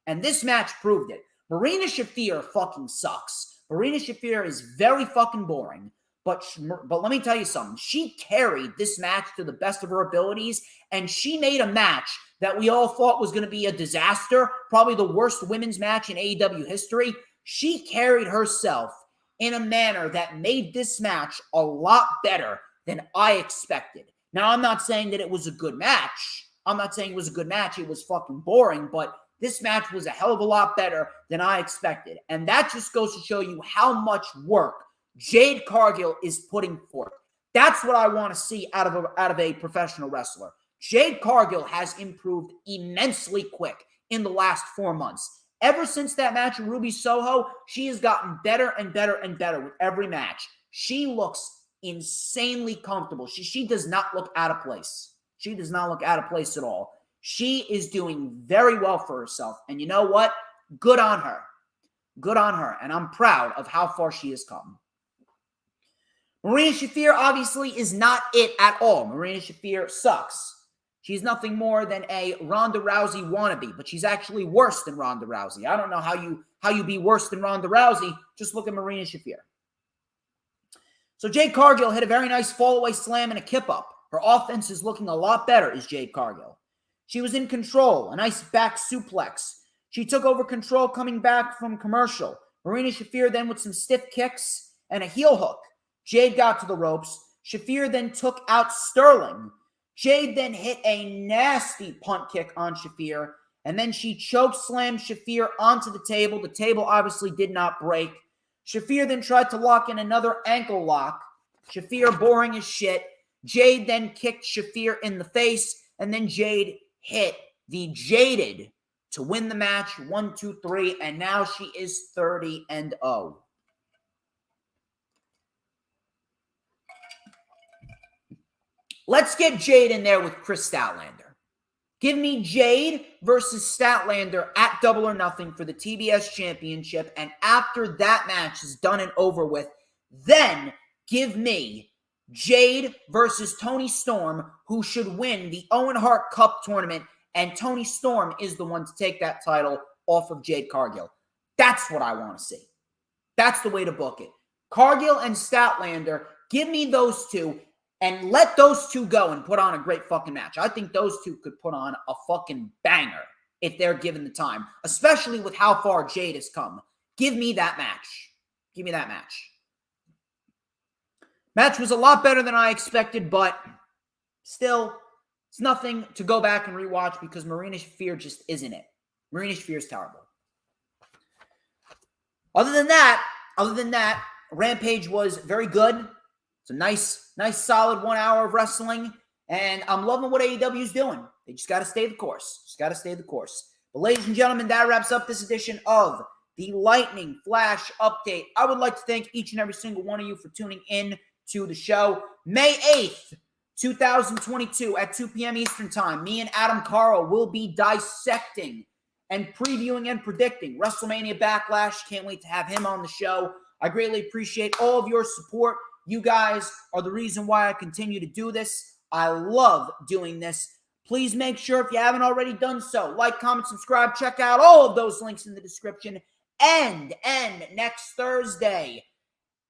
And this match proved it. Marina Shafir fucking sucks. Marina Shafir is very fucking boring. But let me tell you something. She carried this match to the best of her abilities, and she made a match that we all thought was going to be a disaster, probably the worst women's match in AEW history. She carried herself in a manner that made this match a lot better than I expected. Now, I'm not saying that it was a good match. I'm not saying it was a good match. It was fucking boring, but this match was a hell of a lot better than I expected. And that just goes to show you how much work Jade Cargill is putting forth. That's what I want to see out of a professional wrestler. Jade Cargill has improved immensely quick in the last 4 months. Ever since that match with Ruby Soho, she has gotten better and better and better with every match. She looks insanely comfortable. She does not look out of place. She does not look out of place at all. She is doing very well for herself. And you know what? Good on her. Good on her. And I'm proud of how far she has come. Marina Shafir obviously is not it at all. Marina Shafir sucks. She's nothing more than a Ronda Rousey wannabe, but she's actually worse than Ronda Rousey. I don't know how you be worse than Ronda Rousey. Just look at Marina Shafir. So Jade Cargill hit a very nice fallaway slam and a kip-up. Her offense is looking a lot better, is Jade Cargill. She was in control, a nice back suplex. She took over control coming back from commercial. Marina Shafir then with some stiff kicks and a heel hook. Jade got to the ropes. Shafir then took out Sterling. Jade then hit a nasty punt kick on Shafir, and then she choke slammed Shafir onto the table. The table obviously did not break. Shafir then tried to lock in another ankle lock. Shafir boring as shit. Jade then kicked Shafir in the face, and then Jade hit the Jaded to win the match 1, 2, 3, and now she is 30-0. Let's get Jade in there with Chris Statlander. Give me Jade versus Statlander at Double or Nothing for the TBS Championship, and after that match is done and over with, then give me Jade versus Toni Storm, who should win the Owen Hart Cup tournament, and Toni Storm is the one to take that title off of Jade Cargill. That's what I want to see. That's the way to book it. Cargill and Statlander, give me those two, and let those two go and put on a great fucking match. I think those two could put on a fucking banger if they're given the time, especially with how far Jade has come. Give me that match. Give me that match. Match was a lot better than I expected, but still, it's nothing to go back and rewatch because Marina Shafir just isn't it. Marina Shafir is terrible. Other than that, Rampage was very good. It's a nice solid 1 hour of wrestling, and I'm loving what AEW is doing. They just got to stay the course. Just got to stay the course. But ladies and gentlemen, that wraps up this edition of the Lightning Flash Update. I would like to thank each and every single one of you for tuning in to the show. May 8th, 2022 at 2 p.m. Eastern Time, me and Adam Carl will be dissecting and previewing and predicting WrestleMania Backlash. Can't wait to have him on the show. I greatly appreciate all of your support. You guys are the reason why I continue to do this. I love doing this. Please make sure, if you haven't already done so, like, comment, subscribe, check out all of those links in the description. And next Thursday,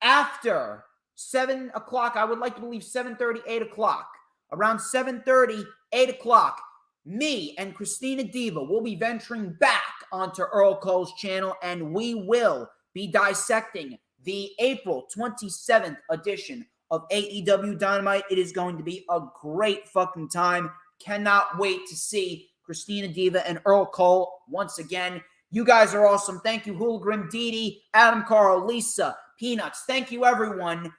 after 7 o'clock, I would like to believe 7:30, 8 o'clock. Around 7:30, 8 o'clock, me and Christina Diva will be venturing back onto Earl Cole's channel, and we will be dissecting the April 27th edition of AEW Dynamite. It is going to be a great fucking time. Cannot wait to see Christina Diva and Earl Cole once again. You guys are awesome. Thank you, Hoolgrim, Didi, Adam Carl, Lisa, Peanuts. Thank you, everyone.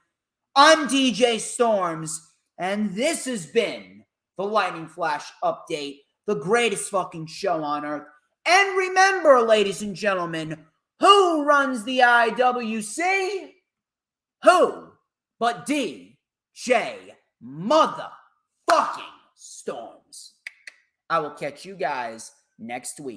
I'm DJ Storms, and this has been the Lightning Flash Update, the greatest fucking show on earth. And remember, ladies and gentlemen, who runs the IWC? Who but DJ motherfucking Storms. I will catch you guys next week.